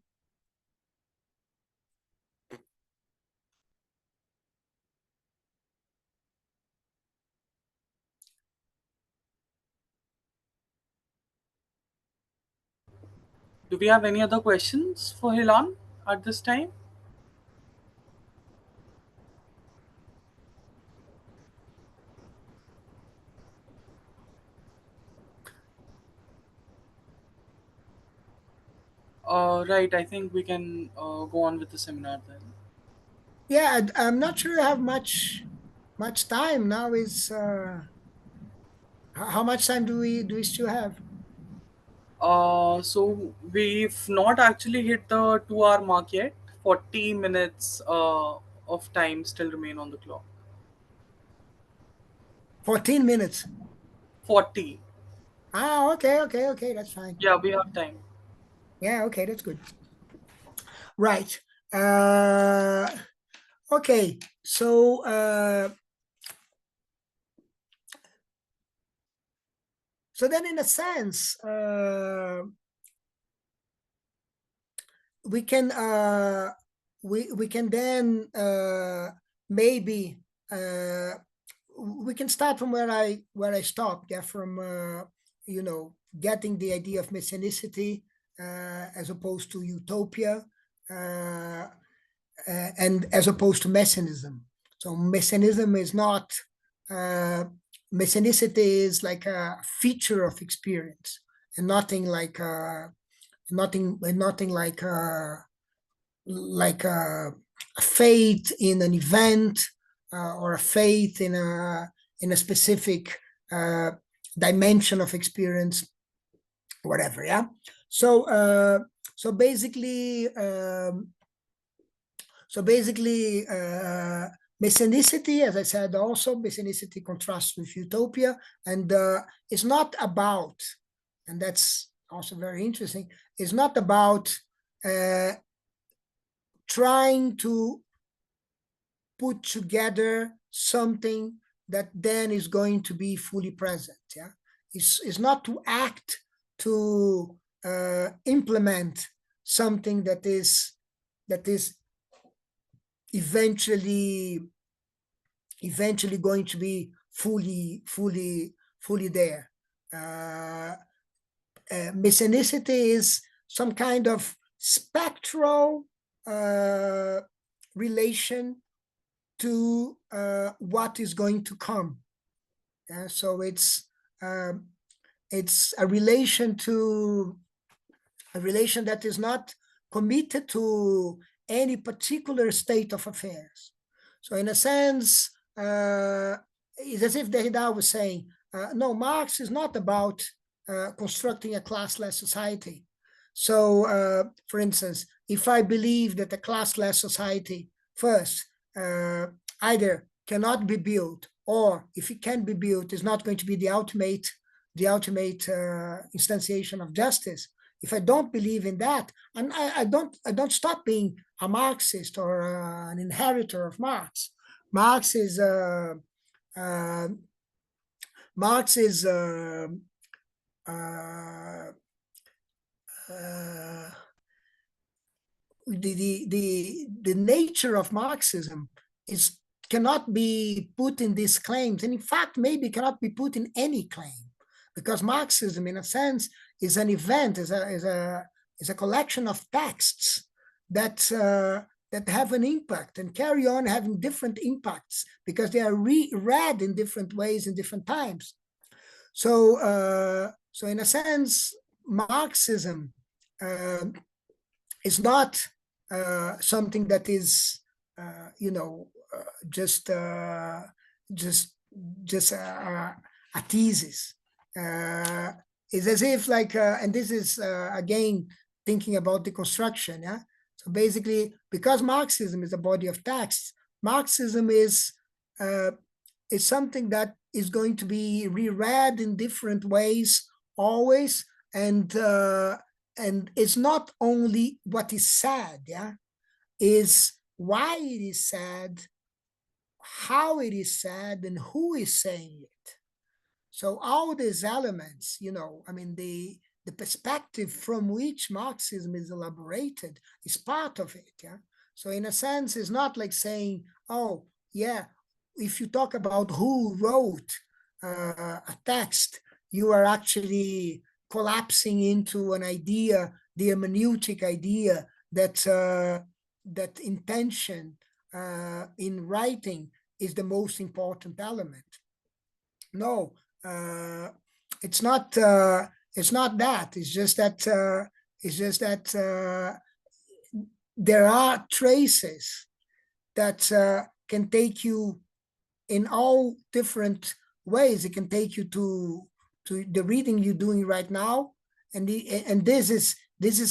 Do we have any other questions for Hilan at this time? Right, I think we can go on with the seminar then. Yeah, I'm not sure I have much time now. Is how much time do we still have? So we've not actually hit the 2 hour mark yet. 40 minutes of time still remain on the clock. 14 minutes. 40. Okay. That's fine. Yeah, we have time. Yeah, okay, that's good. Right. Okay. So then, in a sense, we can then maybe we can start from where I stopped. Yeah, from getting the idea of messianicity as opposed to utopia, and as opposed to messianism. So messianism is not. Messianicity is like a feature of experience, and nothing like a faith in an event or a faith in a specific dimension of experience, whatever. Yeah. So basically. Messianicity, as I said, also messianicity contrasts with utopia, and it's not about, and that's also very interesting, it's not about trying to put together something that then is going to be fully present. Yeah, it's not to act to implement something that is eventually going to be fully there. Messianicity is some kind of spectral relation to what is going to come. So it's a relation that is not committed to any particular state of affairs. So in a sense, it's as if Derrida was saying, no, Marx is not about constructing a classless society. So, for instance, if I believe that a classless society first either cannot be built, or if it can be built, is not going to be the ultimate instantiation of justice. If I don't believe in that, and I don't stop being a Marxist or an inheritor of Marx. Marx is the nature of Marxism cannot be put in these claims, and in fact maybe cannot be put in any claim, because Marxism in a sense is an event, is a collection of texts that have an impact and carry on having different impacts because they are read in different ways in different times. So in a sense, Marxism is not something that is just a thesis. It's as if and this is again thinking about the construction. Yeah. So basically, because Marxism is a body of texts, Marxism is something that is going to be reread in different ways always, and it's not only what is said, yeah, is why it is said, how it is said, and who is saying it. So all these elements, the perspective from which Marxism is elaborated is part of it, yeah. So in a sense, it's not like saying, oh, yeah, if you talk about who wrote a text, you are actually collapsing into an idea, the hermeneutic idea that intention in writing is the most important element. No, it's not. It's not that. It's just that. There are traces that can take you in all different ways. It can take you to the reading you're doing right now, and this is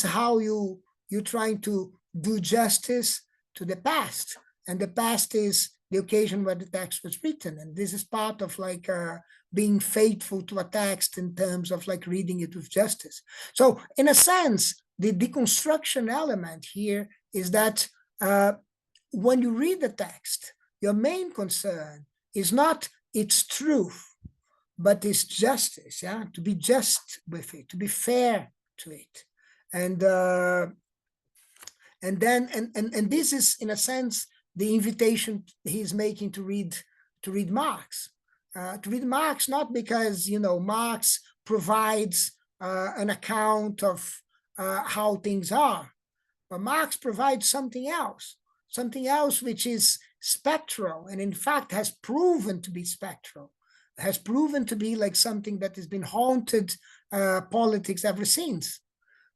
how you're trying to do justice to the past, and the past is the occasion where the text was written, and this is part of being faithful to a text in terms of reading it with justice. So in a sense, the deconstruction element here is that when you read the text, your main concern is not its truth, but its justice, yeah, to be just with it, to be fair to it. And this is, in a sense, the invitation he's making to read Marx. To read Marx, not because Marx provides an account of how things are, but Marx provides something else which is spectral, and in fact has proven to be spectral, has proven to be something that has been haunted politics ever since.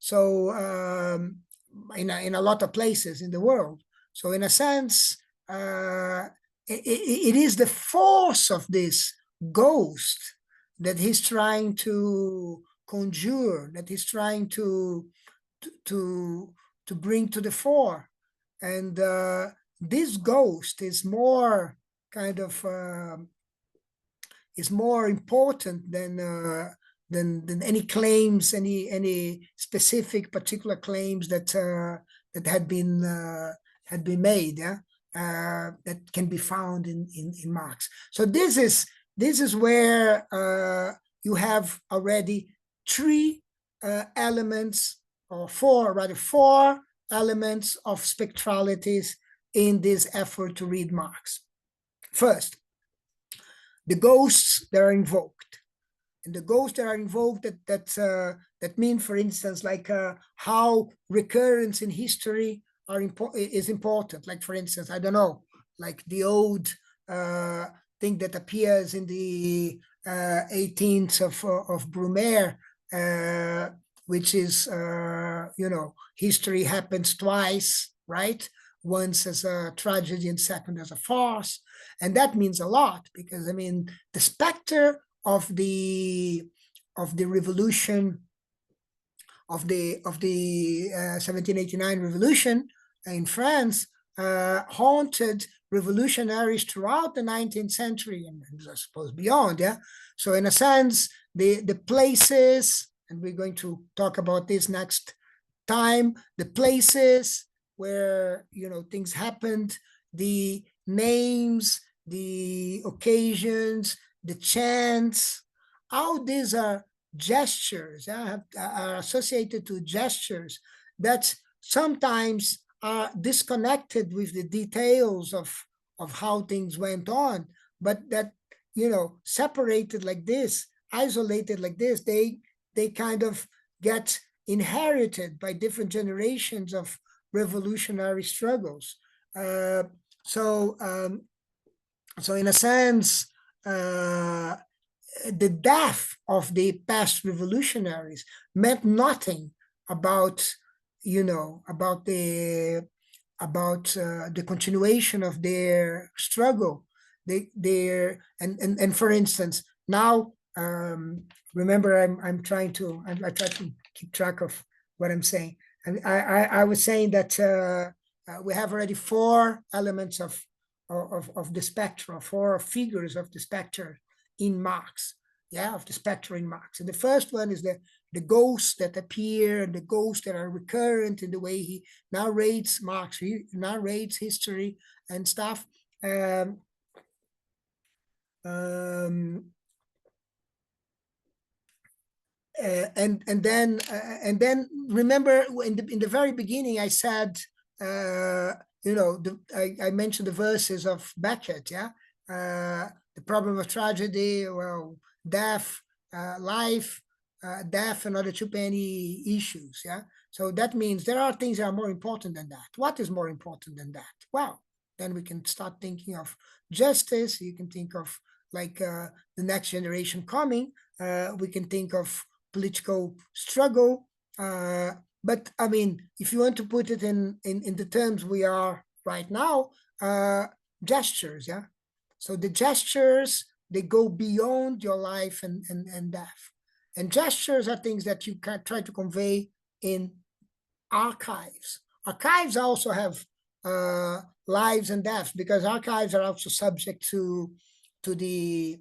So in a lot of places in the world. So in a sense, it is the force of this ghost that he's trying to conjure, that he's trying to bring to the fore. And this ghost is more kind of is more important than any claims, any specific particular claims that had been made, yeah? That can be found in Marx. So this is where you have already three elements, or four elements of spectralities in this effort to read Marx. First, the ghosts that are invoked. And the ghosts that are invoked that mean, for instance, like how recurrence in history is important. Like, for instance, I don't know, like the old thing that appears in the 18th of Brumaire, which is, history happens twice, right? Once as a tragedy and second as a farce. And that means a lot because, I mean, the specter of the revolution of the 1789 revolution in France haunted revolutionaries throughout the 19th century and I suppose beyond. Yeah. So in a sense, the places, and we're going to talk about this next time, the places where things happened, the names, the occasions, the chants, all these are gestures, are associated to gestures that sometimes are disconnected with the details of how things went on, but that, separated like this, isolated like this, they kind of get inherited by different generations of revolutionary struggles. So in a sense, the death of the past revolutionaries meant nothing about the continuation of their struggle. And for instance, now remember, I try to keep track of what I'm saying. And I was saying that we have already 4 elements of the spectrum, 4 figures of the spectre in Marx, of the spectre in Marx. And the first one is the ghosts that appear, the ghosts that are recurrent in the way he narrates Marx, he narrates history and stuff. And then remember in the very beginning I said I mentioned the verses of Beckett, the problem of tragedy, well, death, life, death, and other two-penny issues. So that means there are things that are more important than that. What is more important than that? Well, then we can start thinking of justice. You can think of like the next generation coming. We can think of political struggle. But I mean, if you want to put it in the terms we are right now, gestures, So the gestures, they go beyond your life and death. And gestures are things that you can try to convey in archives. Archives also have lives and deaths, because archives are also subject to the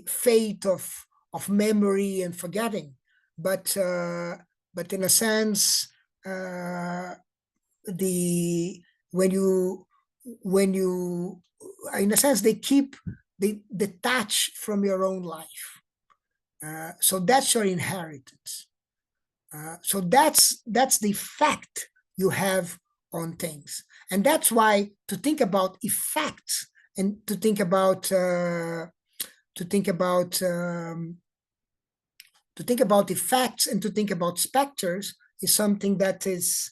fate of memory and forgetting. But in a sense, when you in a sense they detach from your own life. So that's your inheritance. So that's the effect you have on things. And that's why to think about effects and to think about effects and to think about specters is something that is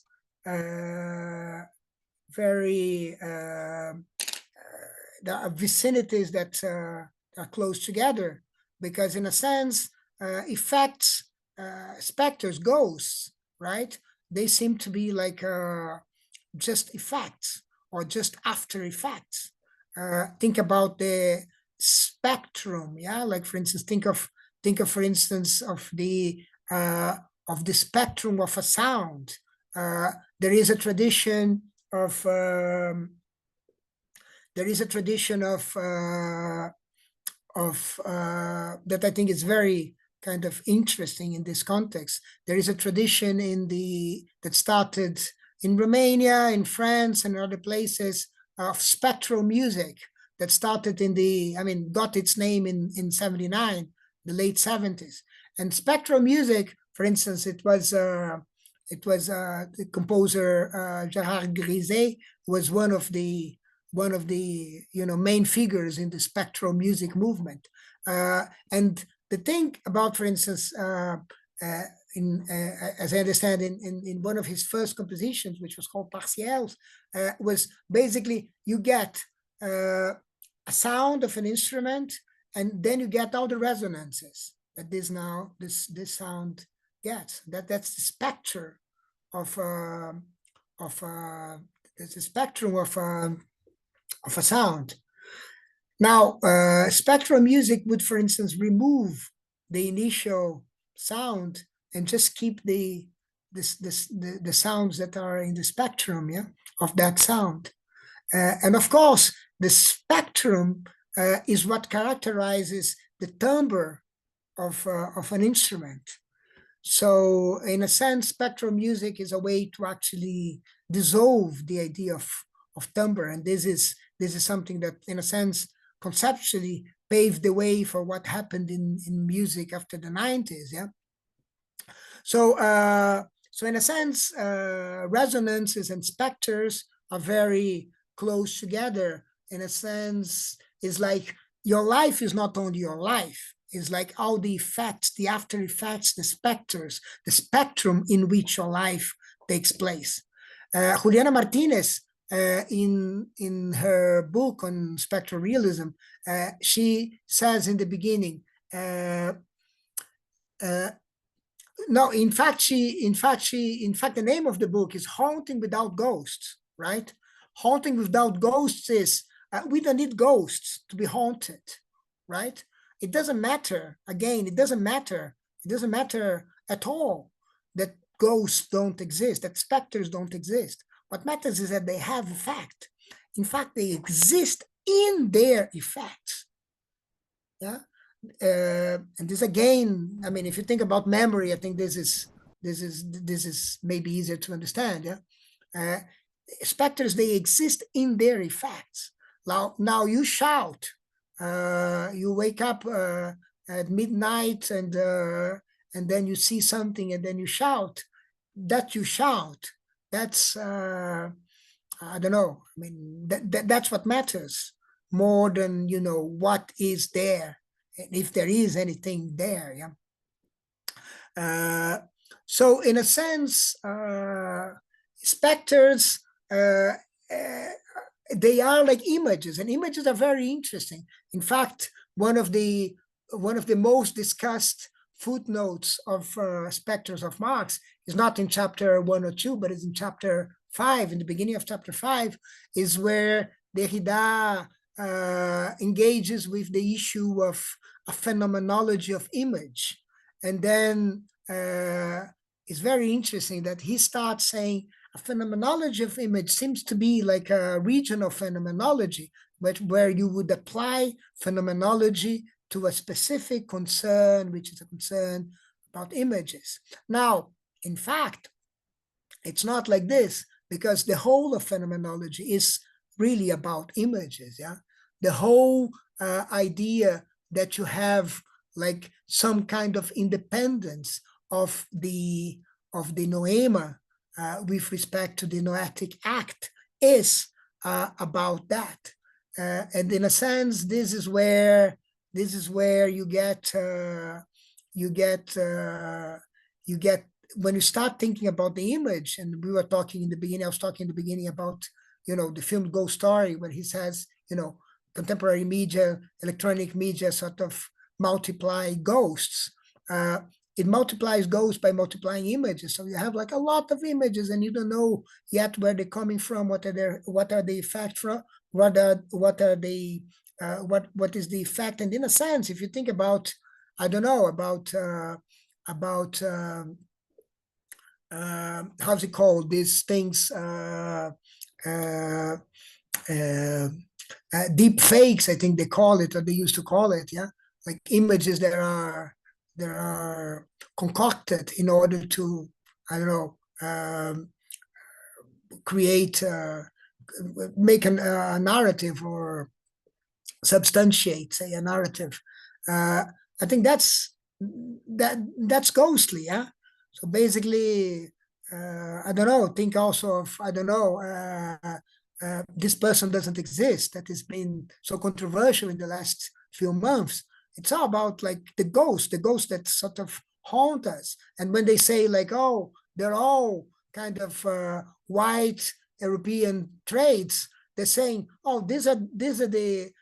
very there are vicinities that are close together, because in a sense effects, specters, ghosts, right, they seem to be like just effects or just after effects. Think about the spectrum, like for instance, think of for instance of the spectrum of a sound. There is a tradition of that I think is very kind of interesting in this context. There is a tradition that started in Romania, in France, and other places of spectral music that started got its name in 79, the late 70s. And spectral music, for instance, it was It was the composer Gérard Griset was one of the main figures in the spectral music movement. And the thing about, for instance, as I understand, in one of his first compositions, which was called Partiels, was basically you get a sound of an instrument, and then you get all the resonances that this sound gets. That's the spectrum of the spectrum of a sound. Now, spectral music would, for instance, remove the initial sound and just keep the sounds that are in the spectrum, of that sound. And of course, the spectrum is what characterizes the timbre of an instrument. So in a sense, spectral music is a way to actually dissolve the idea of timbre. And this is something that, in a sense, conceptually paved the way for what happened in music after the 90s. So in a sense, resonances and specters are very close together. In a sense, it's like your life is not only your life. It's like all the effects, the after effects, the specters, the spectrum in which your life takes place. Juliana Martinez, in her book on spectral realism, she says in the beginning, no, in fact, the name of the book is Haunting Without Ghosts, right? Haunting Without Ghosts is, we don't need ghosts to be haunted, right? It doesn't matter, again, it doesn't matter at all that ghosts don't exist, that specters don't exist. What matters is that they have effect. In fact, they exist in their effects, yeah? And this again, I mean, if you think about memory, I think this is maybe easier to understand. Specters, they exist in their effects. Now you shout, you wake up at midnight, and then you see something, and then you shout. That you shout, that's I don't know. I mean, that's what matters more than what is there. If there is anything there, so in a sense, specters, they are like images, and images are very interesting. In fact, one of the most discussed footnotes of specters of Marx is not in chapter 1 or 2, but is in chapter 5. In the beginning of chapter 5 is where Derrida engages with the issue of a phenomenology of image. And then it's very interesting that he starts saying a phenomenology of image seems to be like a regional phenomenology, where you would apply phenomenology to a specific concern, which is a concern about images. Now, in fact, it's not like this, because the whole of phenomenology is really about images. The whole idea that you have like some kind of independence of the noema with respect to the noetic act is about that. And in a sense, this is where you get when you start thinking about the image. And we were talking in the beginning, I was talking in the beginning about the film Ghost Story, where he says contemporary media, electronic media sort of multiply ghosts. It multiplies ghosts by multiplying images. So you have like a lot of images, and you don't know yet where they're coming from, what are the effects from, what is the effect. And in a sense, if you think about, I don't know, about how's it called, these things, deep fakes, I think they call it, or they used to call it, like images that are concocted in order to, I don't know, create, make a narrative, or substantiate, say, a narrative. I think that's ghostly, So basically, I don't know, think also of, I don't know, this person doesn't exist. That has been so controversial in the last few months. It's all about like the ghost that sort of haunt us. And when they say like, oh, they're all kind of white European traits, they're saying, oh, these are the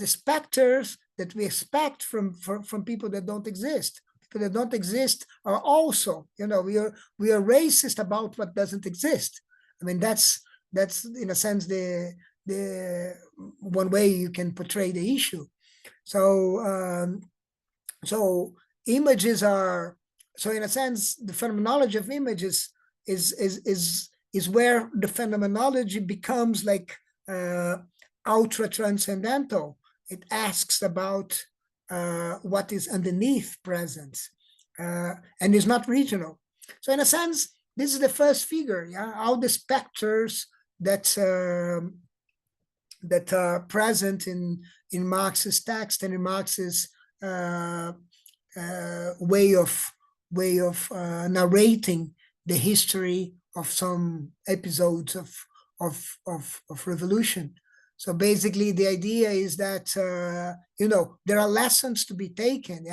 specters that we expect from people that don't exist. People that don't exist are also, we are racist about what doesn't exist. I mean, that's in a sense the one way you can portray the issue. So so images are, so in a sense the phenomenology of images is where the phenomenology becomes like ultra transcendental. It asks about what is underneath presence, and is not regional. So in a sense, this is the first figure, all the specters that are present in Marx's text and in Marx's way of narrating the history of some episodes of revolution. So basically, the idea is that there are lessons to be taken,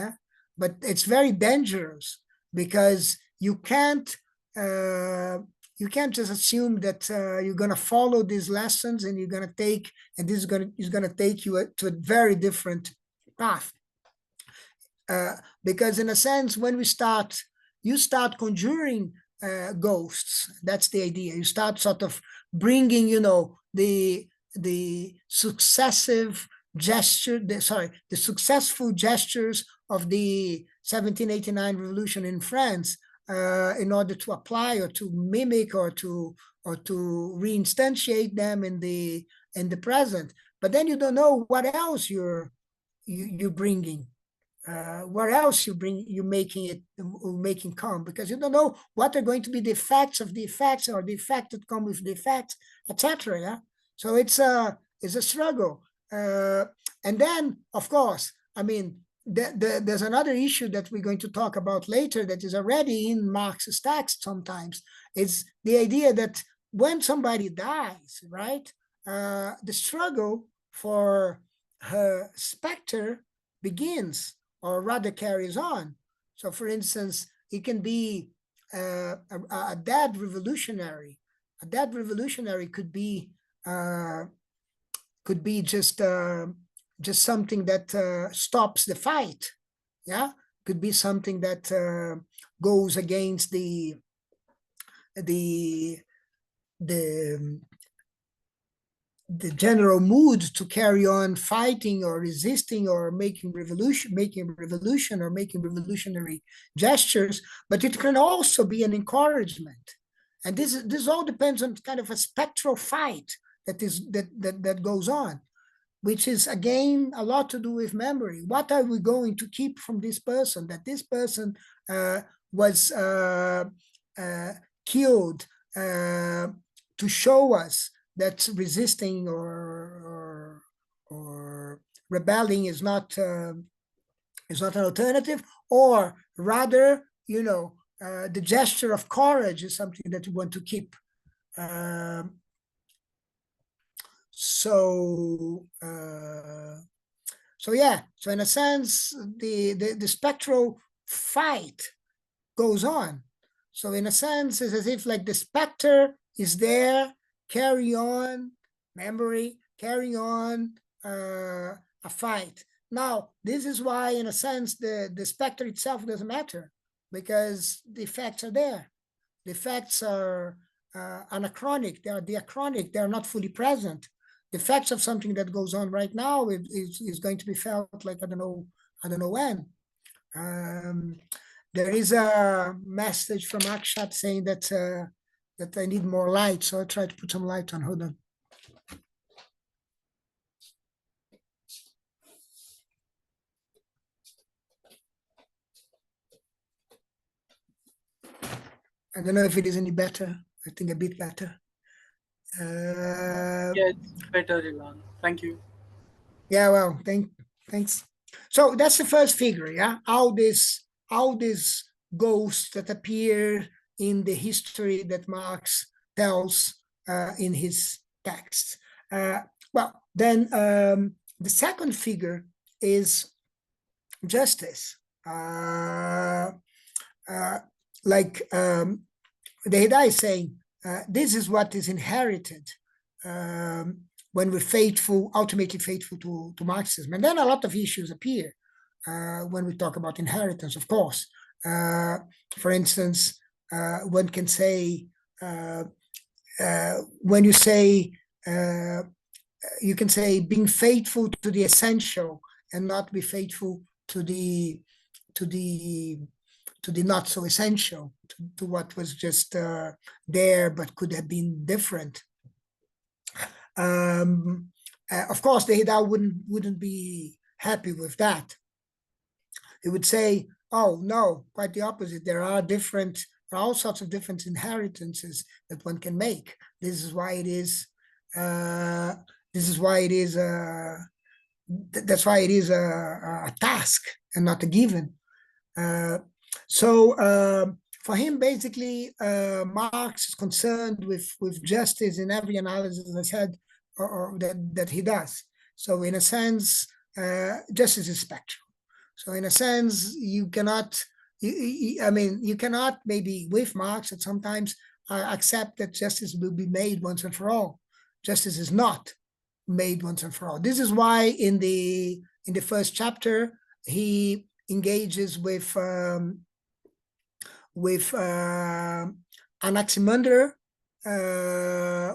but it's very dangerous because you can't just assume that you're going to follow these lessons and you're going to take, and this is going to take you to a very different path. Because in a sense, when you start conjuring ghosts. That's the idea. You start sort of bringing, the successive the successful gestures of the 1789 revolution in France in order to apply or to mimic or to reinstantiate them in the present. But then you don't know what else you're bringing. Where else you're making come, because you don't know what are going to be the effects of the effects or the effect that come with the effects, etc. Yeah, so it's a struggle, and then of course, I mean, there's another issue that we're going to talk about later that is already in Marx's text. Sometimes it's the idea that when somebody dies, right, the struggle for her specter begins, or rather carries on. So for instance, it can be a dead revolutionary. A dead revolutionary could be just something that stops the fight. Yeah, could be something that goes against the general mood to carry on fighting or resisting or making revolution or making revolutionary gestures, but it can also be an encouragement. And this all depends on kind of a spectral fight that goes on, which is again a lot to do with memory. What are we going to keep from this person? That this person was killed to show us that resisting or rebelling is not an alternative, or rather, the gesture of courage is something that we want to keep. So yeah. So in a sense, the spectral fight goes on. So in a sense, it's as if like the specter is there. Carry on memory, carry on a fight. Now, this is why, in a sense, the specter itself doesn't matter, because the effects are there. The effects are anachronic, they are diachronic, they are not fully present. The effects of something that goes on right now is going to be felt like, I don't know when. There is a message from Akshat saying that I need more light, so I'll try to put some light on. Hold on. I don't know if it is any better. I think a bit better. Yeah, it's better, Hilan. Thank you. Yeah, well, thanks. So that's the first figure, yeah? How these ghosts that appear in the history that Marx tells in his texts. Well, then the second figure is justice. Derrida is saying, this is what is inherited when we're faithful, ultimately faithful to Marxism. And then a lot of issues appear when we talk about inheritance, of course. For instance, one can say, when you say, you can say being faithful to the essential and not be faithful to the not so essential, to what was just there but could have been different. Of course, Derrida wouldn't be happy with that. He would say, "Oh no, quite the opposite. There are all sorts of different inheritances that one can make. This is why it is. That's why it is a task and not a given." For him, basically, Marx is concerned with justice in every analysis, as I said, or that he does. So in a sense, justice is spectral. So in a sense, you cannot, you cannot maybe with Marx at sometimes accept that justice will be made once and for all. Justice is not made once and for all. This is why in the first chapter, he engages with Anaximander,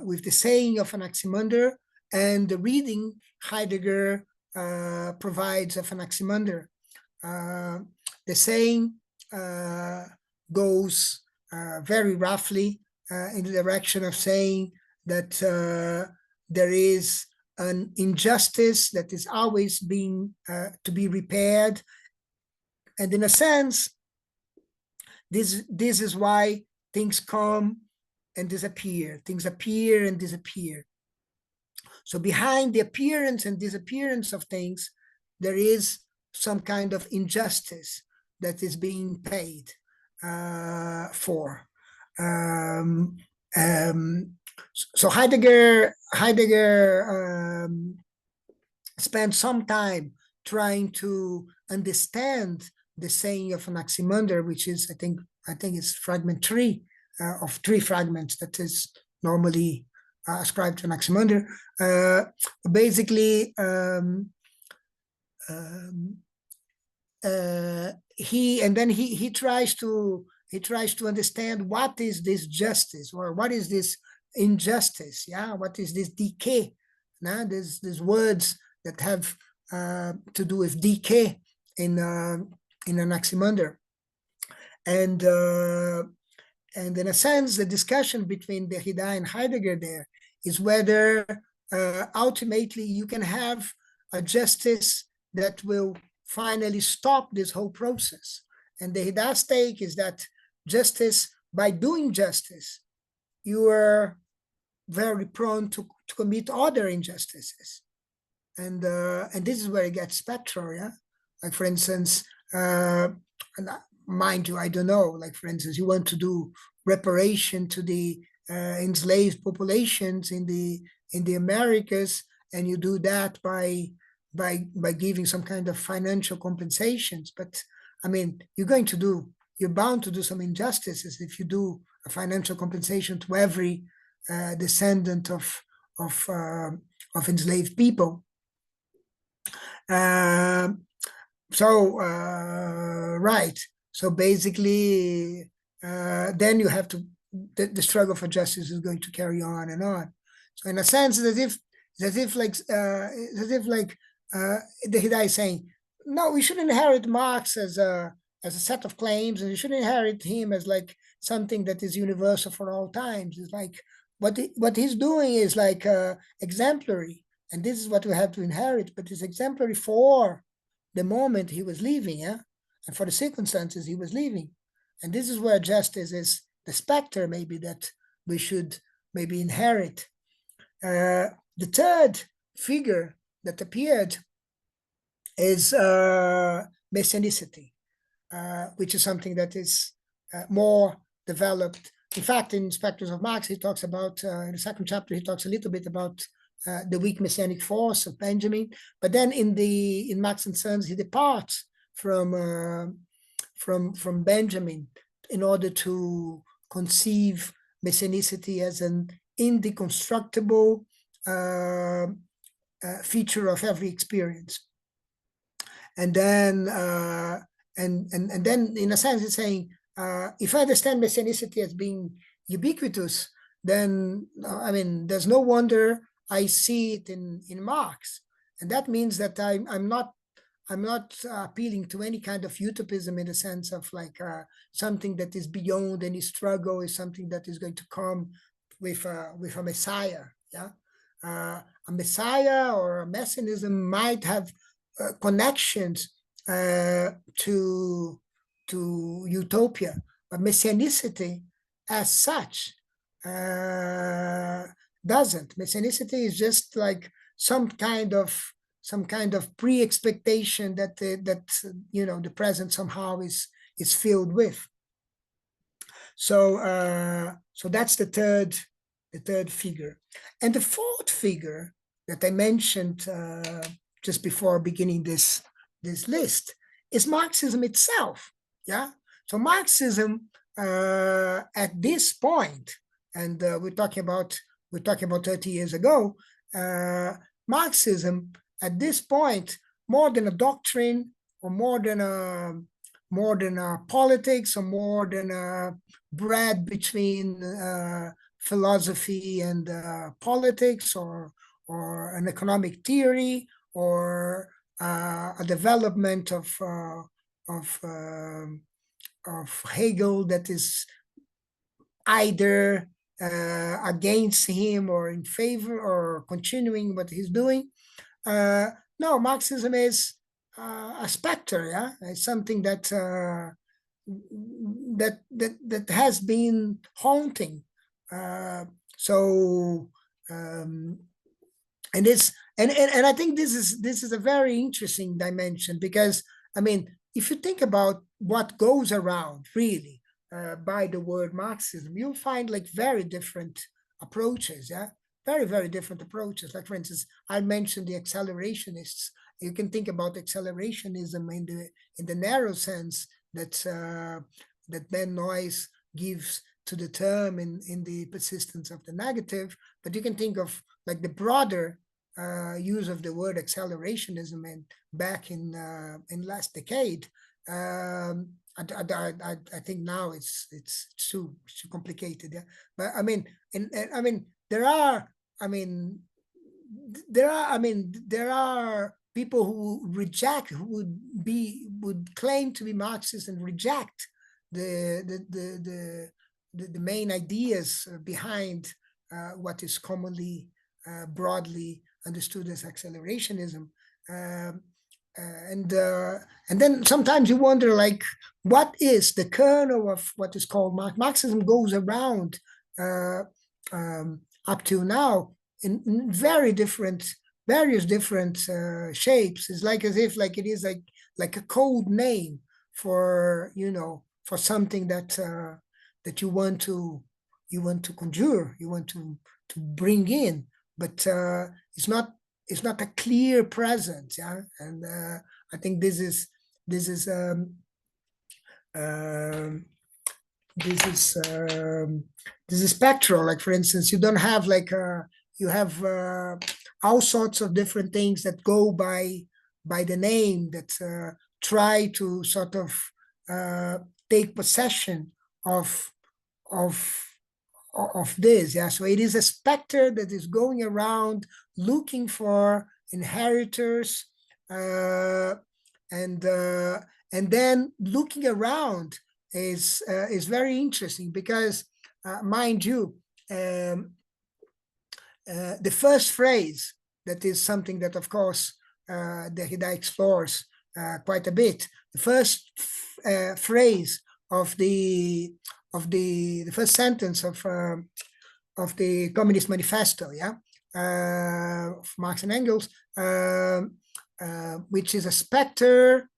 with the saying of Anaximander, and the reading Heidegger provides of Anaximander. The saying goes very roughly in the direction of saying that there is an injustice that is always being to be repaired, and in a sense, this is why things come and disappear. Things appear and disappear. So behind the appearance and disappearance of things, there is some kind of injustice that is being paid for. So Heidegger spent some time trying to understand the saying of Anaximander, which is, I think it's fragment 3 of 3 fragments that is normally ascribed to Anaximander. Basically, he tries to understand what is this justice, or what is this injustice? Yeah, what is this decay? Now, there's words that have to do with decay in Anaximander, and in a sense, the discussion between Derrida and Heidegger there is whether ultimately you can have a justice that will finally stop this whole process. And Derrida's take is that justice, by doing justice, you are very prone to commit other injustices, and this is where it gets spectral. Yeah, like for instance. Mind you, I don't know, like for instance, you want to do reparation to the enslaved populations in the Americas, and you do that by giving some kind of financial compensations. But I mean, you're bound to do some injustices if you do a financial compensation to every descendant of enslaved people. Right. So basically, then you have to, the struggle for justice is going to carry on and on. So in a sense, it's as if Derrida is saying, no, we shouldn't inherit Marx as a set of claims, and you shouldn't inherit him as like something that is universal for all times. It's like what he's doing is like exemplary, and this is what we have to inherit, but it's exemplary for the moment he was living, yeah, and for the circumstances he was living. And this is where justice is the specter, maybe, that we should maybe inherit. The third figure that appeared is Messianicity, which is something that is more developed. In fact, in Specters of Marx, he talks about, in the second chapter, he talks a little bit about the weak messianic force of Benjamin. But then in Marx and Sons, he departs from Benjamin in order to conceive messianicity as an indeconstructible feature of every experience. And then, and then, in a sense, it's saying, if I understand messianicity as being ubiquitous, then I mean, there's no wonder I see it in Marx, and that means that I'm not appealing to any kind of utopism in the sense of like something that is beyond any struggle, is something that is going to come with a messiah. Yeah, a messiah or a messianism might have connections to utopia, but messianicity as such doesn't. Messianicity is just like some kind of pre-expectation that the present somehow is filled with. So so that's the third figure, and the fourth figure that I mentioned just before beginning this list is Marxism itself. Yeah, so Marxism at this point, and we're talking about 30 years ago, Marxism at this point, more than a doctrine, or more than a politics, or more than a bread between philosophy and politics, or an economic theory, or a development of Hegel that is either against him or in favor or continuing what he's doing. No, Marxism is a specter. Yeah, it's something that that has been haunting. And I think this is a very interesting dimension, because I mean, if you think about what goes around really by the word Marxism, you'll find like very different approaches. Yeah, very different approaches. Like, for instance, I mentioned the accelerationists. You can think about accelerationism in the narrow sense that that Ben Noyes gives to the term in the persistence of the negative. But you can think of like the broader use of the word accelerationism, and back in last decade. I think now it's too complicated. Yeah, but I mean, there are people who reject, who would claim to be Marxist and reject the main ideas behind what is commonly broadly understood as accelerationism. And then sometimes you wonder, like, what is the kernel of what is called Marxism? Goes around up till now in various different shapes. It's like as if like it is like a code name for for something that that you want to conjure, you want to bring in, but it's not a clear presence. Yeah, and I think this is spectral. Like, for instance, you don't have like you have all sorts of different things that go by the name, that try to sort of take possession of this. Yeah, so it is a specter that is going around looking for inheritors, and then looking around is very interesting, because mind you, the first phrase, that is something that of course Derrida explores quite a bit. The first phrase of the first sentence of the Communist Manifesto, yeah, of Marx and Engels, which is a specter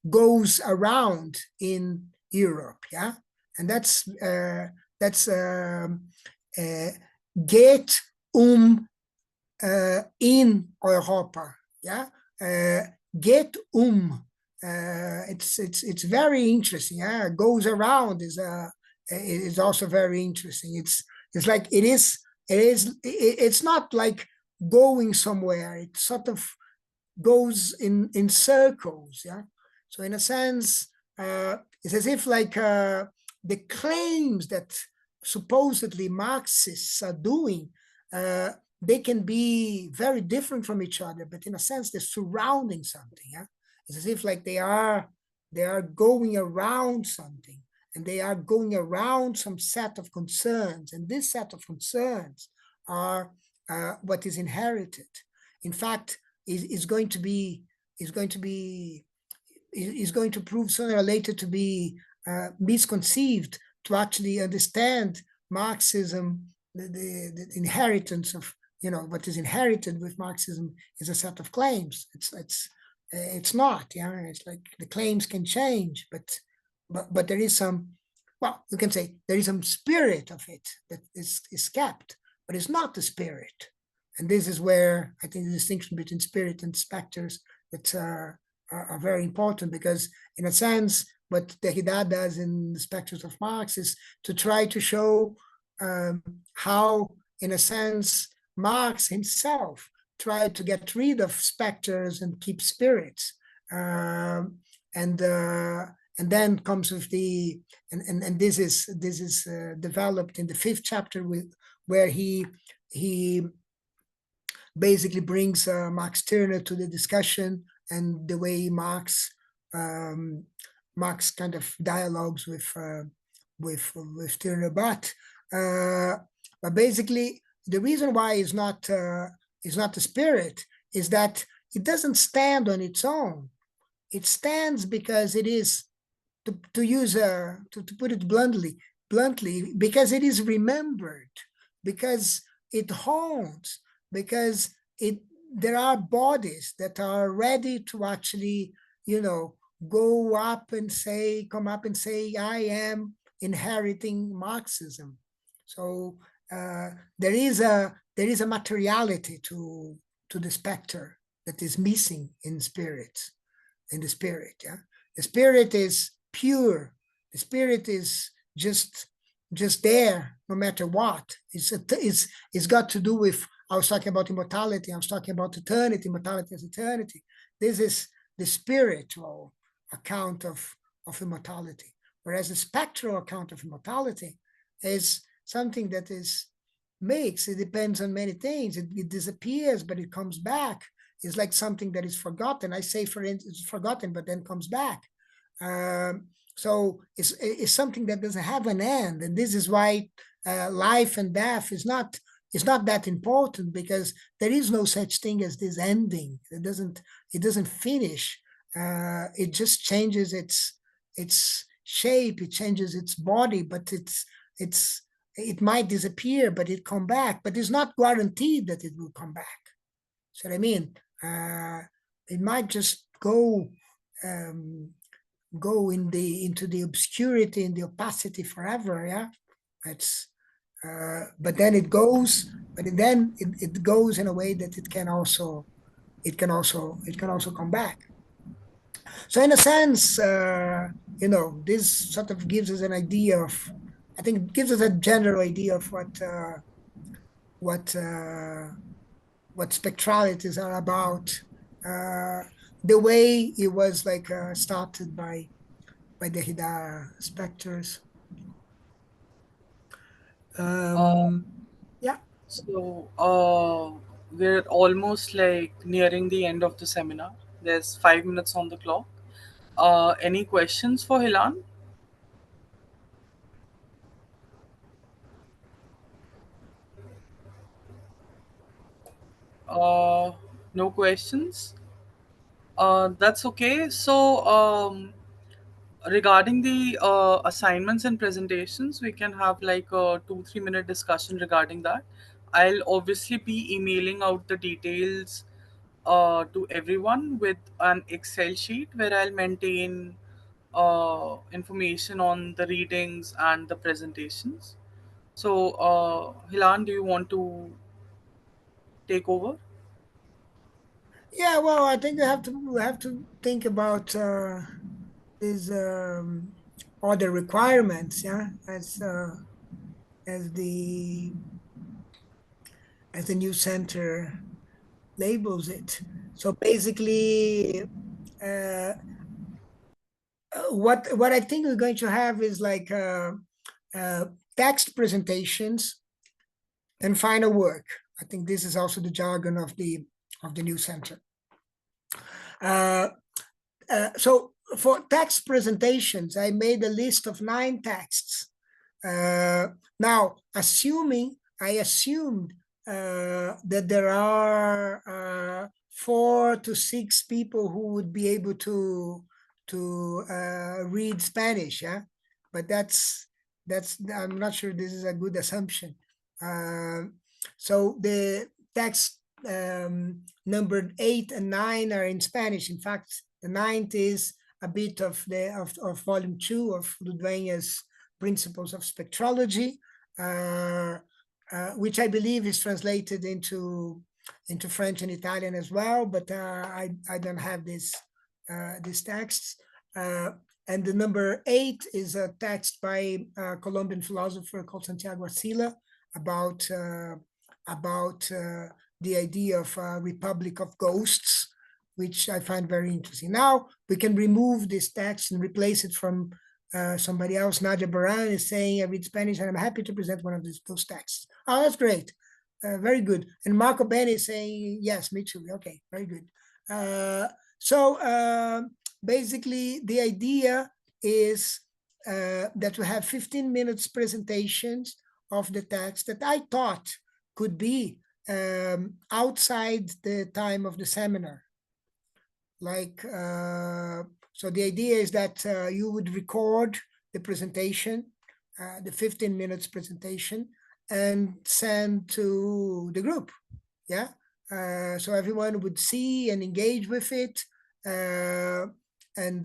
goes around in Europe, yeah, and that's geht in Europa. Yeah, get it's very interesting. Yeah, goes around is also very interesting. It's like it's not like going somewhere. It sort of goes in circles. Yeah, so in a sense, it's as if like the claims that supposedly Marxists are doing, they can be very different from each other, but in a sense, they're surrounding something. Yeah? It's as if like they are going around something, and they are going around some set of concerns, and this set of concerns are what is inherited. In fact, is going to be is going to be is going to prove sooner or later to be misconceived, to actually understand Marxism. The inheritance of what is inherited with Marxism is a set of claims. It's not. Yeah, it's like the claims can change, but there is some. Well, you can say there is some spirit of it that is kept, but it's not the spirit. And this is where I think the distinction between spirit and specters that are very important, because in a sense, what Derrida does in the Specters of Marx is to try to show how, in a sense, Marx himself tried to get rid of specters and keep spirits. And then comes with and this is developed in the 5th chapter where he basically brings Max Turner to the discussion, and the way Marx kind of dialogues with Turner. But basically, the reason why it's not the spirit is that it doesn't stand on its own. It stands because it is, to put it bluntly, because it is remembered, because it haunts, because there are bodies that are ready to actually, come up and say, I am inheriting Marxism. So there is a materiality to the specter that is missing in the spirit. Yeah, the spirit is pure. The spirit is just there, no matter what. It's got to do with. I was talking about immortality. I was talking about eternity. Immortality as eternity. This is the spiritual account of immortality, whereas the spectral account of immortality is something that is makes. It depends on many things. It disappears, but it comes back. It's like something that is forgotten. I say, for instance, it's forgotten, but then comes back. So it's something that doesn't have an end, and this is why life and death is not that important, because there is no such thing as this ending. It doesn't finish. It just changes its shape. It changes its body, but it might disappear, but it come back. But it's not guaranteed that it will come back. See what I mean? It might just go into the obscurity and the opacity forever. Yeah, but then it goes. But then it goes in a way that it can also come back. So in a sense, this sort of gives us an idea of. I think it gives us a general idea of what spectralities are about. The way it was like started by Derrida specters. Yeah. So we're almost like nearing the end of the seminar. There's 5 minutes on the clock. Any questions for Hilan? No questions. That's okay. So regarding the assignments and presentations, we can have like a 2-3 minute discussion regarding that. I'll obviously be emailing out the details to everyone with an Excel sheet where I'll maintain information on the readings and the presentations. So, Hilan, do you want to take over? Yeah, well, I think we have to think about these other requirements, yeah, as the as the new center labels it. So basically, uh, what I think we're going to have is like uh, text presentations and final work. I think this is also the jargon of the new center. Uh, so for text presentations, I made a list of 9 texts. Now, I assumed that there are 4 to 6 people who would be able to read Spanish, yeah, but that's I'm not sure this is a good assumption. So the text numbered 8 and 9 are in Spanish. In fact, the 9th is a bit of volume 2 of Ludwig's Principles of Spectrology, which I believe is translated into French and Italian as well, but I don't have these texts. And the number 8 is a text by a Colombian philosopher called Santiago Arcila about the idea of a republic of ghosts, which I find very interesting. Now we can remove this text and replace it from somebody else. Nadia Baran is saying, I read Spanish and I'm happy to present one of those texts. Oh, that's great. Very good. And Marco Bene is saying, yes, me too. Okay, very good. So basically, the idea is that we have 15 minutes presentations of the text that I thought could be outside the time of the seminar. Like, so the idea is that you would record the presentation, the 15 minutes presentation, and send to the group. Yeah. So everyone would see and engage with it, and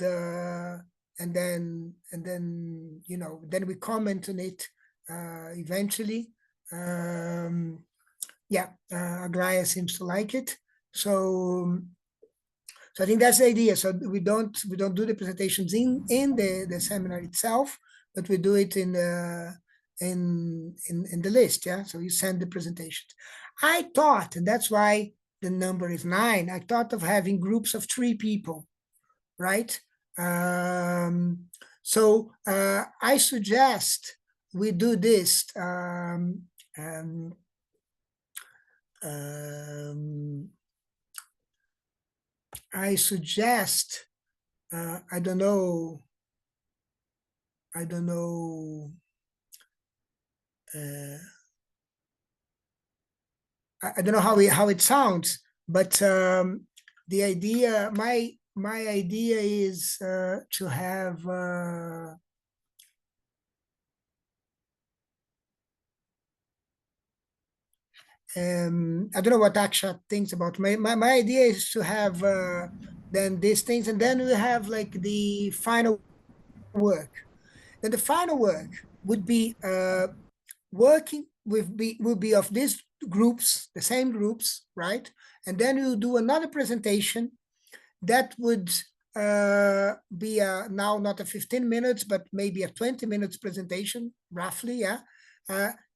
then then we comment on it eventually. Yeah, Agraya seems to like it. So I think that's the idea. So we don't do the presentations in the seminar itself, but we do it in the list. Yeah. So you send the presentations. I thought, and that's why the number is 9. I thought of having groups of 3 people, right? So I suggest we do this. I suggest, I don't know, I don't know how it sounds, but the idea, my idea is to have I don't know what Akshat thinks about. My idea is to have then these things, and then we have like the final work. Then the final work would be working will be of these groups, the same groups, right? And then we'll do another presentation that would be now not a 15 minutes, but maybe a 20 minutes presentation, roughly, yeah.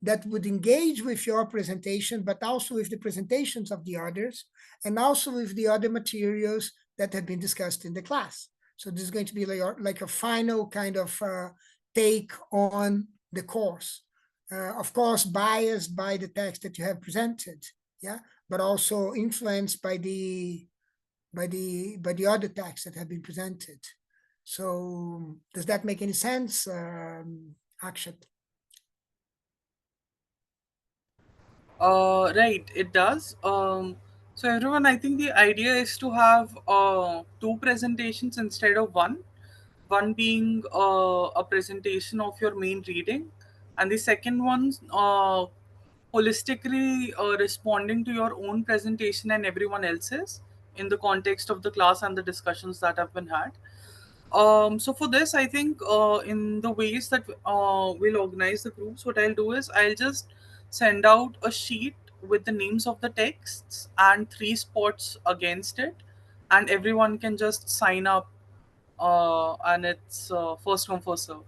That would engage with your presentation, but also with the presentations of the others, and also with the other materials that have been discussed in the class. So this is going to be like a final kind of take on the course. Of course, biased by the text that you have presented, yeah, but also influenced by the other texts that have been presented. So does that make any sense, Akshat? Right, it does. So everyone, I think the idea is to have 2 presentations instead of one. One being a presentation of your main reading, and the second one holistically responding to your own presentation and everyone else's in the context of the class and the discussions that have been had. So for this, I think in the ways that we'll organize the groups, what I'll do is I'll just send out a sheet with the names of the texts and three spots against it, and everyone can just sign up, and it's first come first serve.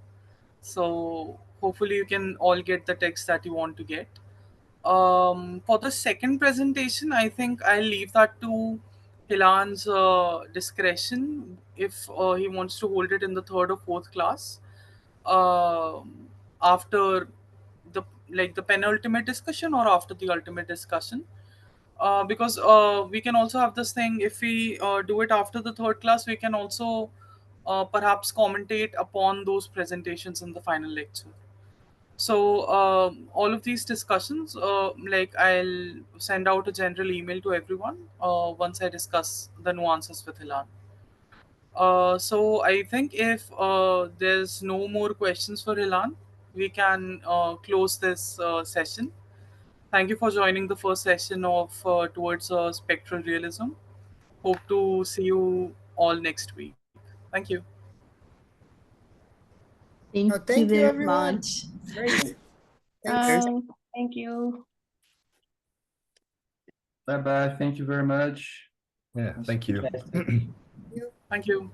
So hopefully you can all get the text that you want to get. For the second presentation, I think I'll leave that to Hilan's discretion if he wants to hold it in the third or fourth class. After the the penultimate discussion or after the ultimate discussion, because we can also have this thing if we do it after the third class, we can also perhaps commentate upon those presentations in the final lecture. So all of these discussions, I'll send out a general email to everyone once I discuss the nuances with Hilan. So I think if there's no more questions for Hilan, we can close this session. Thank you for joining the first session of Towards Spectral Realism. Hope to see you all next week. Thank you. Thank you Thank you, very everyone. much. Great. Thanks. Thank you. Bye bye. Thank you very much. Yeah, thank you. Interesting. Thank you.